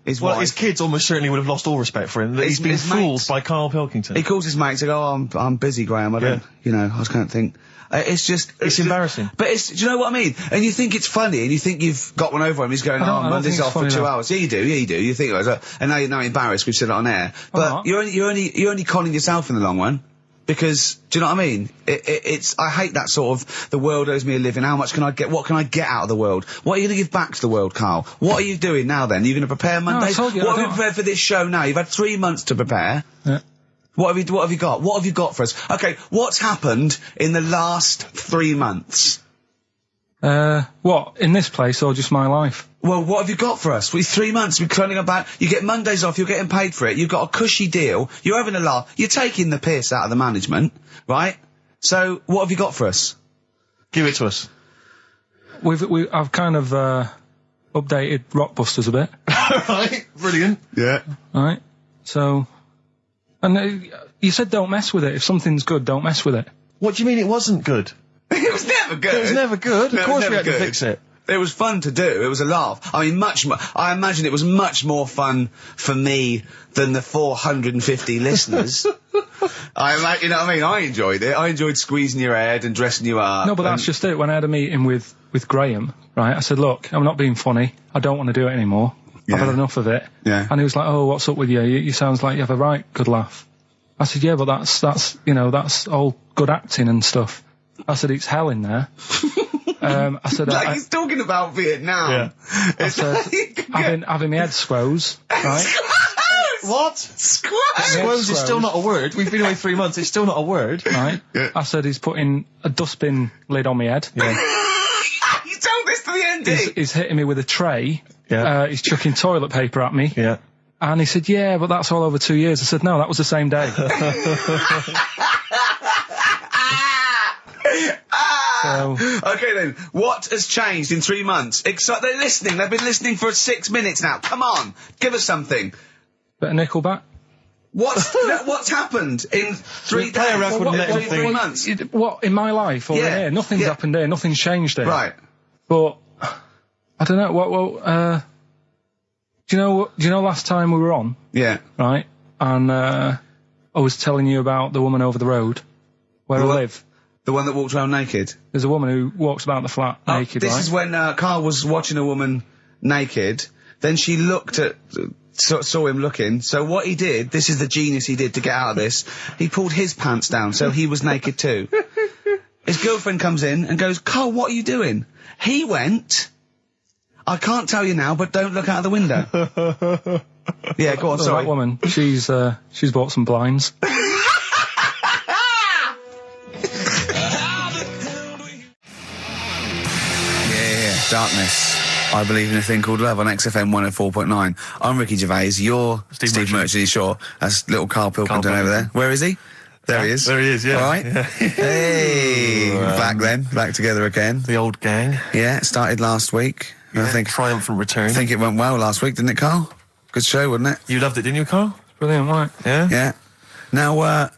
his wife. His kids almost certainly would have lost all respect for him. That he's been his fooled mates. by Karl Pilkington. He calls his mates and go, oh, I'm busy, Graham. I don't, I just can't think. It's just... It's embarrassing. But do you know what I mean? And you think it's funny, and you think you've got one over him. He's going, I don't Monday's think off it's for 2 funny, hours. Yeah, you do. You think, and now you're embarrassed we've said it on air. But not. you're only conning yourself in the long run. Because, do you know what I mean? I hate that sort of, the world owes me a living, what can I get out of the world? What are you going to give back to the world, Karl? What are you doing now then? Are you going to prepare Mondays? I told you, what I have you don't- prepared for this show now? You've had 3 months to prepare. Yeah. What have you got? What have you got for us? Okay, what's happened in the last 3 months? What, in this place or just my life? Well, what have you got for us? 3 months, we're turning about, you get Mondays off, you're getting paid for it, you've got a cushy deal, you're having a laugh, you're taking the piss out of the management, right? So, what have you got for us? Give it to us. I've kind of, updated Rockbusters a bit, Right, brilliant. Yeah. right? So, and you said don't mess with it. If something's good, don't mess with it. What do you mean it wasn't good? It was never good. It was never good. No, Of it was course we never had to good. fix it. It was fun to do. It was a laugh. I mean, I imagine it was much more fun for me than the 450 listeners. You know what I mean? I enjoyed it. I enjoyed squeezing your head and dressing you up. No, but that's just it. When I had a meeting with Graham, right, I said, look, I'm not being funny. I don't want to do it anymore. Yeah. I've had enough of it. Yeah. And he was like, oh, what's up with you? You sounds like you have a right good laugh. I said, yeah, but that's all good acting and stuff. I said, it's hell in there. I said, like he's talking about Vietnam. Yeah. It's like, having my head squoze, right? What? Squoze is still not a word. We've been away 3 months. It's still not a word. Right? Yeah. I said, he's putting a dustbin lid on my head. You told this to the MD. He's hitting me with a tray. Yeah. He's chucking toilet paper at me. Yeah. And he said, yeah, but that's all over 2 years. I said, no, that was the same day. So Okay then, what has changed in 3 months? They're listening. They've been listening for 6 minutes now. Come on, give us something. bit of Nickelback. What's happened in 3 play a days? record and let them 3 think. months? What in my life or Yeah, here? Nothing's yeah. happened here. Nothing's changed here. Right. But I don't know. What? Do you know? Last time we were on, Yeah. right? And I was telling you about the woman over the road where I live. The one that walked around naked. There's a woman who walks about the flat naked. This right? is when Karl was watching a woman naked. Then she looked at, saw him looking. So what he did, this is the genius he did to get out of this. He pulled his pants down, so he was naked too. His girlfriend comes in and goes, "Karl, what are you doing?" He went, "I can't tell you now, but don't look out of the window." Yeah, go on. So Sorry. that woman, she's bought some blinds. Yeah, Darkness. I believe in a thing called love on XFM 104.9. I'm Ricky Gervais. You're Steve Merchant. Sure. That's little Karl Pilkington over there. Where is he? There he is. There he is, yeah. All right. Yeah. Hey, back together again. The old gang. Yeah, it started last week. Yeah, I think triumphant return. I think it went well last week, didn't it, Karl? Good show, wasn't it? You loved it, didn't you, Karl? Brilliant, right? Yeah? Yeah. Now,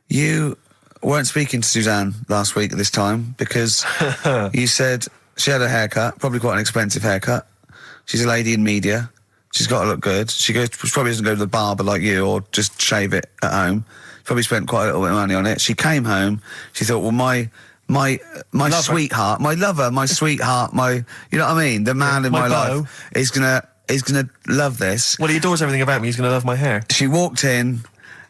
you weren't speaking to Suzanne last week at this time because you said she had a haircut, probably quite an expensive haircut. She's a lady in media. She's got to look good. She probably doesn't go to the barber like you or just shave it at home. Probably spent quite a little bit of money on it. She came home. She thought, well, my sweetheart, my lover, my sweetheart, you know what I mean? The man in my beau. life is gonna love this. Well, he adores everything about me. He's going to love my hair. She walked in.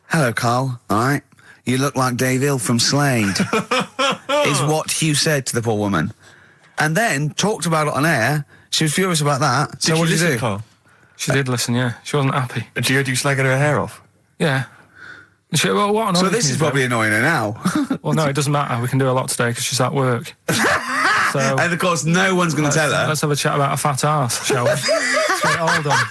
"Hello, Karl. All right. You look like Dave Hill from Slade," is what Hugh said to the poor woman. And then talked about it on air. She was furious about that. So Did what you did you listen, do? Karl? She did listen, yeah. She wasn't happy. Did you hear you slagging her hair off? Yeah. Well, what So this is probably annoying her now. Well, no, it doesn't matter. We can do a lot today because she's at work. So And of course, no one's going to tell her. let's have a chat about a fat arse, shall we? Let's get it all done.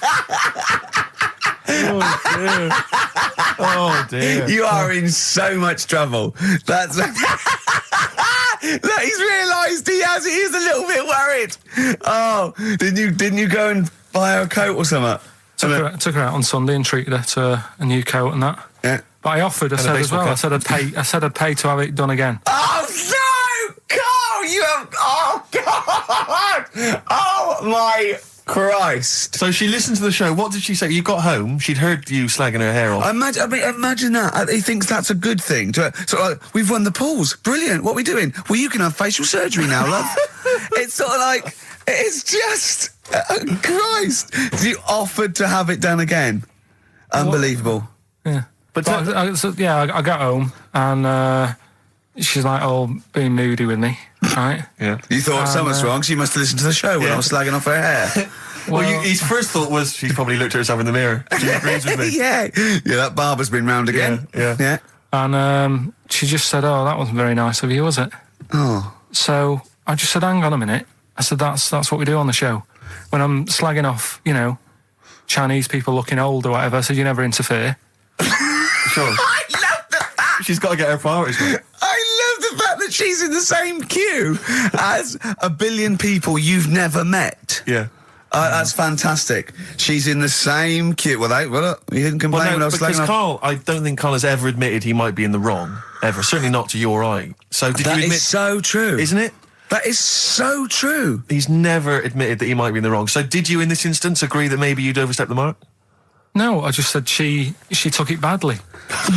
Oh, dear. You are in so much trouble. That's. Look, he's realised he is a little bit worried. Oh, didn't you go and buy her a coat or something? Took her out on Sunday and treated her to a new coat and that. Yeah. But I offered, I said as well, I said I'd pay to have it done again. Oh no, Karl! You have. Oh God! Oh my Christ! So she listened to the show. What did she say? You got home, she'd heard you slagging her hair off. Imagine that. He thinks that's a good thing. We've won the polls. Brilliant. What are we doing? Well, you can have facial surgery now, love. It's sort of like, it's just, Christ. You offered to have it done again. Unbelievable. Yeah. But I got home and she's like, "Oh, being moody with me," right? Yeah. You thought something's wrong. She must have listened to the show when I was slagging off her hair. His first thought was she's probably looked at herself in the mirror. She agrees with me. Yeah, that barber's been round again. Yeah. And she just said, "Oh, that wasn't very nice of you, was it?" Oh. So I just said, "Hang on a minute." I said, "That's what we do on the show. When I'm slagging off, Chinese people looking old or whatever, I said, you never interfere." Sure. I love the fact. She's got to get her priorities right. I love the fact that she's in the same queue as a billion people you've never met. Yeah. That's fantastic. She's in the same queue. Well, look, you didn't complain when I was because slagging off. Karl, I don't think Karl has ever admitted he might be in the wrong. Ever. Certainly not to you or I. So did you That admit... is so true. Isn't it? That is so true. He's never admitted that he might be in the wrong. So did you, in this instance, agree that maybe you'd overstepped the mark? No, I just said she took it badly. Do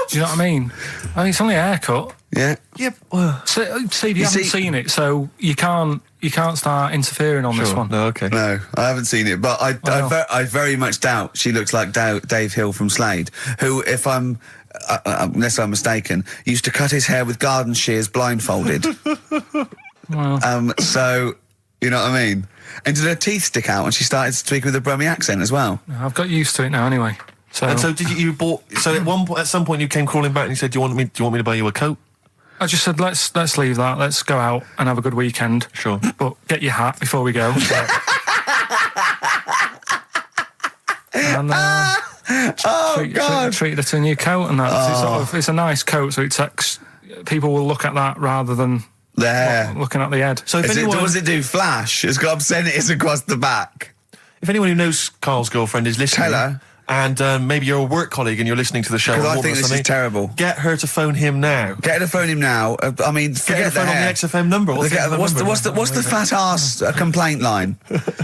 you know what I mean? It's only a haircut. Yeah. Yep. Well, So, Steve, you haven't seen it, so you can't start interfering on this one. No, okay. No, I haven't seen it, but I very much doubt she looks like Dave Hill from Slade, who, if I'm, unless I'm mistaken, used to cut his hair with garden shears blindfolded. Well, So, you know what I mean? And did her teeth stick out and she started speaking with a Brummie accent as well? I've got used to it now anyway. So, And so did you bought? So at some point you came crawling back and you said, "Do you want me to buy you a coat?" I just said, let's leave that. Let's go out and have a good weekend. Sure. But get your hat before we go. And treated her to a new coat and that. It's a nice coat, so it takes people will look at that rather than There. looking at the head. So if What anyone, does it do? Flash. It's got obscenities across the back. if anyone who knows Carl's girlfriend is listening, Tell her. and maybe you're a work colleague and you're listening to the show, Because or I what think or this is something, terrible. Get her to phone him now. Get her to phone him now. I mean, Get her forget to phone on the hair. XFM number. What's the fat ass complaint line?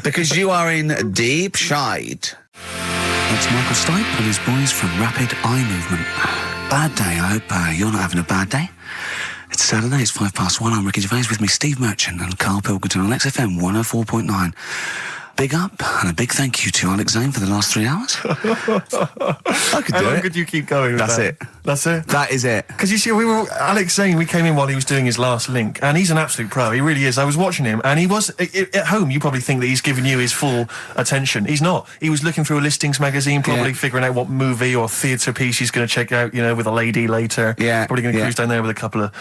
Because you are in deep shite. That's Michael Stipe and his boys from Rapid Eye Movement. Bad day. I hope you're not having a bad day. It's Saturday. It's 1:05. I'm Ricky Gervais with me, Steve Merchant and Karl Pilkington on XFM 104.9. Big up and a big thank you to Alex Zane for the last 3 hours. I could How do long it. could you keep going with That's that? it. That's it? That is it. Because you see, Alex Zane, we came in while he was doing his last link, and he's an absolute pro. He really is. I was watching him, and he was, at home, you probably think that he's giving you his full attention. He's not. He was looking through a listings magazine, probably figuring out what movie or theatre piece he's going to check out, with a lady later. Yeah. Probably going to cruise down there with a couple of,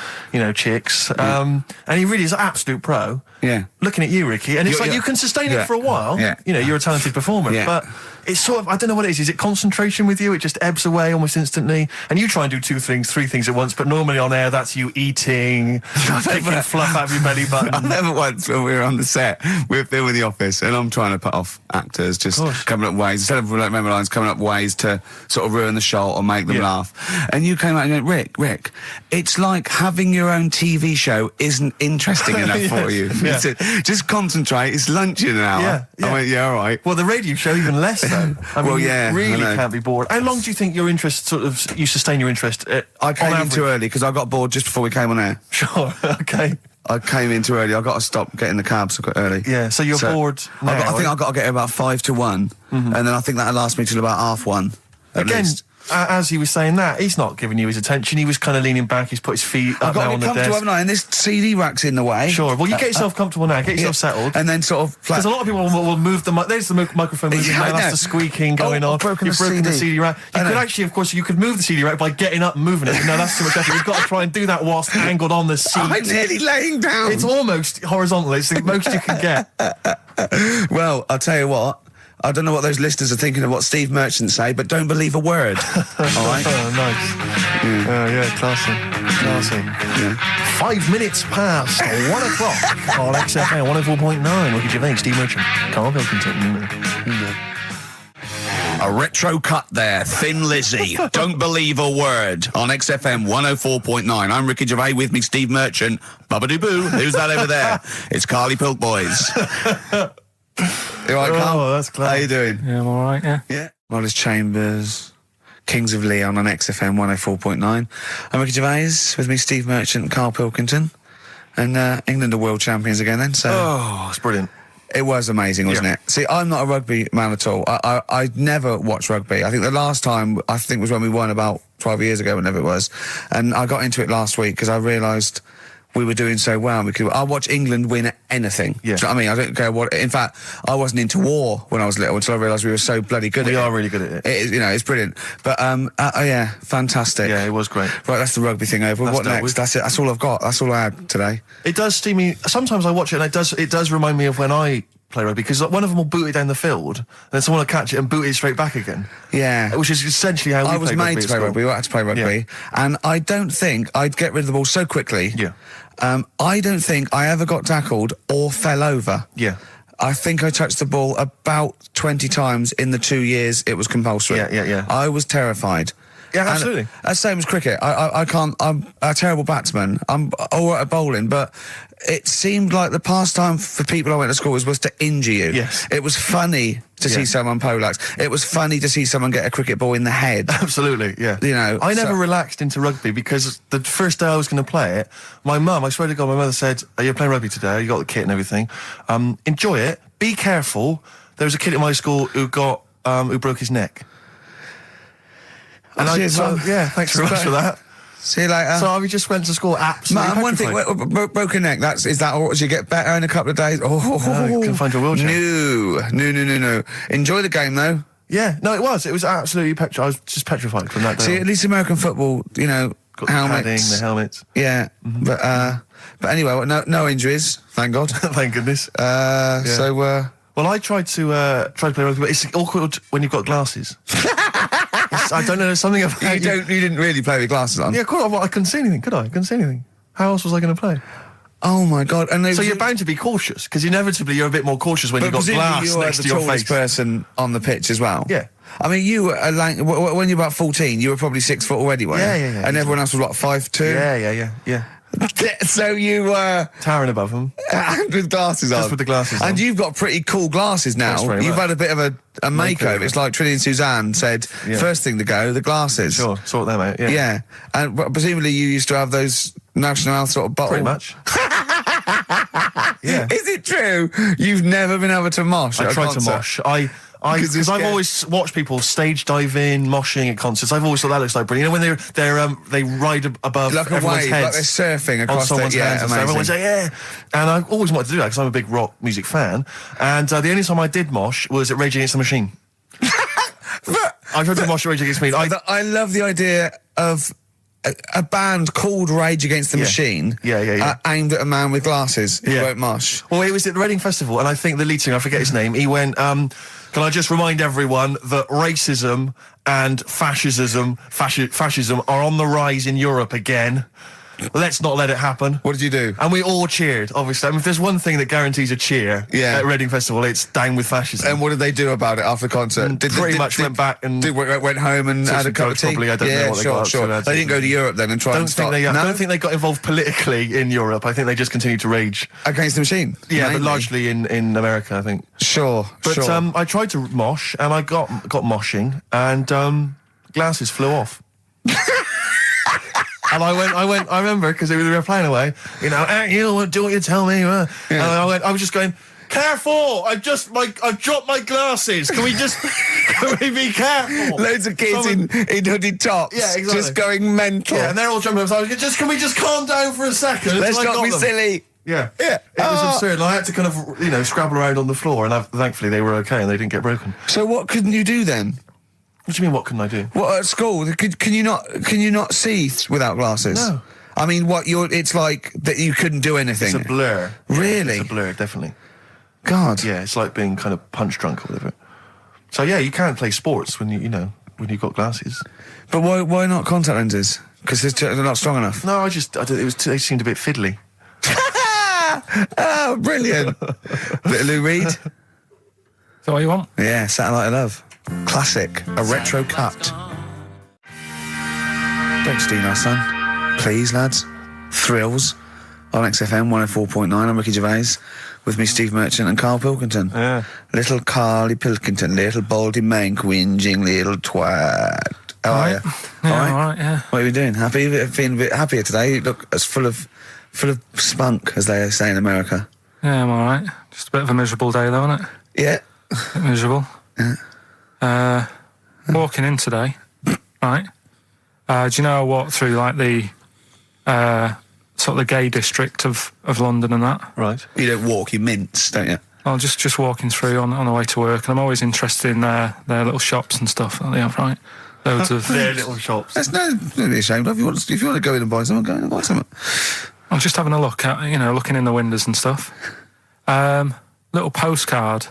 chicks. And he really is an absolute pro. Yeah. Looking at you, Ricky, and it's like you can sustain it for a while. Yeah. You're a talented performer, Yeah. but it's sort of, I don't know what it is. Is it concentration with you? It just ebbs away almost instantly. And you try and do 2 things, 3 things at once, but normally on air, that's you eating, taking fluff out of your belly button. I never once, when we were on the set, we were filming The Office, and I'm trying to put off actors, just coming up ways, instead of remember lines, coming up ways to sort of ruin the shot or make them laugh. And you came out and went, Rick, it's like having your own TV show isn't interesting enough for you. Yeah. Just concentrate, it's lunch in an hour. I went, all right. Well, the radio show even less so. I mean, you really I know. can't be bored. How long do you think your interest you sustain your interest? I came on in too average? early because I got bored just before we came on air. Sure. Okay. I came in too early. I got to stop getting the cabs quite early. Yeah. So you're bored now. I think I've got to get here about 5 to 1, and then I think that'll last me till about 1:30. At Again, least. as he was saying that, he's not giving you his attention. He was kind of leaning back. He's put his feet I've up got now to on be the comfortable, desk. haven't I? And this CD rack's in the way. Sure. Well, you get yourself comfortable now. Get yourself settled. And then sort of... Because a lot of people will move the there's the microphone moving Yeah, I now, that's know. the squeaking going I've on. broken You've the broken the CD. CD rack. You I could know. actually, of course, you could move the CD rack by getting up and moving it. No, that's too much effort. You've got to try and do that whilst angled on the seat. I'm nearly laying down. It's almost horizontal. It's the most you can get. Well, I'll tell you what. I don't know what those listeners are thinking of what Steve Merchant say, but don't believe a word. All right? Oh, nice. Yeah, classy. Yeah. 5 minutes past 1 o'clock on XFM 104.9. Ricky Gervais, Steve Merchant, Karl Pilkington. A retro cut there, Thin Lizzy. Don't believe a word on XFM 104.9. I'm Ricky Gervais, with me Steve Merchant. Bubba-doo-boo. Who's that over there? It's Carly Pilk Boys. You all right, Carl? Oh, that's clever. How you doing? Yeah, I'm all right, yeah. Yeah. Wallace Chambers, Kings of Leon on XFM 104.9. I'm Ricky Gervais, with me Steve Merchant and Karl Pilkington. And England are world champions again then, so... Oh, it's brilliant. It was amazing, wasn't it? See, I'm not a rugby man at all. I never watched rugby. I think the last time, was when we won about 12 years ago, whenever it was. And I got into it last week because I realised we were doing so well. I watch England win anything. Yeah. Do you know what I mean? I don't care what... In fact, I wasn't into war when I was little until I realised we were so bloody good at it. We are really good at it. It's brilliant. But, yeah, fantastic. Yeah, it was great. Right, that's the rugby thing over. That's What dealt next? with. That's it. That's all I've got. That's all I had today. It does steam me. Sometimes I watch it and it does remind me of when I play rugby, because one of them will boot it down the field and then someone will catch it and boot it straight back again. Yeah. Which is essentially how we I was play made rugby to at play school. rugby. We had to play rugby. Yeah. And I don't think I'd get rid of the ball so quickly. Yeah. I don't think I ever got tackled or fell over. Yeah. I think I touched the ball about 20 times in the 2 years it was compulsory. Yeah. I was terrified. Yeah, And absolutely. that's same as cricket. I can't. I'm a terrible batsman. I'm all right at bowling, but it seemed like the pastime for people I went to school with was to injure you. Yes. It was funny to see someone poleaxe. It was funny to see someone get a cricket ball in the head. Absolutely, yeah. You know, I never so- relaxed into rugby because the first day I was going to play it, my mum, I swear to God, my mother said, "Are you playing rugby today? You got the kit and everything. Enjoy it. Be careful." There was a kid at my school who broke his neck. And Cheers, Mum. thanks very much for that. See you later. So I just went to school absolutely Man, one thing, petrified. broken neck, is that, or do you get better in a couple of days? Oh, you can find your wheelchair. No. Enjoy the game, though. Yeah, no, it was absolutely petrified. I was just petrified from that day See, on. at least American football, Got the padding, helmets. the helmets. Yeah, but anyway, well, no injuries, thank God. Thank goodness. So, Well, I tried to play rugby, but it's awkward when you've got glasses. I don't know, there's something about you didn't really play with glasses on. Yeah, of course, I couldn't see anything, could I? I couldn't see anything. How else was I going to play? Oh my God! And So you're bound to be cautious, because inevitably you're a bit more cautious when you've got glass you were next the to your tallest face. person on the pitch as well. Yeah. I mean, you were when you were about 14, you were probably 6 foot already, weren't you? Yeah. And everyone else was what, 5'2"? Yeah. So you were Towering above them. with glasses on. Just with the glasses on. And you've got pretty cool glasses now. Thanks very You've much. had a bit of a makeover. It's like Trinity and Suzanne said, Yeah. first thing to go, the glasses. Sure, sort them out, yeah. Yeah. And presumably you used to have those National Health sort of bottle. Pretty much. Yeah. Is it true? You've never been able to mosh at I a tried to concert? mosh. 'Cause Because it's I've scared. always watched people stage dive in, moshing at concerts. I've always thought that looks like brilliant. You know, when they ride above Like a everyone's wave, heads. like they're surfing on across someone's the, hands and stuff. Everyone's like, yeah. And I've always wanted to do that because I'm a big rock music fan. And the only time I did mosh was at Rage Against the Machine. I tried to mosh at Rage Against the Machine. I love the idea of a band called Rage Against the Yeah. Machine. Yeah. Aimed at a man with glasses who Yeah. won't mosh. Well, it was at the Reading Festival, and I think the lead singer, I forget his name, he went, can I just remind everyone that racism and fascism are on the rise in Europe again. Let's not let it happen. What did you do? And we all cheered, obviously. I mean, if there's one thing that guarantees a cheer Yeah. at Reading Festival, it's down with fascism. And what did they do about it after the concert? Pretty much went back and went home and took had a some cup of drugs, tea. probably. I don't know what they sure, got up sure. to. They didn't go to Europe then and try and stop. I No? don't think they got involved politically in Europe. I think they just continued to rage. Against the Machine. Yeah, mainly. but largely in America, I think. Sure, But sure. I tried to mosh, and I got moshing, and glasses flew off. And I remember, because they were playing away, you know, you do what you tell me. And I was just going, careful! I've dropped my glasses. Can we be careful? Loads of kids in hooded tops. Yeah, exactly. Just going mental. Yeah, and they're all jumping up. So I was like, can we just calm down for a second? Let's until I not got be them? silly. Yeah. Yeah. It was absurd. And I had to kind of, scrabble around on the floor, and thankfully they were okay and they didn't get broken. So what couldn't you do then? What do you mean, what couldn't I do? What at school? Can you not see without glasses? No. I mean, it's like that you couldn't do anything. It's a blur. Really? It's a blur, definitely. God. Yeah, it's like being kind of punch drunk or whatever. So yeah, you can't play sports when when you've got glasses. But why not contact lenses? Because they're not strong enough. No, they seemed a bit fiddly. Oh, brilliant. Bit of Lou Reed. Is that what you want? Yeah, Satellite of Love. Classic. A retro cut. Don't steal our son. Please, lads. Thrills. On XFM 104.9. I'm Ricky Gervais. With me, Steve Merchant and Karl Pilkington. Yeah. Little Carly Pilkington. Little baldy mank whinging little twat. How are you? Yeah, all right, yeah. What are you doing? Happy? Feeling a bit happier today? You look as full of spunk, as they say in America. Yeah, I'm all right. Just a bit of a miserable day, though, isn't it? Yeah. A bit miserable. Yeah. Walking in today, right? Do you know I walked through, like, the sort of the gay district of London and that? Right. You don't walk, you mince, don't you? I'm just walking through on the way to work, and I'm always interested in their little shops and stuff that they have, right? Loads of... Their little shops. That's don't be ashamed of. If you want to go in and buy something, go in and buy something. I'm just having a look at, looking in the windows and stuff. Little postcard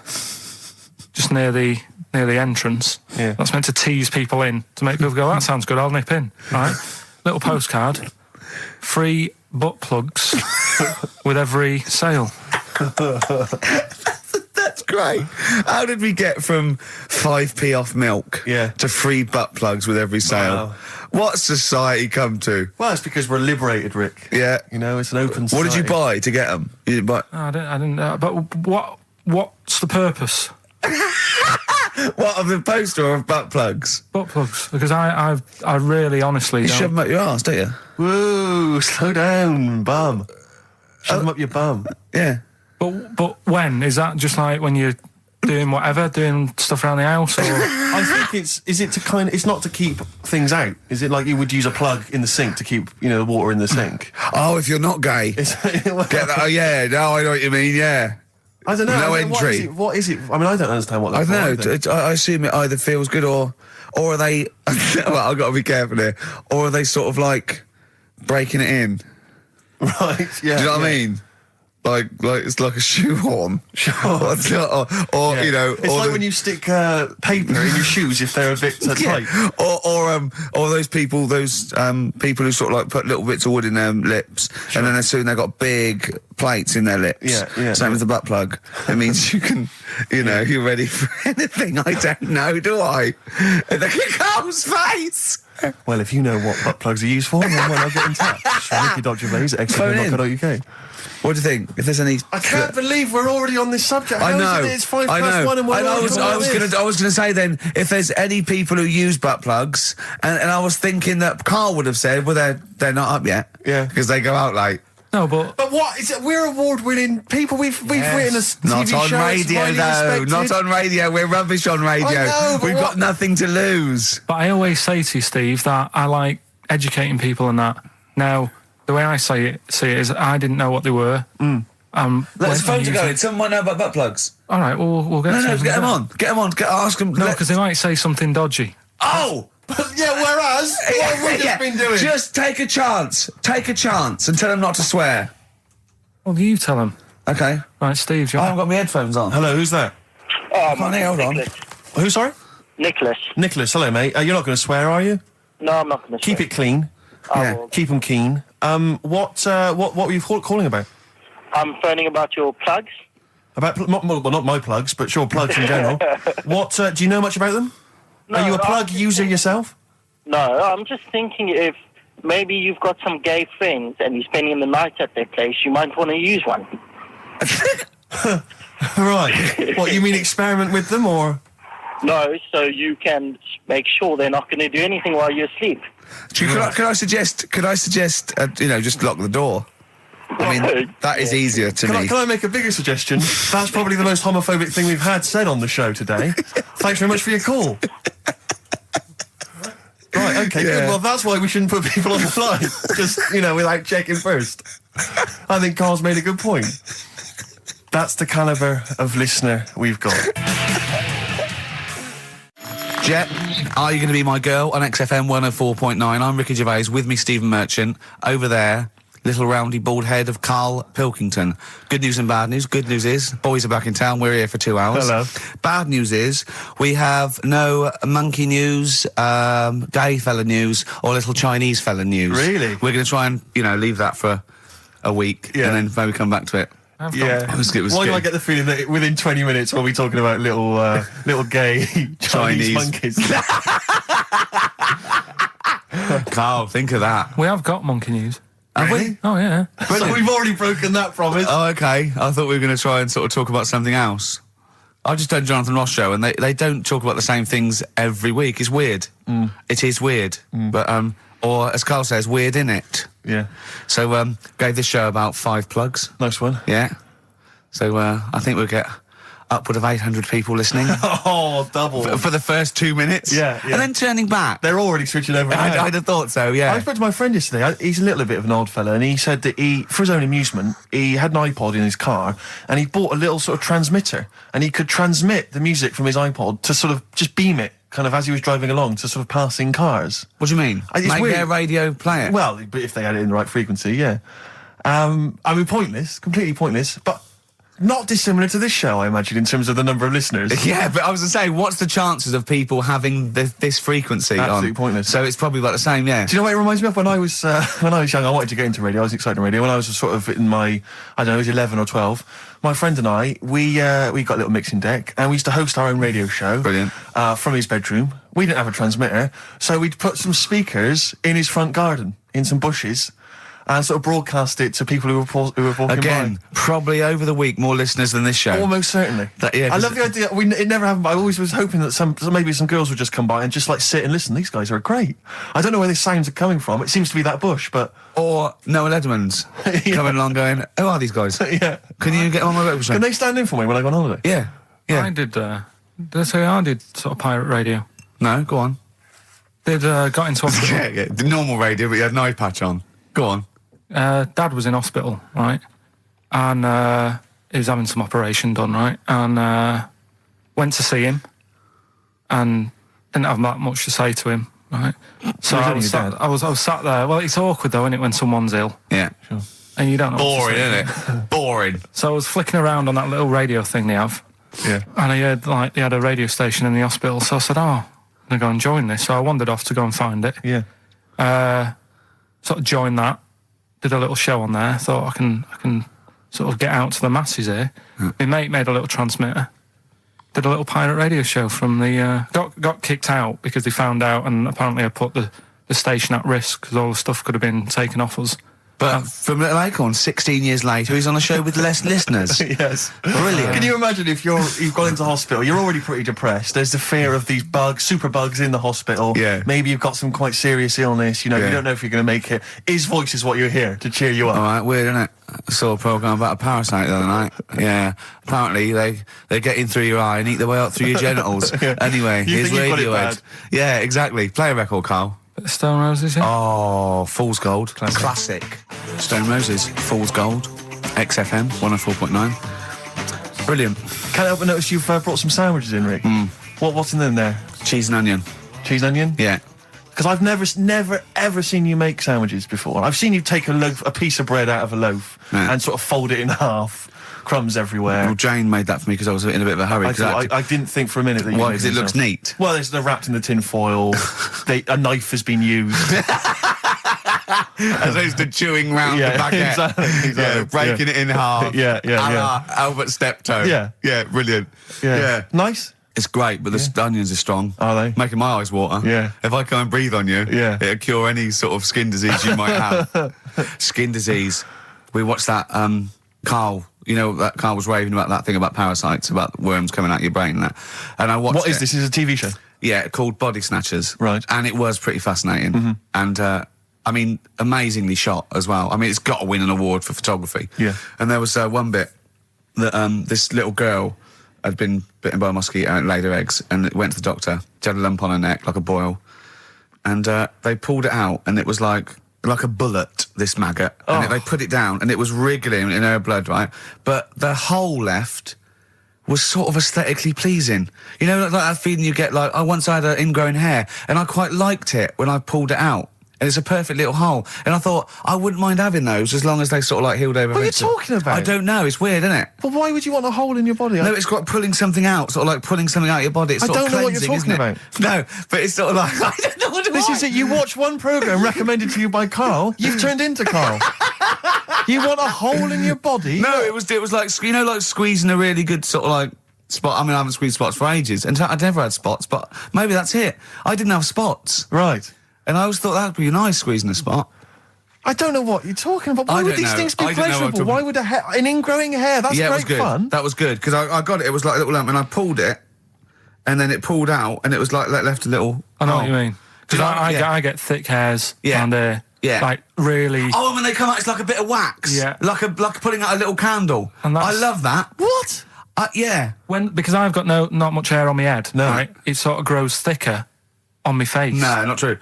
just near the entrance. Yeah. That's meant to tease people in, to make people go, that sounds good, I'll nip in. Right? Little postcard. Free butt plugs with every sale. That's great. How did we get from 5p off milk to free butt plugs with every sale? Wow. What society come to? Well, it's because we're liberated, Rick. Yeah. It's an open What society. did you buy to get them? You didn't buy... Oh, I didn't but what's the purpose? What, of the poster or of butt plugs? Butt plugs. Because I really honestly You don't... shove them up your arse, don't you? Whoa, slow down, bum. Shove them up your bum. Yeah. But when? Is that just like when you're doing whatever, doing stuff around the house, or... I think it's not to keep things out. Is it like you would use a plug in the sink to keep, the water in the sink? Oh, if you're not gay. Get that? Oh, yeah. No, I know what you mean, yeah. I don't know. No I mean, entry. What is it? I mean, I don't understand what I that's don't know. I assume it either feels good or are they... well, I've got to be careful here. Or are they sort of like breaking it in? Right, yeah. Do you know what I mean? like it's like a shoehorn. or Yeah. you know, it's like when you stick paper in your shoes if they're a bit tight. Or those people who sort of like put little bits of wood in their lips, and then as soon they've got big plates in their lips. Yeah. Same with the butt plug. It means you can, you're ready for anything. I don't know, do I? And look at Carl's face. Well, if you know what butt plugs are used for, then why not get in touch? Ricky.Gervais at XFM.co.uk. What do you think? If there's any, I can't believe we're already on this subject. I know. It's 1:05 and we're I was already going to say then, if there's any people who use butt plugs, and I was thinking that Karl would have said, well, they're not up yet, because they go out late. No, but what is it? We're award-winning people. We've written a TV not on show. radio though. Not on radio. We're rubbish on radio. I know, but We've got nothing to lose. But I always say to you, Steve, that I like educating people and that. Now, the way I see it is I didn't know what they were. Let's phone to going. Someone might know about butt plugs. All right, we'll get No, get them on. Get them on. Ask them. No, because they might say something dodgy. Oh! Yeah, whereas, what have we just been doing? Just take a chance. Take a chance and tell them not to swear. Well, you tell them. Okay. Right, Steve, I haven't got my headphones on. Hello, who's that? Can't hear, hold on. Who, sorry? Nicholas. Nicholas, hello, mate. You're not going to swear, are you? No, I'm not going to Keep it clean. Yeah. Keep them keen. What were you calling about? I'm phoning about your plugs. About, not my plugs, but sure, plugs in general. What, do you know much about them? No, Are you a plug user yourself? No, I'm just thinking if maybe you've got some gay friends and you're spending the night at their place, you might want to use one. Right. What, you mean experiment with them, or...? No, so you can make sure they're not going to do anything while you're asleep. Could I suggest, just lock the door? I mean, that is easier to me. Can I make a bigger suggestion? That's probably the most homophobic thing we've had said on the show today. Thanks very much for your call. Right, okay, good. Well, that's why we shouldn't put people on the line. Just, without checking first. I think Karl's made a good point. That's the calibre of listener we've got. Jet, are you going to be my girl on XFM 104.9? I'm Ricky Gervais, with me Stephen Merchant. Over there, little roundy bald head of Karl Pilkington. Good news and bad news. Good news is, boys are back in town. We're here for 2 hours. Hello. Bad news is, we have no monkey news, gay fella news, or little Chinese fella news. Really? We're going to try and, leave that for a week, and then maybe come back to it. Yeah. It was Why do good. I get the feeling that within 20 minutes we'll be talking about little gay Chinese monkeys? Karl, think of that. We have got monkey news. Have we? Oh, yeah. So we've already broken that promise. Oh, okay. I thought we were going to try and sort of talk about something else. I've just done Jonathan Ross show, and they don't talk about the same things every week. It's weird. It is weird. But, or as Karl says, weird innit? Yeah. So, gave this show about 5 plugs. Nice one. Yeah. So, I think we'll get upward of 800 people listening. Oh, double. For the first 2 minutes. Yeah. And then turning back. They're already switching over. I'd have thought so, yeah. I spoke to my friend yesterday. He's a little bit of an odd fella, and he said that for his own amusement, he had an iPod in his car, and he bought a little sort of transmitter, and he could transmit the music from his iPod to sort of just beam it, kind of as he was driving along, to sort of passing cars. What do you mean? It's Make weird. their radio play it? Well, but if they had it in the right frequency, yeah. I mean, pointless, completely pointless, but not dissimilar to this show, I imagine, in terms of the number of listeners. Yeah, but I was going to say, what's the chances of people having this frequency Absolutely on? pointless. So it's probably about the same, yeah. Do you know what it reminds me of? When I was young, I wanted to get into radio. I was excited in radio. When I was sort of in my, I don't know, I was 11 or 12, my friend and I, we got a little mixing deck, and we used to host our own radio show. Brilliant. From his bedroom. We didn't have a transmitter, so we'd put some speakers in his front garden, in some bushes, and sort of broadcast it to people who were walking Again, by. probably over the week more listeners than this show. Almost certainly. Yeah, I love the idea. It never happened, but I always was hoping that maybe some girls would just come by and just like sit and listen. These guys are great. I don't know where these sounds are coming from. It seems to be that bush, but... Or Noah Ledman's coming along going, who are these guys? Yeah. Can you get on my radio show? Can they stand in for me when I go on holiday? Yeah. Yeah. I did, did I say I did sort of pirate radio? No, go on. Got into hospital. Yeah, the normal radio, but you had an eye patch on. Go on. Dad was in hospital, right? And he was having some operation done, right? And went to see him and didn't have that much to say to him, right? So I was sat there. Well, it's awkward though, isn't it, when someone's ill? Yeah. And you don't know. Boring, isn't it? Boring. boring. So I was flicking around on that little radio thing they have. Yeah. And I heard, like, they had a radio station in the hospital, so I said, I'm going to go and join this. So I wandered off to go and find it. Yeah. Sort of joined that, did a little show on there, thought I can sort of get out to the masses here. My mate made a little transmitter, did a little pirate radio show from the... got kicked out because they found out, and apparently I put the station at risk because all the stuff could have been taken off us. But from Little Acorn, 16 years later, he's on a show with less listeners. Yes. Brilliant. Can you imagine if you've gone into hospital, you're already pretty depressed, there's the fear of these bugs, super bugs in the hospital. Yeah. Maybe you've got some quite serious illness, you don't know if you're going to make it. His voice is what you hear to cheer you up. All right, weird, isn't it? I saw a programme about a parasite the other night. Yeah. Apparently, they get in through your eye and eat their way up through your genitals. Anyway, You here's think you've got it Radiohead. bad. Yeah, exactly. Play a record, Karl. Stone Roses, yeah? Oh, Fool's Gold. Classic. Stone Roses, Fool's Gold. XFM, 104.9. Brilliant. Can't help but notice you've brought some sandwiches in, Rick. What's in there? Cheese and onion. Cheese and onion? Yeah. Because I've never, ever seen you make sandwiches before. I've seen you take a piece of bread out of a loaf and sort of fold it in half. Crumbs everywhere. Well, Jane made that for me because I was in a bit of a hurry. I didn't think for a minute that you... Why? Because it looks neat. Well, they're wrapped in the tin foil. A knife has been used. As opposed to chewing round the baguette. Exactly. Yeah, breaking it in half. Yeah. Albert Steptoe. Yeah, brilliant. Yeah. Nice. It's great, but the onions are strong. Are they? Making my eyes water. Yeah. If I go and breathe on you, it'll cure any sort of skin disease you might have. Skin disease. We watched that, Karl, that Karl was raving about that thing about parasites, about worms coming out your brain and that. And I watched What is this? Is it a TV show? Yeah, called Body Snatchers. Right. And it was pretty fascinating. And, amazingly shot as well. I mean, it's got to win an award for photography. Yeah. And there was one bit that this little girl had been bitten by a mosquito and laid her eggs, and it went to the doctor. She had a lump on her neck, like a boil. And they pulled it out, and it was like a bullet, this maggot. And they put it down, and it was wriggling in her blood, right? But the hole left was sort of aesthetically pleasing. You know, like that feeling you get, like, I once had an ingrown hair, and I quite liked it when I pulled it out. And it's a perfect little hole. And I thought, I wouldn't mind having those as long as they sort of like healed over. What are you talking about? I don't know, it's weird, isn't it? But why would you want a hole in your body? No, it's got pulling something out, sort of like pulling something out of your body. It's I sort of don't know what you're cleansing, talking isn't it? No, but it's sort of like, I don't know what This is it. You watch one programme recommended to you by Karl, you've turned into Karl. You want a hole in your body? No, it was like, like squeezing a really good sort of like spot. I mean, I haven't squeezed spots for ages, and I'd never had spots, but maybe that's it. I didn't have spots. Right. And I always thought that'd be nice, squeezing a spot. I don't know what you're talking about. Why would these things be pleasurable? Why would an ingrowing hair? That's it was great good. fun. That was good, because I got it. It was like a little lump, and I pulled it, and then it pulled out, and it was like left a little... I know what you mean. Because I get thick hairs and like really... Oh, when they come out, it's like a bit of wax. Yeah. Like putting out a little candle. And I love that. What? Yeah. Because I've got not much hair on my head, no. Right? It sort of grows thicker on my face. No, not true.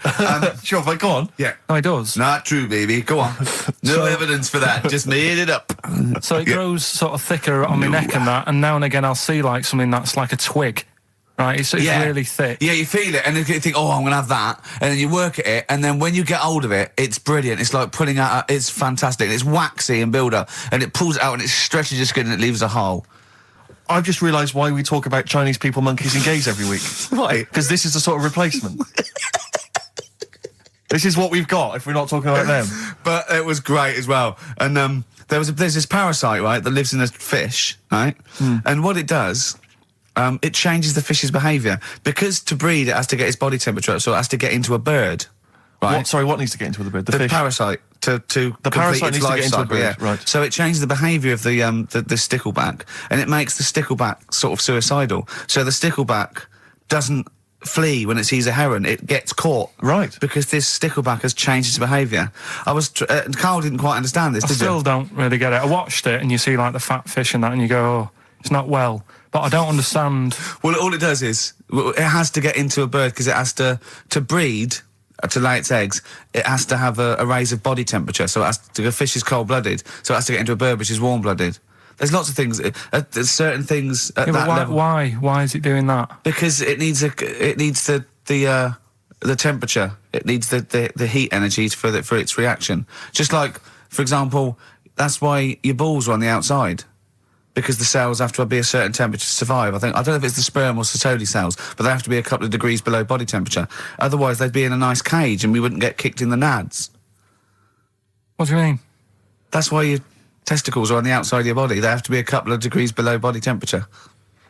Sure, if I go on. Yeah. No, it does. Not true, baby. Go on. No evidence for that. Just made it up. So it grows sort of thicker on my neck and that, and now and again I'll see like something that's like a twig. Right, it's really thick. Yeah, you feel it, and you think, oh, I'm going to have that. And then you work at it, and then when you get hold of it, it's brilliant. It's like pulling out, it's fantastic. It's waxy and build up, and it pulls it out, and it stretches your skin, and it leaves a hole. I've just realised why we talk about Chinese people, monkeys and gays every week. Why? Because this is a sort of replacement. This is what we've got if we're not talking about them. But it was great as well. And there's this parasite, right, that lives in a fish, right? And what it does... it changes the fish's behaviour. Because to breed, it has to get its body temperature up, so it has to get into a bird. Right? What needs to get into the bird? The fish? parasite. The parasite needs to get into a bird, right. So it changes the behaviour of the stickleback, and it makes the stickleback sort of suicidal. So the stickleback doesn't flee when it sees a heron, it gets caught. Right. Because this stickleback has changed its behaviour. Karl didn't quite understand this, did you? I still don't really get it. I watched it, and you see like the fat fish and that, and you go, oh, it's not well. But I don't understand. Well, all it does is, it has to get into a bird because it has to breed, to lay its eggs, it has to have a raise of body temperature. So the fish is cold-blooded, so it has to get into a bird which is warm-blooded. There's lots of things, there's certain things at that level. Why is it doing that? Because it needs the temperature. It needs the heat energy for its reaction. Just like, for example, That's why your balls are on the outside. Because the cells have to be a certain temperature to survive. I don't know if it's the sperm or Sertoli cells, but they have to be a couple of degrees below body temperature. Otherwise, they'd be in a nice cage and we wouldn't get kicked in the nads. What do you mean? That's why your testicles are on the outside of your body. They have to be a couple of degrees below body temperature.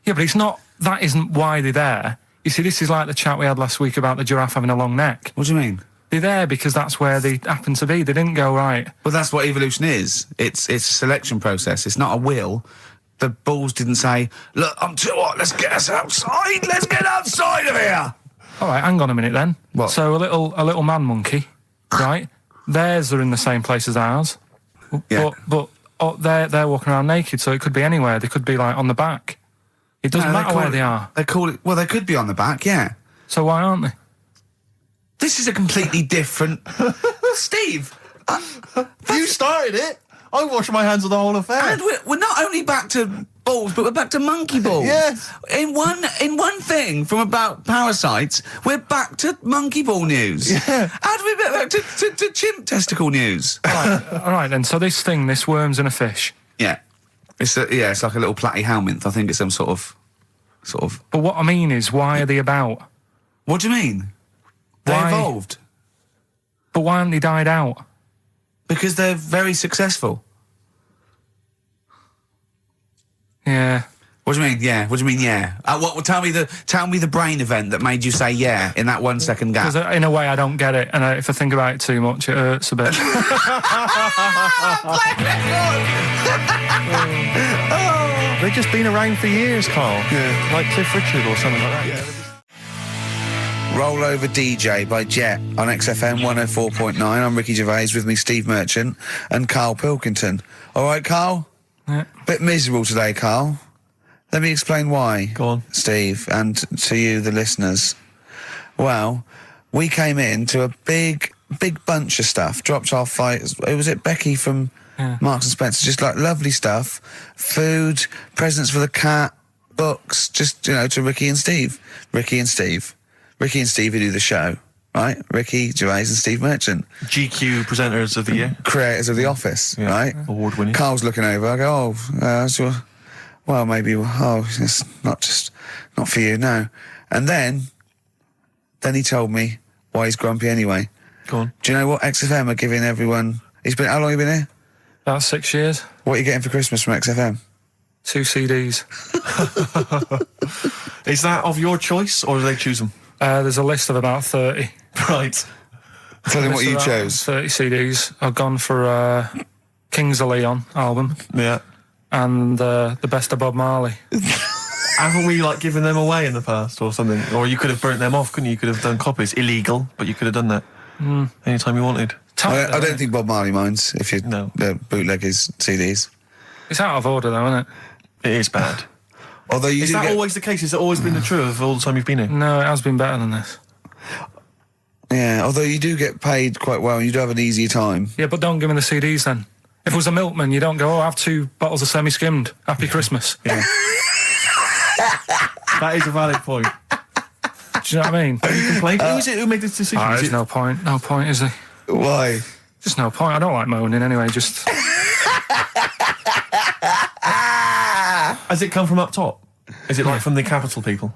Yeah, but it's not... That isn't why they're there. You see, this is like the chat we had last week about the giraffe having a long neck. What do you mean? They're there because that's where they happen to be. They didn't go, right... Well, that's what evolution is. It's a selection process. It's not a will. The balls didn't say, look, I'm too hot, let's get us outside, let's get outside of here! All right, hang on a minute then. What? So a little man monkey, right? Theirs are in the same place as ours. Yeah. But they're walking around naked, so it could be anywhere. They could be, like, on the back. It doesn't matter where they are. They call it... Well, they could be on the back, yeah. So why aren't they? This is a completely different... Steve! You started it. I wash my hands of the whole affair. And we're not only back to balls, but we're back to monkey balls. Yes. In one thing from about parasites, we're back to monkey ball news. Yeah. How do we get back to chimp testicle news? All right then. So this worm's in a fish. Yeah. It's like a little platy helminth. I think it's some sort of. But what I mean is, why are they about? What do you mean? They Why? evolved But why haven't they died out? because they're very successful. Yeah. What do you mean? Yeah. What do you mean? Yeah. Tell me the brain event that made you say yeah in that 1 second gap. Because in a way I don't get it, and if I think about it too much, it hurts a bit. They've just been around for years, Karl. Yeah. Like Cliff Richard or something like that. Yeah. Roll Over DJ by Jet on XFM 104.9. I'm Ricky Gervais, with me Steve Merchant and Karl Pilkington. All right, Karl? Yeah. Bit miserable today, Karl. Let me explain why. Go on. Steve, and to you, the listeners. Well, we came in to a big bunch of stuff. Dropped off was it Becky from Marks and Spencer? Just like lovely stuff. Food, presents for the cat, books, just, to Ricky and Steve. Ricky and Steve who do the show, right? Ricky Gervais and Steve Merchant. GQ presenters of the year. Creators of The Office, right? Award winning. Carl's looking over. I go, well, maybe, it's not for you, no. And then he told me why he's grumpy anyway. Go on. Do you know what XFM are giving everyone? How long have you been here? About 6 years. What are you getting for Christmas from XFM? 2 CDs. Is that of your choice, or do they choose them? There's a list of about 30. Right. Tell them what you chose. 30 CDs. I've gone for Kings of Leon album. Yeah. And the best of Bob Marley. Haven't we given them away in the past or something? Or you could have burnt them off, couldn't you? You could have done copies. Illegal, but you could have done that anytime you wanted. I don't think Bob Marley minds if you bootleg his CDs. It's out of order though, isn't it? It is bad. Although is that always the case? Has it always been the truth all the time you've been here? No, it has been better than this. Yeah, although you do get paid quite well and you do have an easier time. Yeah, but don't give me the CDs then. If it was a milkman, you don't go, I have 2 bottles of semi-skimmed. Happy Christmas. Yeah. That is a valid point. Do you know what I mean? You complain. Who is it who made this decision? There's no point. No point, is there? Why? Just no point. I don't like moaning anyway, just... Has it come from up top? Is it from the capital people?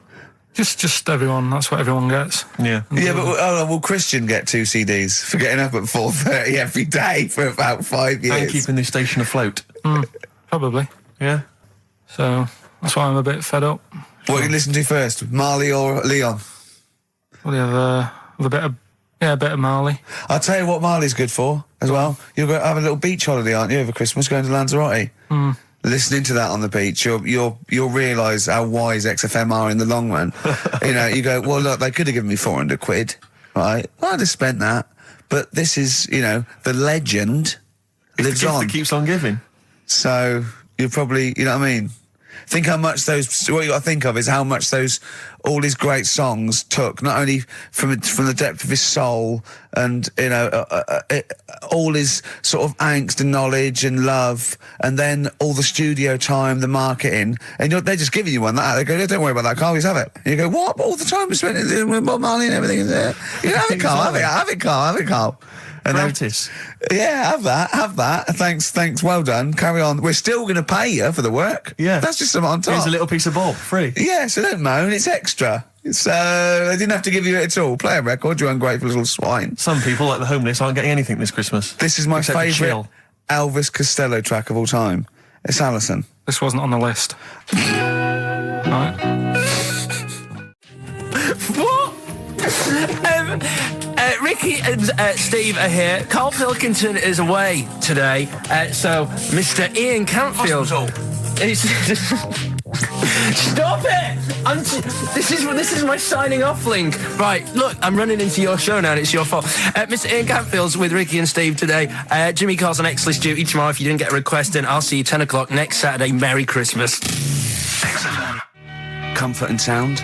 Just everyone. That's what everyone gets. Yeah. Yeah, but will Christian get 2 CDs for getting up at 4:30 every day for about 5 years? And keeping this station afloat. Probably. Yeah. So that's why I'm a bit fed up. What do you listen to first, Marley or Leon? Well, you have a bit of Marley. I'll tell you what Marley's good for as well. You're going to have a little beach holiday, aren't you, over Christmas, going to Lanzarote? Listening to that on the beach, you'll realise how wise XFM are in the long run. You go, well, look, they could have given me 400 quid, right? Well, I'd have spent that. But this is, the legend lives the gift on. that keeps on giving. So you're probably, you know what I mean? Think how much what you got to think of is how much all his great songs took, not only from the depth of his soul and, all his sort of angst and knowledge and love, and then all the studio time, the marketing, and they're just giving you one like that. They go, don't worry about that, Karl, just have it. And you go, what? But all the time we spent with Bob Marley and everything is there. Have it, Karl, have it, Karl. And gratis. Yeah, have that. Thanks, well done. Carry on. We're still going to pay you for the work. Yeah. That's just something on top. Here's a little piece of bob, free. Yeah, so don't moan, it's extra. So, they didn't have to give you it at all. Play a record, you ungrateful little swine. Some people, like the homeless, aren't getting anything this Christmas. This is my Except to favourite chill. Elvis Costello track of all time. It's Alison. This wasn't on the list. Right. What? Ricky and Steve are here. Karl Pilkington is away today, so Mr. Ian Campfield. Stop it! This is my signing off link. Right, look, I'm running into your show now and it's your fault. Mr. Ian Campfield's with Ricky and Steve today. Jimmy Carl's on X-List duty tomorrow. If you didn't get a request in, I'll see you 10 o'clock next Saturday. Merry Christmas. XFM. Comfort and Sound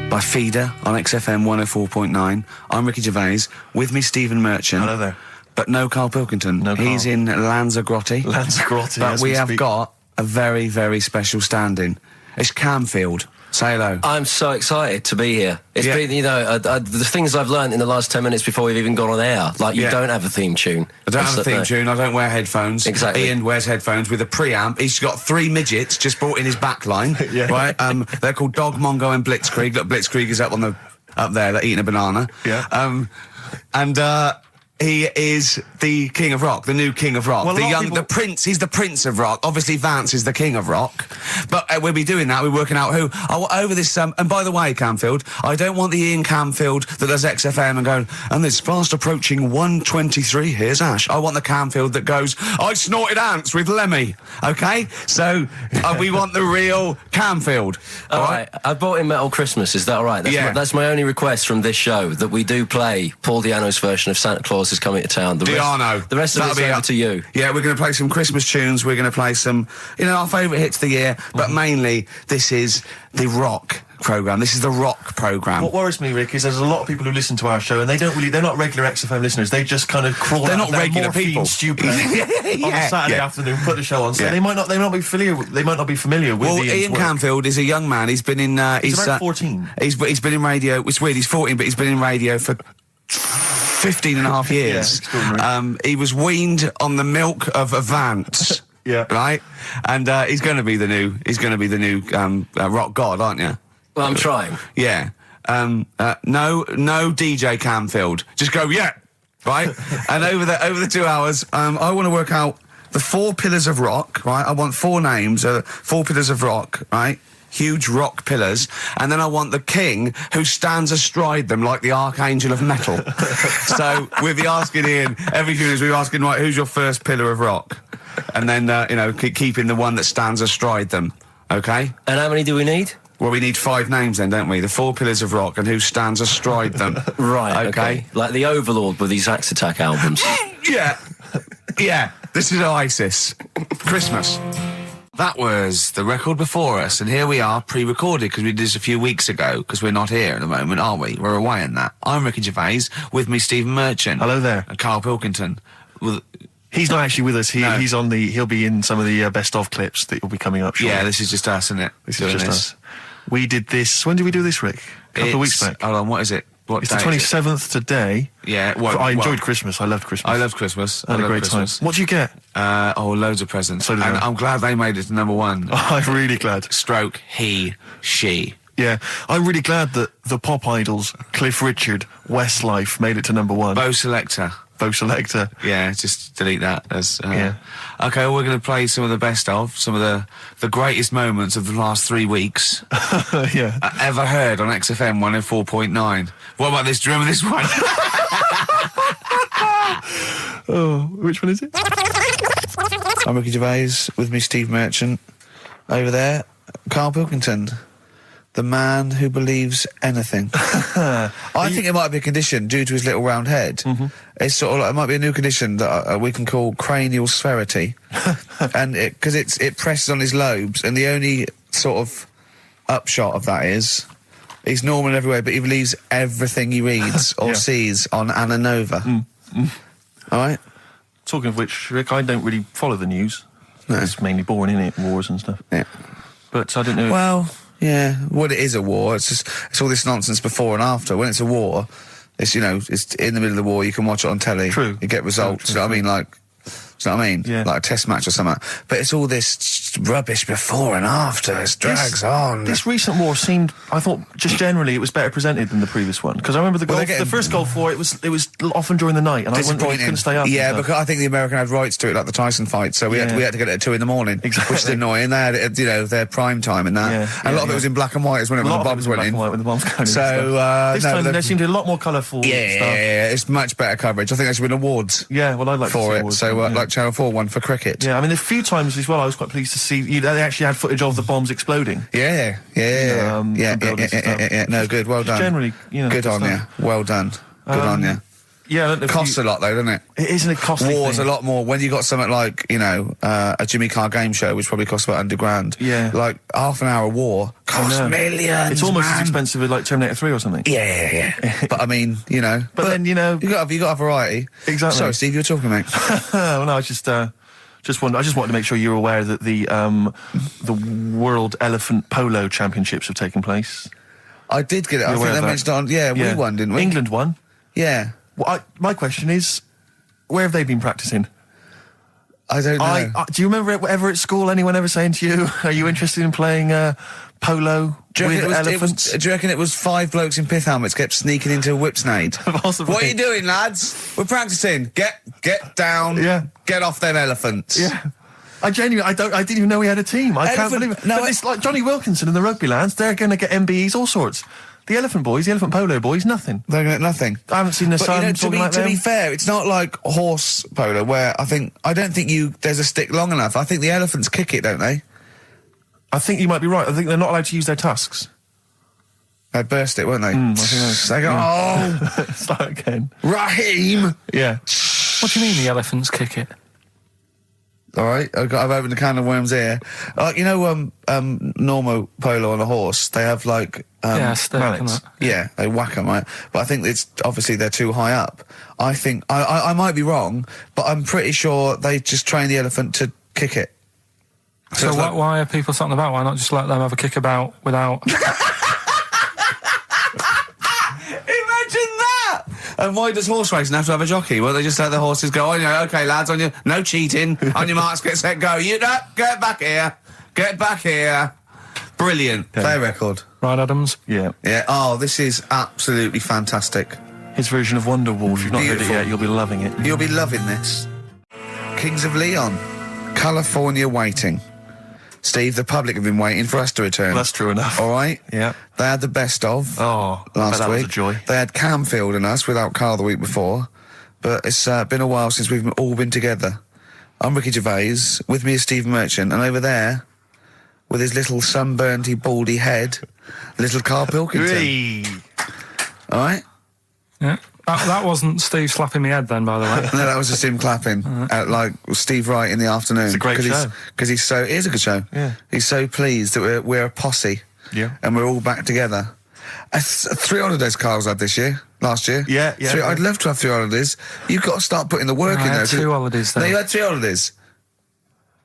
by Feeder on XFM 104.9. I'm Ricky Gervais. With me, Stephen Merchant. Hello there. But no Karl Pilkington. No Karl. He's in Lanzagrotte. Lanzarote, But as we have speak. got a very, very special stand-in. It's Camfield. Say hello. I'm so excited to be here. It's Yeah. been, the things I've learned in the last 10 minutes before we've even gone on air. Like, you Yeah. don't have a theme tune. I don't That's have a the- theme tune. I don't wear headphones. Exactly. Ian wears headphones with a preamp. He's got 3 midgets just brought in his back line. Yeah. Right? They're called Dog, Mongo and Blitzkrieg. Look, Blitzkrieg is up there. They're eating a banana. Yeah. He is the king of rock, the new king of rock. Well, the prince, he's the prince of rock. Obviously, Vance is the king of rock. But we'll be doing that. We're working out who. Over this, and by the way, Camfield, I don't want the Ian Camfield that does XFM and going, and it's fast approaching 1:23, here's Ash. I want the Camfield that goes, I snorted ants with Lemmy. Okay? So, we want the real Camfield. All right. I bought in Metal Christmas. Is that all right? That's my only request from this show, that we do play Paul Di'Anno's version of Santa Claus is Coming to Town. The rest of it's over to you. Yeah, we're going to play some Christmas tunes. We're going to play some, our favourite hits of the year. But mainly, this is the rock programme. This is the rock programme. What worries me, Rick, is there's a lot of people who listen to our show and they're not regular XFM listeners. They just kind of crawl They're out not of their regular morphine people. stupid on a Saturday afternoon, put the show on. So Yeah. they might not be familiar with Well, Ian's Ian work. Camfield is a young man. He's been in... He's about 14. He's been in radio... It's weird, he's 14, but he's been in radio for 15 and a half years. extraordinary. He was weaned on the milk of a Vance. Yeah. Right? And he's going to be the new rock god, aren't you? Well, I'm trying. Yeah. No DJ Camfield. Just go, yeah. Right? And over the 2 hours, I want to work out the 4 pillars of rock, right? I want 4 names, 4 pillars of rock, right? Huge rock pillars. And then I want the king who stands astride them like the archangel of metal. So we'll be asking Ian, every few minutes we'll be asking, right, who's your first pillar of rock? And then, keeping the one that stands astride them. Okay? And how many do we need? Well, we need 5 names then, don't we? The 4 pillars of rock and who stands astride them. Right, okay. Like the Overlord with these Axe Attack albums. Yeah. Yeah. This is Oasis. Christmas. That was the record before us, and here we are, pre-recorded, because we did this a few weeks ago, because we're not here at the moment, are we? We're away in that. I'm Ricky Gervais, with me Stephen Merchant. Hello there. And Karl Pilkington. Well, He's not actually with us. No. He'll be in some of the best of clips that will be coming up shortly. yeah, this is just us, isn't it? This is just us. We did this. When did we do this, Rick? A couple of weeks back. Hold on, what is it? What It's the day is it? 27th today. Yeah, well, I enjoyed Christmas. I loved Christmas. I love Christmas. I had a great time. What do you get? Loads of presents. So did and I. I'm glad they made it to number 1. I'm really glad. Stroke, he, she. Yeah, I'm really glad that the pop idols, Cliff Richard, Westlife, made it to number 1. Bo Selector. Bo Selector. Yeah, just delete that. Yeah. Okay, we're going to play some of the best of, some of the greatest moments of the last 3 weeks Yeah. ever heard on XFM 104.9. What about this? Do you remember this one? Oh, which one is it? I'm Ricky Gervais, with me Steve Merchant. Over there, Karl Pilkington. The man who believes anything. I think it might be a condition due to his little round head. Mm-hmm. It's sort of like, it might be a new condition that we can call cranial spherity, and because it presses on his lobes, and the only sort of upshot of that is he's normal everywhere, but he believes everything he reads or Yeah. sees on Anna Nova. All right. Talking of which, Rick, I don't really follow the news. No. It's mainly boring, isn't it? Wars and stuff. Yeah. But I don't know. Well, yeah. Well, it is a war. It's all this nonsense before and after. When it's a war, It's, you know, it's in the middle of the war. You can watch it on telly. True. You get results. True, You know what I mean? Like, do you know what I mean? Yeah. Like a test match or something. But it's all this rubbish before and after. It drags on. This recent war seemed, I thought, just generally it was better presented than the previous one. Because I remember the first Gulf War, it was often during the night, and I couldn't stay up. Yeah, because I think the American had rights to it, like the Tyson fight, so we had to get it at 2 in the morning, Exactly. which is annoying. They had it, you know, their prime time and that. Yeah, And a lot of it was in black and white as well when the bombs went in. When the bombs going So, in. This time no, there seemed to be a lot more colourful stuff. Yeah, it's much better coverage. I think there should win awards Yeah, well, I'd like to for see it. awards, So, yeah. like Channel 4 won for cricket. Yeah, I mean, a few times as well, I was quite pleased to see they actually had footage of the bombs exploding. Yeah. buildings and stuff. Yeah. No, good. Well done. Generally, you know, good good on you. stuff. Well done. Good on you. Yeah, I don't know if Costs you- a lot though, doesn't it? It isn't a costly War's thing. a lot more when you got something like, you know, a Jimmy Carr game show, which probably costs about $100,000. Yeah. Like half an hour of war costs know. millions. It's almost as man. expensive as like Terminator 3 or something. Yeah. But I mean, you know. But then, you know- you got a variety. Exactly. Sorry, Steve, you were talking, mate. Well, no, I just wanted to make sure you're aware that the World Elephant Polo Championships have taken place. I did get it. I You're think aware they of that? mentioned on. Yeah, we won, didn't we? England won. Yeah. Well, my question is, where have they been practicing? I don't know. Do you remember ever at school anyone ever saying to you, "Are you interested in playing polo Do you with reckon elephants?" do you reckon it was 5 blokes in pith helmets kept sneaking into a whipsnade? Possibly. What are you doing, lads? We're practicing. Get down. Yeah. Get off them elephants. Yeah. I didn't even know we had a team. I can't Elephant- believe it. no, But it's like Johnny Wilkinson and the rugby lads, they're going to get MBEs, all sorts. The elephant boys, the elephant polo boys, nothing. They're going to nothing. I haven't seen the But sun you know, talking like to be them. fair, it's not like horse polo where I don't think there's a stick long enough. I think the elephants kick it, don't they? I think you might be right. I think they're not allowed to use their tusks. They burst it, won't they? I think that's- They go, oh, Start again. Raheem. Yeah. What do you mean the elephants kick it? All right, I've opened a can of worms here. You know, normal polo on a horse, they have like yeah, stick and mallets. that. yeah, they whack them, right? But I think it's obviously they're too high up. I think I might be wrong, but I'm pretty sure they just train the elephant to kick it. So it's like- why are people talking about? Why not just let them have a kick about without? Imagine that! And why does horse racing have to have a jockey? Well, they just let the horses go, oh, yeah, okay, lads, on your, no cheating, on your marks, get set, go. You know, get back here. Get back here. Brilliant. Play record. Right, Adams? Yeah. Yeah, oh, this is absolutely fantastic. His version of Wonderwall. If you've not heard it Beautiful. yet, you'll be loving it. You'll be loving this. Kings of Leon. California Waiting. Steve, the public have been waiting for us to return. That's true enough. All right? Yeah. They had the best of Oh, I bet last that week. was a joy. They had Camfield and us without Karl the week before. But it's been a while since we've all been together. I'm Ricky Gervais. With me is Steve Merchant. And over there, with his little sunburnty, baldy head, little Karl Pilkington. Hey. All right? Yeah. That wasn't Steve slapping me head then, by the way. No, that was just him clapping at like Steve Wright in the afternoon. It's a great show. Because he's so, it is a good show. Yeah. He's so pleased that we're a posse. Yeah. And we're all back together. 3 holidays Carl's had this year, last year. Yeah. I'd love to have 3 holidays. You've got to start putting the work I in had there. 2 holidays No, then. you had 3 holidays.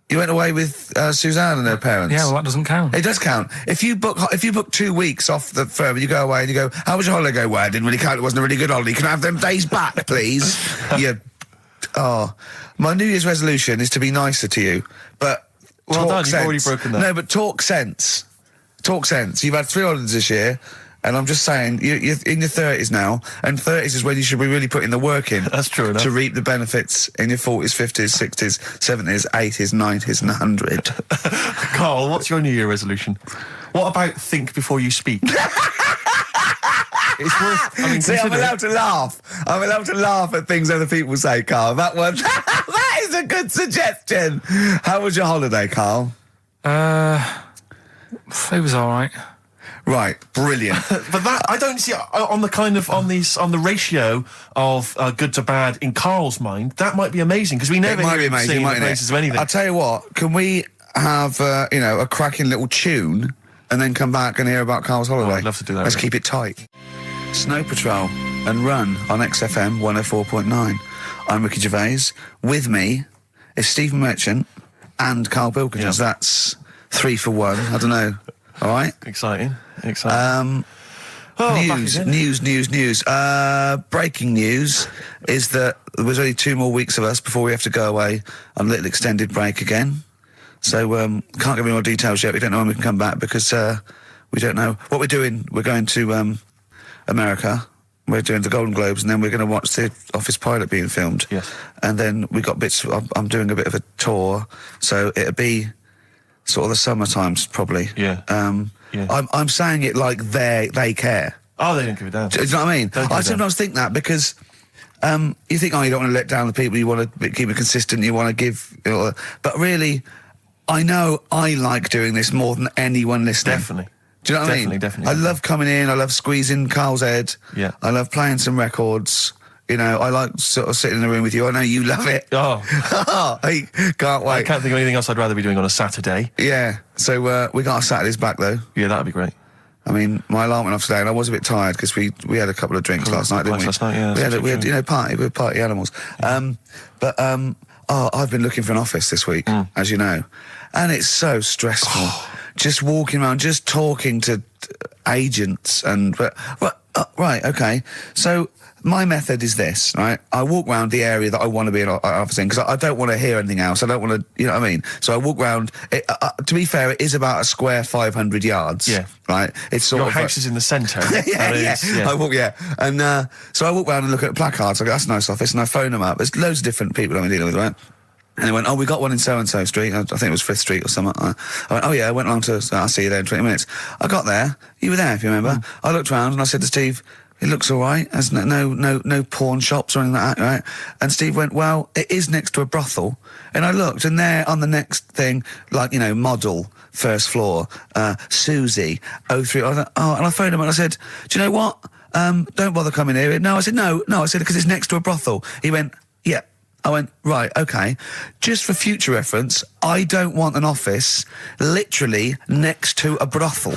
You went away with Suzanne and her parents. Yeah, well, that doesn't count. It does count. If you book 2 weeks off the firm and you go away and you go, how was your holiday go? Well, I didn't really count. It wasn't a really good holiday. Can I have them days back, please? My New Year's resolution is to be nicer to you. But Well talk done, you've sense. already broken that. No, but talk sense. Talk sense. You've had 3 holidays this year. And I'm just saying, you're in your 30s now, and 30s is when you should be really putting the work in. That's true enough. To reap the benefits in your 40s, 50s, 60s, 70s, 80s, 90s, and 100. Karl, what's your New Year resolution? What about think before you speak? It's worth. I mean, See, I'm consider it. allowed to laugh. I'm allowed to laugh at things other people say, Karl. That one, that is a good suggestion. How was your holiday, Karl? It was all right. Right, brilliant. But that I don't see on the ratio of good to bad in Karl's mind. That might be amazing because we never It might hear be him amazing, singing the mightn't praises it? of anything. I'll tell you what. Can we have a cracking little tune and then come back and hear about Karl's holiday? I'd love to do that, Let's really. keep it tight. Snow Patrol and Run on XFM 104.9. I'm Ricky Gervais. With me is Stephen Merchant and Karl Pilkington. Yeah. So that's 3 for 1. I don't know. All right. Exciting. News. Breaking news is that there's only 2 more weeks of us before we have to go away on a little extended break again. So can't give any more details yet. We don't know when we can come back because we don't know what we're doing. We're going to America. We're doing the Golden Globes, and then we're going to watch the Office pilot being filmed. Yes. And then we got bits. I'm doing a bit of a tour, so it'll be sort of the summer times probably. Yeah. I'm saying it like they care. Oh, they don't give a damn. Do you know what I mean? Don't give a I damn. sometimes think that because you think, you don't want to let down the people, you want to keep it consistent, you want to give, but really, I know I like doing this more than anyone listening. Definitely. Do you know what I mean? Definitely. I love coming in, I love squeezing Karl's head. Yeah. I love playing some records. I like sort of sitting in the room with you. I know you love it. Oh. I can't wait. I can't think of anything else I'd rather be doing on a Saturday. Yeah. So we got our Saturdays back though. Yeah, that'd be great. I mean, my alarm went off today, and I was a bit tired because we had a couple of drinks last night, didn't we? Last night, yeah. We had party. We were party animals. I've been looking for an office this week, as you know, and it's so stressful. Just walking around, just talking to agents, right, okay. So my method is this, right? I walk around the area that I want to be an office in because I don't want to hear anything else. I don't want to, you know what I mean? So I walk around. To be fair, it is about a square 500 yards. Yeah. Right? It's sort Your of house is in the centre. yeah. Yeah. I walk, and so I walk around and look at placards. I go, that's a nice office, and I phone them up. There's loads of different people I'm dealing with, right? And they went, we got one in so-and-so street. I think it was 5th Street or something. I went, I went along to, I'll see you there in 20 minutes. I got there. You were there, if you remember. I looked around and I said to Steve, it looks all right. There's no pawn shops or anything like that, right? And Steve went, well, it is next to a brothel. And I looked, and there on the next thing, model, first floor, Susie, 03. I thought, and I phoned him and I said, do you know what? Don't bother coming here. No, I said, no. I said, because it's next to a brothel. He went, yeah. I went, right, okay. Just for future reference, I don't want an office literally next to a brothel,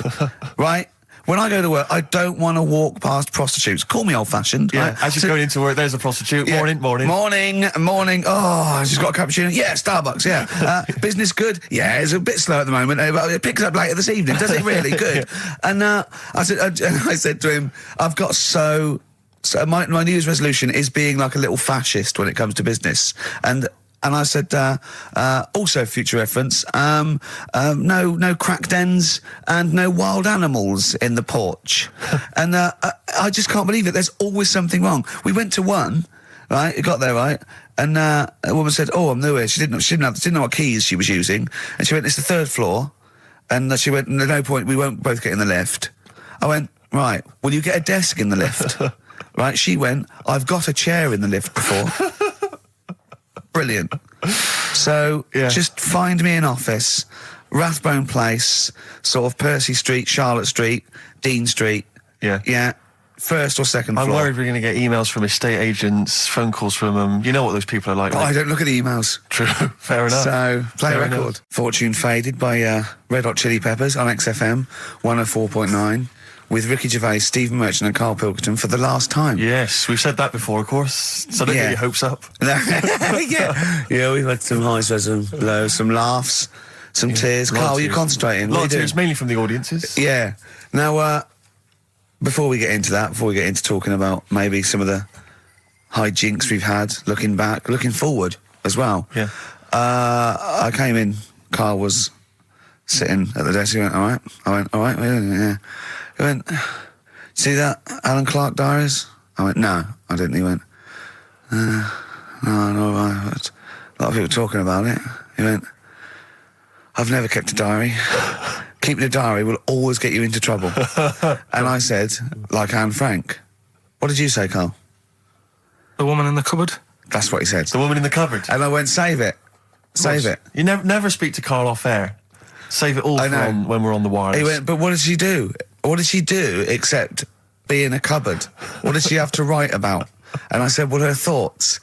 right? When I go to work, I don't want to walk past prostitutes. Call me old-fashioned. Yeah, right? as you're going into work, there's a prostitute. Yeah. Morning. Oh, she's got a cappuccino. Yeah, Starbucks, yeah. Business good? Yeah, it's a bit slow at the moment, but it picks up later this evening. Does it really? Good. And I said to him, I've got So my New Year's resolution is being like a little fascist when it comes to business. And I said, also future reference, no crack dens and no wild animals in the porch. And I just can't believe it. There's always something wrong. We went to one, right? It got there, right? And a woman said, I'm new here. She didn't know what keys she was using. And she went, it's the 3rd floor. And she went, no point, we won't both get in the lift. I went, right, will you get a desk in the lift? Right, she went, I've got a chair in the lift before. Brilliant. So, just find me an office, Rathbone Place, sort of Percy Street, Charlotte Street, Dean Street. Yeah. Yeah. 1st or 2nd floor. I'm worried we're going to get emails from estate agents, phone calls from them. You know what those people are like. I don't look at the emails. True. Fair enough. So, play Fair a record. enough. Fortune Faded by Red Hot Chili Peppers on XFM 104.9. With Ricky Gervais, Stephen Merchant and Karl Pilkington for the last time. Yes, we've said that before, of course. So don't get your hopes up. Yeah, we've had some highs, some lows, some laughs, some tears. Karl, you're concentrating. A lot What of are you tears, doing? mainly from the audiences. Yeah. Now, before we get into talking about maybe some of the hijinks we've had, looking back, looking forward as well. Yeah. I came in, Karl was sitting at the desk. He went, all right. I went, all right. Yeah. He went, see that Alan Clark diaries? I went, no, I didn't. He went, no, a lot of people talking about it. He went, I've never kept a diary. Keeping a diary will always get you into trouble. And I said, like Anne Frank. What did you say, Karl? The woman in the cupboard? That's what he said. The woman in the cupboard. And I went, save it. Save it. You never speak to Karl off air. Save it all I know. from when we're on the wireless. He went, but what did she do? What did she do except be in a cupboard? What did she have to write about? And I said, well, her thoughts.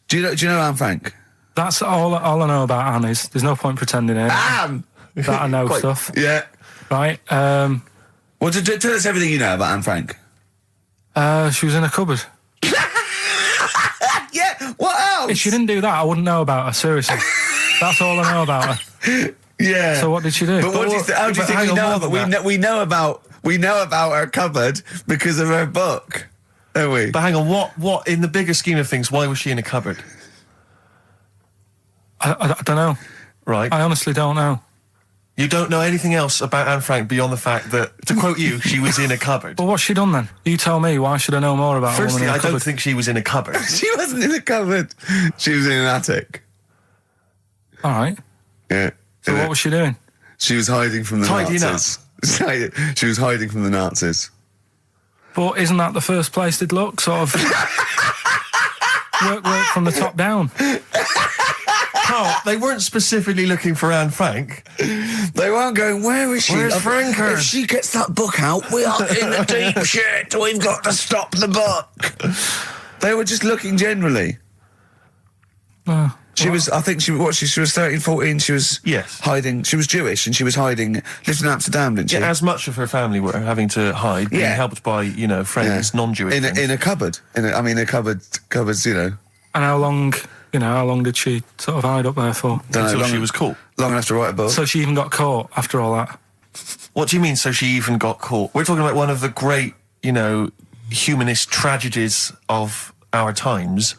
Do you know Anne Frank? That's all I know about Anne is. There's no point pretending it. Anne! That I know stuff. Yeah. Right? Well, tell us everything you know about Anne Frank. She was in a cupboard. Yeah, what else? If she didn't do that, I wouldn't know about her, seriously. That's all I know about her. Yeah. So what did she do? But how do you think we know about? We know about We know about her cupboard because of her book, don't we? But hang on, what in the bigger scheme of things, why was she in a cupboard? I don't know. Right. I honestly don't know. You don't know anything else about Anne Frank beyond the fact that, to quote you, she was in a cupboard. Well, what's she done then? You tell me. Why should I know more about a woman Firstly, in a I cupboard? don't think she was in a cupboard. She wasn't in a cupboard. She was in an attic. All right. Yeah. So what was she doing? She was hiding from the Tidying Nazis. She was hiding from the Nazis. But isn't that the first place they'd look? Sort of work from the top down. Carl, they weren't specifically looking for Anne Frank. They weren't going, where is she? Where's Franker? If she gets that book out, we are in the deep shit. We've got to stop the book. They were just looking generally. She was 13, 14, she was Yes. hiding, she was Jewish and she was hiding, lived in Amsterdam, didn't she? Yeah, as much of her family were having to hide, being Yeah. helped by, friends, non-Jewish friends. In a cupboard. Cupboards, And how long did she sort of hide up there for? Until she was caught. Long enough to write a book. So she even got caught after all that? What do you mean, so she even got caught? We're talking about one of the great, humanist tragedies of our times,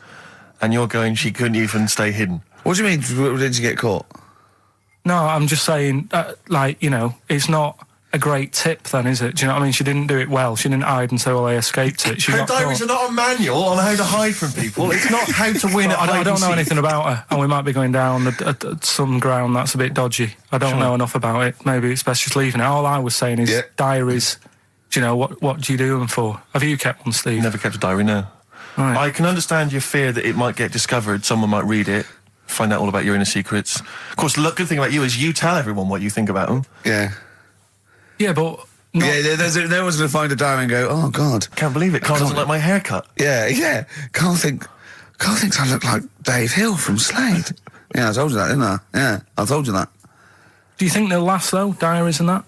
and you're going, she couldn't even stay hidden. What do you mean, didn't she get caught? No, I'm just saying, it's not a great tip then, is it? Do you know what I mean? She didn't do it well. She didn't hide until they escaped it. She Her got diaries caught. are not a manual on how to hide from people. It's not how to win at hide I and don't know seek. anything about her, and we might be going down some ground that's a bit dodgy. I don't know enough about it. Maybe it's best just leaving it. All I was saying is diaries. Do you know, what do you do them for? Have you kept one, Steve? Never kept a diary, no. Right. I can understand your fear that it might get discovered, someone might read it, find out all about your inner secrets. Of course, the good thing about you is you tell everyone what you think about them. Yeah. Yeah, but... No one's going to find a diary and go, oh, God. Can't believe it, Carl doesn't like my haircut. Yeah. Carl thinks I look like Dave Hill from Slade. Yeah, I told you that, didn't I? Yeah, I told you that. Do you think they'll last, though, diaries and that?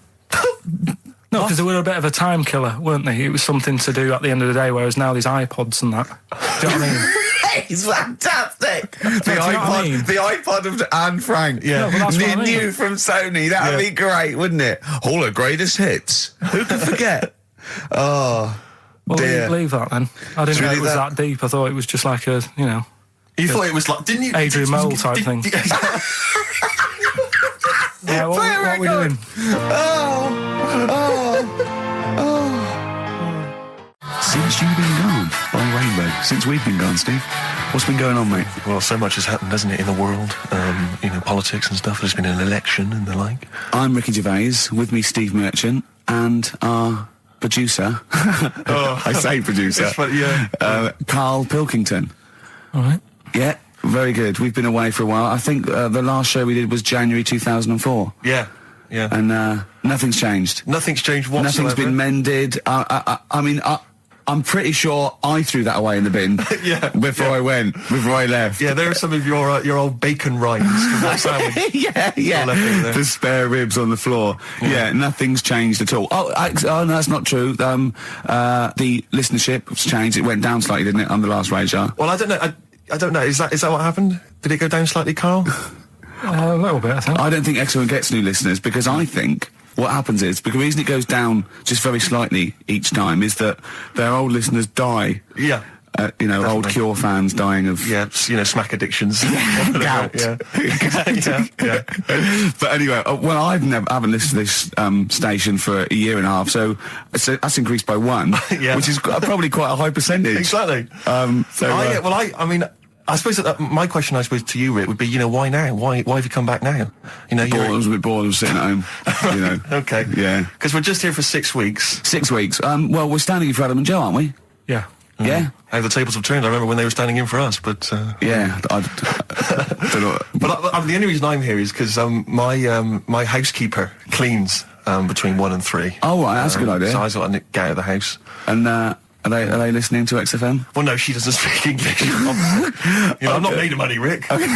No, because they were a bit of a time killer, weren't they? It was something to do at the end of the day, whereas now there's iPods and that. Do you know what I mean? It's fantastic. The you know what I mean? iPod of Anne Frank. Yeah. No, but that's what I mean. New from Sony. That would be great, wouldn't it? All her greatest hits. Who could forget? Oh, Well, dear. leave that then. I didn't Should know we it leave was that? that deep. I thought it was just like a, You thought it was like, didn't you? Adrian Mole type thing. Yeah, what are we doing? Since you've been gone, by Rainbow. Since we've been gone, Steve. What's been going on, mate? Well, so much has happened, hasn't it, in the world? Politics and stuff. There's been an election and the like. I'm Ricky Gervais. With me, Steve Merchant, and our producer. I say producer. But yeah. Karl Pilkington. All right. Yeah, very good. We've been away for a while. I think the last show we did was January 2004. Yeah. And nothing's changed. Nothing's changed whatsoever. Nothing's been mended. I'm pretty sure I threw that away in the bin before I left. Yeah, there are some of your old bacon rinds from that sandwich. yeah. left over there. The spare ribs on the floor. Yeah, nothing's changed at all. Oh, no, that's not true. The listenership has changed. It went down slightly, didn't it, on the last radio hour? Well, I don't know. I don't know. Is that what happened? Did it go down slightly, Karl? A little bit, I think. I don't think XFM gets new listeners because I think what happens is, because the reason it goes down just very slightly each time is that their old listeners die. Yeah. Old Cure fans dying of... Yeah, smack addictions. Gout. Yeah. But anyway, I haven't listened to this station for a year and a half, so that's increased by 1, which is probably quite a high percentage. Exactly. I suppose that my question, to you, Rick, would be, why now? Why have you come back now? I was a bit bored of sitting at home, Okay. Yeah. Because we're just here for 6 weeks. 6 weeks. Well, we're standing in for Adam and Joe, aren't we? Yeah. Yeah. How the tables have turned. I remember when they were standing in for us, but... Yeah. I don't know. But the only reason I'm here is because my housekeeper cleans between 1 and 3. Oh, right, that's a good idea. So I got to get out of the house. And are they listening to XFM? Well, no, she doesn't speak English. I'm not made of money, Rick. Okay.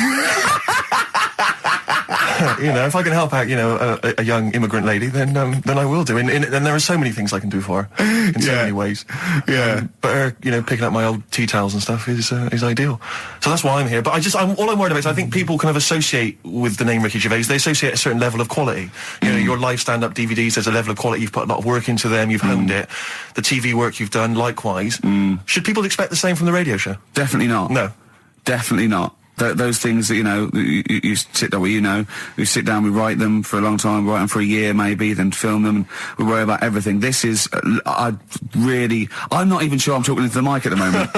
You know, if I can help out, you know, a young immigrant lady, then I will do. And there are so many things I can do for her in so many ways. Yeah. But her, you know, picking up my old tea towels and stuff is ideal. So that's why I'm here. But all I'm worried about is I think people kind of associate with the name Ricky Gervais. They associate a certain level of quality. You know, your live stand-up DVDs, there's a level of quality. You've put a lot of work into them. You've honed it. The TV work you've done, likewise. Should people expect the same from the radio show? Definitely not. No. Definitely not. Those things that, you know, you sit down, well, you know, we sit down, we write them for a long time, write them for a year maybe, then film them, and we worry about everything. This is, I'm not even sure I'm talking into the mic at the moment.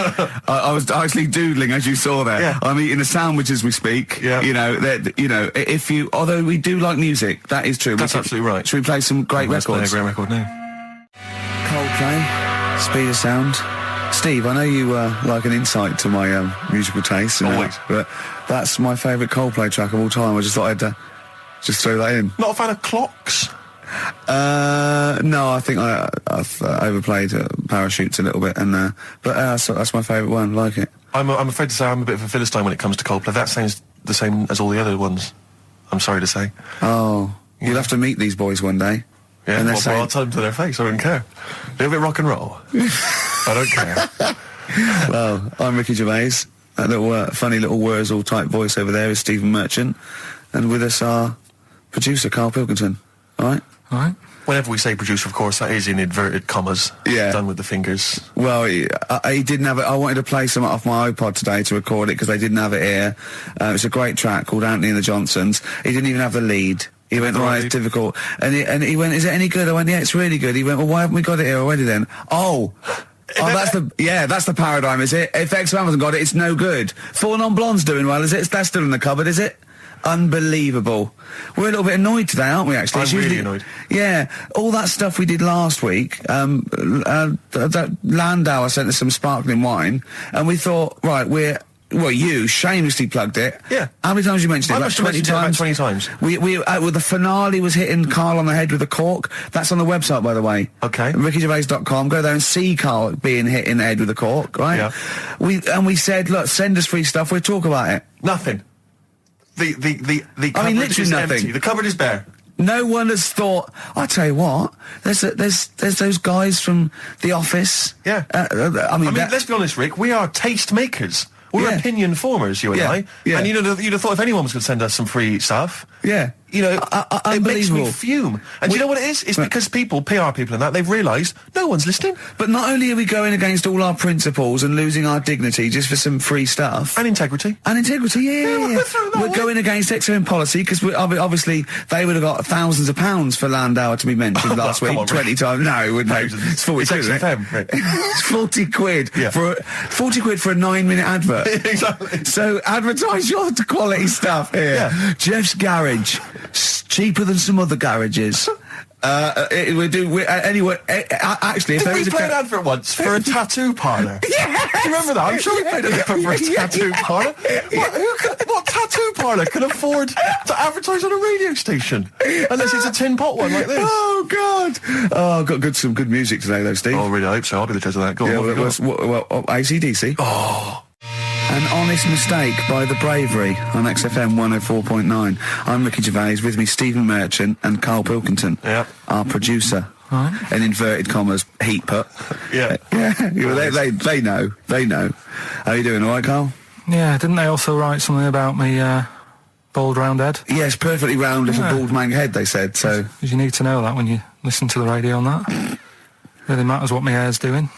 I was actually doodling, as you saw there. Yeah. I'm eating a sandwich as we speak. Yeah. You know, although we do like music, that is true. That's absolutely right. Should we play some great records? A great record now. Coldplay, Speed of Sound. Steve, I know you like an insight to my musical taste, Always. but that's my favourite Coldplay track of all time. I just thought I'd just throw that in. Not a fan of clocks? No, I think I've overplayed Parachutes a little bit, but so that's my favourite one. Like it. I'm afraid to say I'm a bit of a Philistine when it comes to Coldplay. That sounds the same as all the other ones. I'm sorry to say. Oh, you'll have to meet these boys one day. Yeah, and well, I'll tell them to their face. I don't care. A little bit rock and roll. I don't care. Well, I'm Ricky Gervais. That little funny little Wurzel type voice over there is Stephen Merchant, and with us our producer Karl Pilkington. All right. Whenever we say producer, of course, that is in inverted commas. Yeah. Done with the fingers. Well, he didn't have it. I wanted to play some off my iPod today to record it because they didn't have it here. It's a great track called Anthony and the Johnsons. He didn't even have the lead. He went, right, it's difficult. And he went, is it any good? I went, yeah, it's really good. He went, well, why haven't we got it here already then? Oh, that's the paradigm, is it? If XFM hasn't got it, it's no good. Four Non-Blondes doing well, is it? That's still in the cupboard, is it? Unbelievable. We're a little bit annoyed today, aren't we, actually? I'm really annoyed. Yeah. All that stuff we did last week, that Landauer sent us some sparkling wine, and we thought, right, you shamelessly plugged it. Yeah. How many times you mentioned it? I About must have 20 mentioned it about times? 20 times. Well, the finale was hitting Karl on the head with a cork. That's on the website, by the way. Okay. RickyGervais.com. Go there and see Karl being hit in the head with a cork, right? Yeah. We said, look, send us free stuff. We'll talk about it. Nothing. The cupboard literally is nothing. empty. The cupboard is bare. No one has thought. I tell you what, there's those guys from The Office. Yeah. I mean, let's be honest, Rick. We are taste makers. We're Yeah. opinion formers, you and I. Yeah. And you'd have thought if anyone was going to send us some free stuff, yeah. you know, it makes me unbelievable. fume. And do you know what it is? It's because people, PR people and that, they've realised no one's listening. But not only are we going against all our principles and losing our dignity just for some free stuff. And integrity. And integrity, yeah. We're going against XFM policy because obviously they would have got thousands of pounds for Landauer to be mentioned last week. come on, 20 times. No, wouldn't they? It's 40 It's quid, isn't it? XFM, Rick. It's 40 quid. Yeah. 40 quid for a 9-minute advert. Exactly. So advertise your quality stuff here. Yeah. Jeff's Garage. Cheaper than some other garages. Anyway, actually, if Did there we is play an advert once for a tattoo parlour? Yes! Do you remember that? I'm sure we played an advert for a tattoo parlour. What tattoo parlour can afford to advertise on a radio station? Unless it's a tin pot one like this. Oh, God. Oh, got some good music today, though, Steve. Oh, really? I hope so. I'll be the judge of that. Go on, Yeah, what have you got? AC/DC. Oh. An Honest Mistake by The Bravery on XFM 104.9. I'm Ricky Gervais, with me Stephen Merchant and Karl Pilkington, Yep. our producer. In inverted commas, heat put. Yeah. They know. They know. How you doing, all right, Karl? Yeah, didn't they also write something about me bald round head? Yes, perfectly round little Yeah. bald man head, they said, so... Because you need to know that when you listen to the radio on that. Really matters what my hair's doing.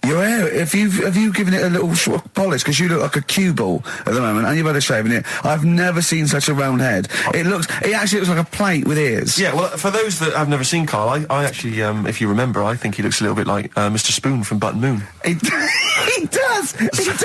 Your hair, have you given it a little polish? Because you look like a cue ball at the moment, and you've had a shave in it. I've never seen such a round head. It actually looks like a plate with ears. Yeah, well, for those that have never seen Karl, I actually, if you remember, I think he looks a little bit like Mr. Spoon from Button Moon. He does. If you've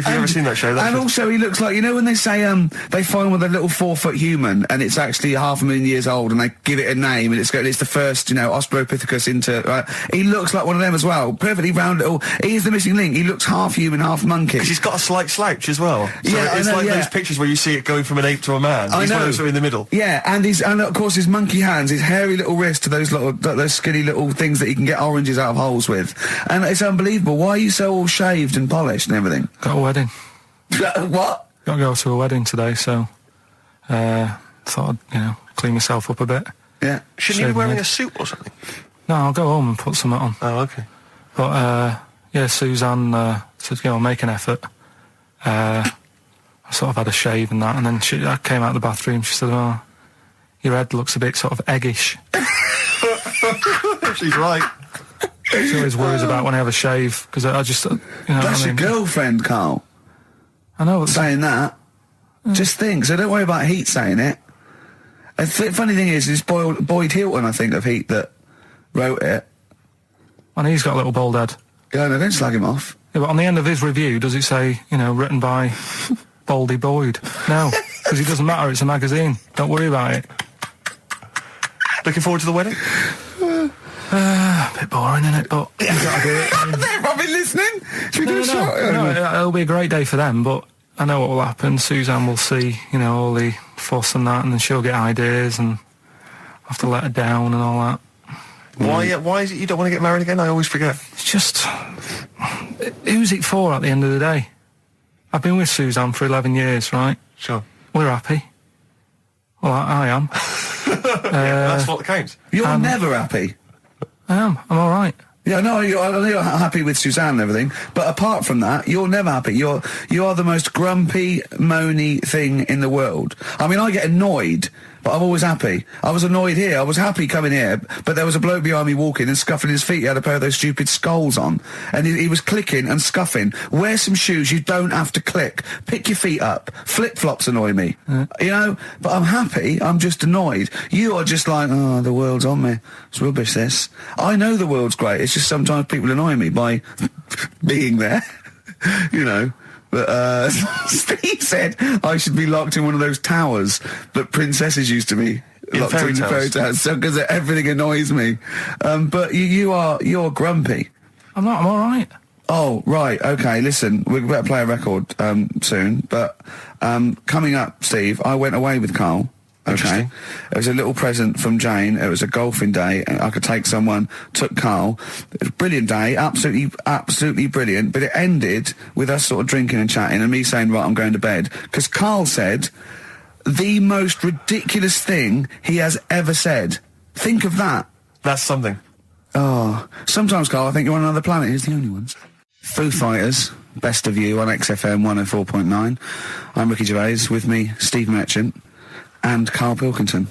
ever seen that show, that's and also he looks like, you know when they say they find with a little 4-foot human and it's actually 500,000 years old and they give it a name and it's the first, Australopithecus into. He looks like one of them as well. Perfectly round little. He is the missing link. He looks half human, half monkey. because he's got a slight slouch as well. So Yeah, it's I know, like yeah. those pictures where you see it going from an ape to a man. I He's one know. of those in the middle. Yeah, and of course his monkey hands, his hairy little wrist to those skinny little things that he can get oranges out of holes with, and it's unbelievable. Why are you so all shaved and polished and everything? Got a wedding. What? Got to go to a wedding today, so thought I'd, clean myself up a bit. Yeah. Shouldn't you be Shave wearing my a head. suit or something? No, I'll go home and put something on. Oh, okay. But, Suzanne said, make an effort. I sort of had a shave and that, and then I came out of the bathroom, she said, oh, your head looks a bit sort of eggish. She's right. She always worries about when I have a shave, because I just, That's your girlfriend, Carl, I know. saying that. Just think. So don't worry about Heat saying it. And funny thing is, it's Boyd Hilton, I think, of Heat that wrote it. And he's got a little bald head. Yeah, no, don't slag him off. Yeah, but on the end of his review, does it say, written by Baldy Boyd? No, because it doesn't matter, it's a magazine. Don't worry about it. Looking forward to the wedding? A bit boring, innit? But you got to do it. They've probably listening. Should we do a shot? No, it'll be a great day for them, but I know what will happen. Suzanne will see, all the fuss and that, and then she'll get ideas, and I'll have to let her down and all that. Why is it you don't want to get married again? I always forget. It's just, who's it for at the end of the day? I've been with Suzanne for 11 years, right? Sure. We're happy. Well, I am. That's what counts. You're never happy. I am. I'm all right. Yeah, no, I know you're happy with Suzanne and everything, but apart from that, you're never happy. You are the most grumpy, moany thing in the world. I mean, I get annoyed, but I'm always happy. I was annoyed here. I was happy coming here, but there was a bloke behind me walking and scuffing his feet. He had a pair of those stupid skulls on, and he was clicking and scuffing. Wear some shoes you don't have to click. Pick your feet up. Flip-flops annoy me. But I'm happy. I'm just annoyed. You are just like, oh, the world's on me. It's rubbish, this. I know the world's great. It's just sometimes people annoy me by being there, But Steve said I should be locked in one of those towers that princesses used to be locked in fairy tales, because everything annoys me. But you're grumpy. I'm not. I'm all right. Oh, right, okay, listen, we better play a record soon, but coming up, Steve, I went away with Karl. Okay, it was a little present from Jane. It was a golfing day. I could take someone. Took Karl. It was a brilliant day, absolutely brilliant. But it ended with us sort of drinking and chatting, and me saying, "Right, I'm going to bed," because Karl said the most ridiculous thing he has ever said. Think of that. That's something. Oh, sometimes, Karl, I think you're on another planet. Here's the only ones. Foo Fighters, Best of You on XFM 104.9. I'm Ricky Gervais. With me, Steve Merchant. And Karl Pilkington.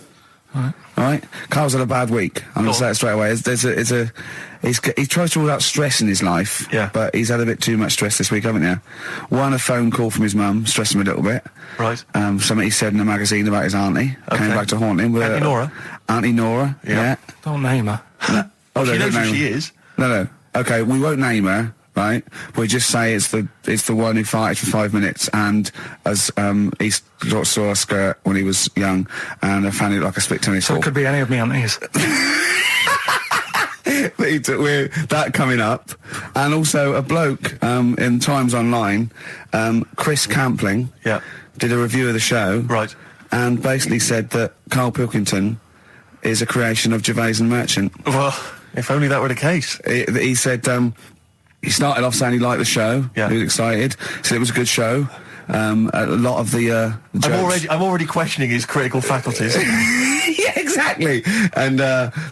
All right. Karl's had a bad week. I'm going to say it straight away. He tries to rule out stress in his life. Yeah. But he's had a bit too much stress this week, haven't you? One, a phone call from his mum, stressed him a little bit. Right. Something he said in a magazine about his auntie. Okay. Came back to haunt him. Auntie Nora? Auntie Nora, yeah. Don't name her. Oh, She no, knows don't who name she her. is. No. Okay, we won't name her. Right, we just say it's the one who farted for 5 minutes, and as he saw a skirt when he was young, and I found it like a split tennis So ball. it could be any of me aunties. We're that coming up, and also a bloke in Times Online, Chris Campling, did a review of the show, Right, and basically said that Karl Pilkington is a creation of Gervais and Merchant. Well, if only that were the case. He said. He started off saying he liked the show. Yeah. He was excited. Said it was a good show. A lot of the jokes. I'm already questioning his critical faculties. Yeah, exactly. And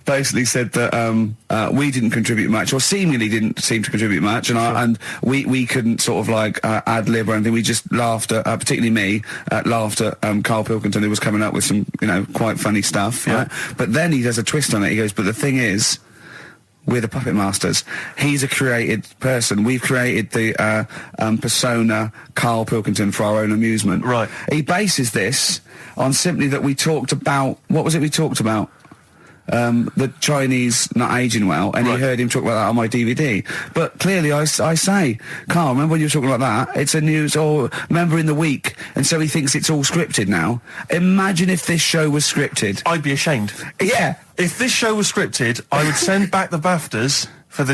basically said that we didn't contribute much, or seemingly didn't seem to contribute much, and we couldn't sort of like ad lib or anything. We just laughed at, particularly me, laughed at Karl Pilkington, who was coming up with some quite funny stuff. Yeah. Right? But then he does a twist on it. He goes, but the thing is, we're the puppet masters. He's a created person. We've created the persona Karl Pilkington for our own amusement. Right. He bases this on simply that we talked about... What was it we talked about? The Chinese not aging well, and Right. he heard him talk about that on my DVD. But clearly I say, Karl, remember when you were talking like that? It's a news, or remember in the week, and so he thinks it's all scripted now. Imagine if this show was scripted. I'd be ashamed. Yeah. If this show was scripted, I would send back the BAFTAs for the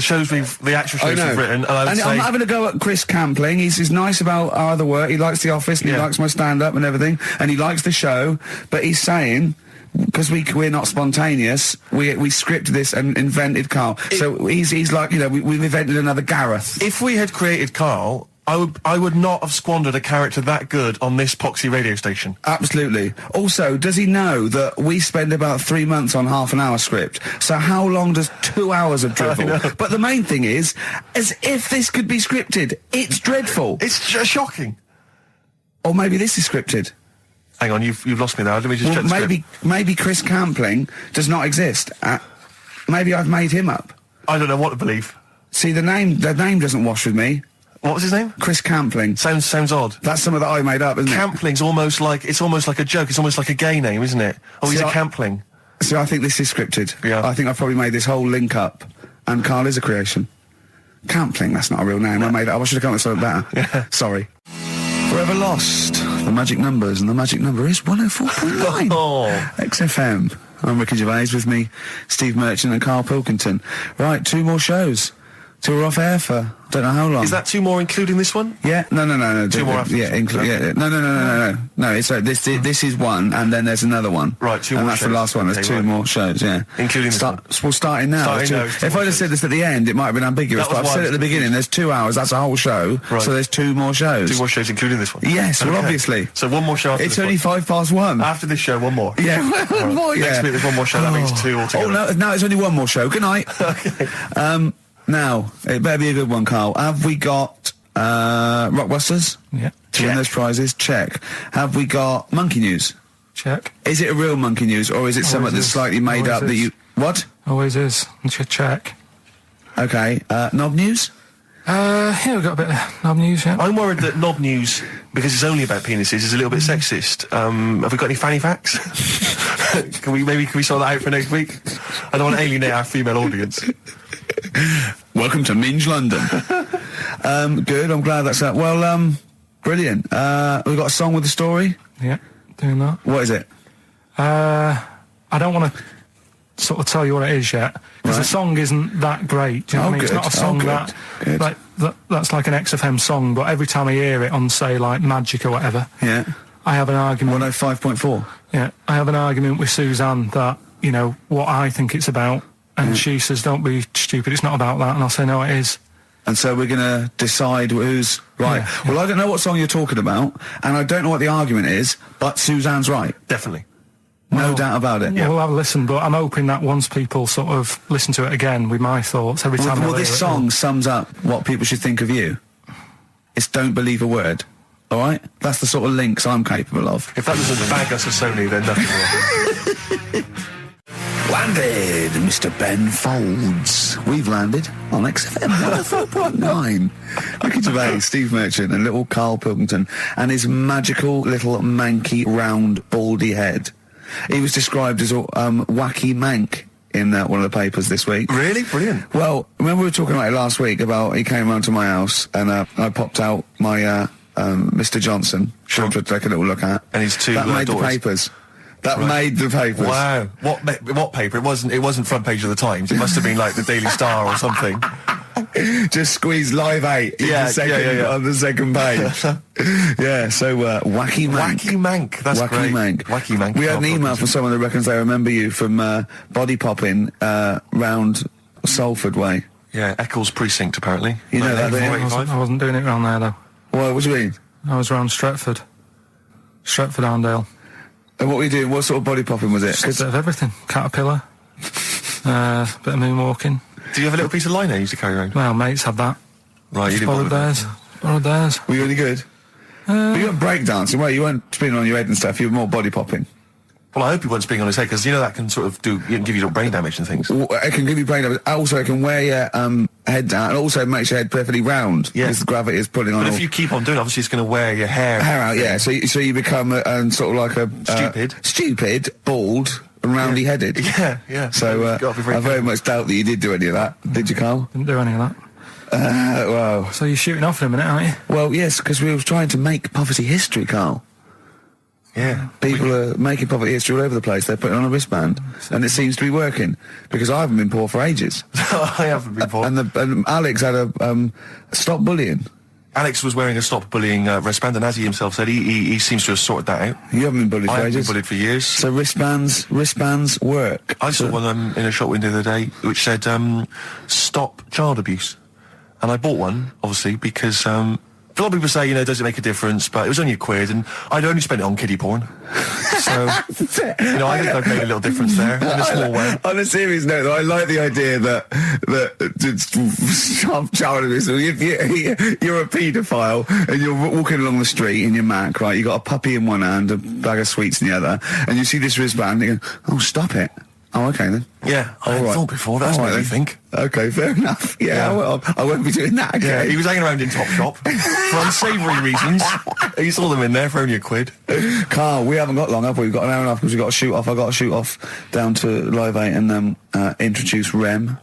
actual shows we've written, and I would say... I'm having a go at Chris Campling. He's nice about our other work. He likes The Office, and he likes my stand-up and everything, and he likes the show, but he's saying... Because we're not spontaneous, we scripted this and invented Karl. So he's like, we've invented another Gareth. If we had created Karl, I would not have squandered a character that good on this poxy radio station. Absolutely. Also, does he know that we spend about 3 months on half an hour script? So how long does 2 hours of drivel? But the main thing is, as if this could be scripted, it's dreadful. It's shocking. Or maybe this is scripted. Hang on, you've lost me there. Let me just check the script. Maybe Chris Campling does not exist. Maybe I've made him up. I don't know what to believe. See, the name doesn't wash with me. What was his name? Chris Campling. Sounds odd. That's something that I made up, isn't it? Campling's almost like a joke. It's almost like a gay name, isn't it? Oh, he's a Campling. See, I think this is scripted. Yeah. I think I've probably made this whole link up, and Karl is a creation. Campling, that's not a real name. I made it up. I should have come up with something better. Yeah. Sorry. Forever Lost, the magic numbers, and the magic number is 104.9. Oh. XFM. I'm Ricky Gervais, with me, Steve Merchant and Karl Pilkington. Right, 2 more shows. 2 are off air for don't know how long. Is that 2 more including this one? Yeah, no. 2 more after yeah, this one. yeah, no. No, it's this is one, and then there's another one. Right, 2 more and that's shows. the last one. There's Okay, 2 right. more shows, yeah. Including this one. We'll start in now. Starting now, If I'd have said this at the end, it might have been ambiguous, That was but I've why said I it at the was beginning, there's 2 hours, that's a whole show, Right. so there's 2 more shows. 2 more shows including this one? Yes, well, Okay. obviously. So 1 more show after It's this only one. 1:05. After this show, 1 more. Yeah, one more, yeah. Next week there's 1 more show, that means 2 altogether. Oh, no, it's only 1 more show. Good night. Okay. Now, it better be a good one, Karl. Have we got Rockbusters? Yeah. To win those prizes? Check. Have we got Monkey News? Check. Is it a real Monkey News, or is it something that's is. slightly made Always up that is. you... What? Always is. Check. Okay. Knob News? Yeah, we've got a bit of knob news, yeah. I'm worried that Knob News, because it's only about penises, is a little bit sexist. Have we got any fanny facts? Can we sort that out for next week? I don't want to alienate our female audience. Welcome to Minge London. Good, I'm glad that's that. Well, brilliant. We've got a song with a story. Yeah, doing that. What is it? I don't want to sort of tell you what it is yet, because the Right. song isn't that great. Do you know what I mean? It's good. not a song Good. that's like an XFM song, but every time I hear it on, say, like Magic or whatever, Yeah. I have an argument. 105.4. Yeah, I have an argument with Suzanne that, you know, what I think it's about, and she says, don't be stupid, it's not about that, and I'll say, no, it is. And so we're going to decide who's right. Yeah. Well, I don't know what song you're talking about, and I don't know what the argument is, but Suzanne's right. Definitely. No doubt about it. We'll have a listen, but I'm hoping that once people sort of listen to it again with my thoughts, every time Well, they'll this hear it, song sums up what people should think of you. It's don't believe a word. All right? That's the sort of links I'm capable of. If that doesn't bag us as Sony, then nothing will. Landed, Mr. Ben Folds. We've landed on XFM 104.9. Ricky Gervais, Steve Merchant, and little Karl Pilkington, and his magical little manky, round, baldy head. He was described as wacky mank in one of the papers this week. Really? Brilliant. Well, remember we were talking about it last week about he came round to my house and I popped out my Mr. Johnson Sure. to take a little look at. And his 2 that made daughters. the papers. That made the papers. Wow. What paper? It wasn't front page of the Times. It must have been like the Daily Star or something. Just squeeze Live 8 in Yeah, the second, yeah. on the second page. Yeah, so wacky mank. Wacky Mank. That's Wacky great. Mank. Wacky Mank. We had an email from someone that reckons they remember you from body popping round Salford Way. Yeah, Eccles Precinct, apparently. You know that, don't you? I wasn't doing it around there, though. Well, what do you mean? I was around Stretford Arndale. And what were you doing? What sort of body popping was it? Just a bit of everything. Caterpillar, bit of moonwalking. Do you have a little piece of line there you used to carry around? Well, mates had that. Right, you didn't Borrowed bother with that. theirs. Borrowed theirs. Were you any good? But you weren't breakdancing, well, you weren't spinning on your head and stuff, you were more body popping. Well, I hope he wasn't spinning on his head, because you know that can sort of give you little brain damage and things. It can give you brain damage. Also, it can wear your head down, and also makes your head perfectly round. Yeah. Because the gravity is pulling on But all if you keep on doing it, obviously it's going to wear your hair out, yeah. So you become sort of like a... Stupid, bald, and roundy headed. Yeah. So You've got to be very I very careful. much doubt that you did do any of that. Did you, Karl? Didn't do any of that. Well, So you're shooting off in a minute, aren't you? well, yes, because we were trying to make poverty history, Karl. Yeah. People are making poverty history all over the place. They're putting on a wristband, and it seems to be working because I haven't been poor for ages. I haven't been poor. And Alex had a stop bullying. Alex was wearing a stop bullying wristband, and as he himself said, he seems to have sorted that out. You haven't been bullied I for haven't been ages. bullied for years. So wristbands work. I saw one in a shop window the other day which said, stop child abuse. And I bought one, obviously, because a A lot of people say, you know, does it make a difference? But it was only £1, and I'd only spent it on kiddie porn. So, you know, I think I've made a little difference there in a small way. On a serious note, though, I like the idea that child abuse. If you're a paedophile and you're walking along the street in your Mac, right? You got a puppy in one hand, a bag of sweets in the other, and you see this wristband, and you go, "Oh, stop it." Oh, okay then. Yeah, I hadn't thought before. That's what I think. Okay, fair enough. Yeah, well, I won't be doing that again. Yeah, he was hanging around in Topshop for unsavoury reasons. You saw them in there for only £1. Carl, we haven't got long, have we? We've got an hour and a half because we've got to shoot off. I've got to shoot off down to Live 8 and introduce Rem.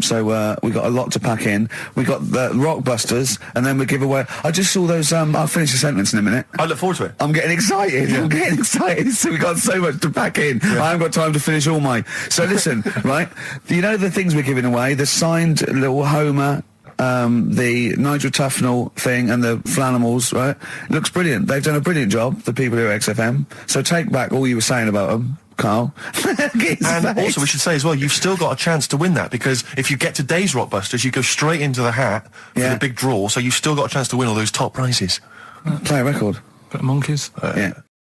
So we got a lot to pack in. We got the Rockbusters, and then we give away. I just saw those. I'll finish the sentence in a minute. I look forward to it. I'm getting excited. Yeah. I'm getting excited. So we got so much to pack in. I haven't got time to finish all my. So listen, right? You know the things we're giving away. The signed little Homer. The Nigel Tufnell thing and the Flanimals, right? Looks brilliant. They've done a brilliant job, the people who are XFM. So take back all you were saying about them, Carl. And also we should say as well, you've still got a chance to win that, because if you get today's Rockbusters, you go straight into the hat for the big draw, so you've still got a chance to win all those top prizes. Play a record. Bit of monkeys. Yeah.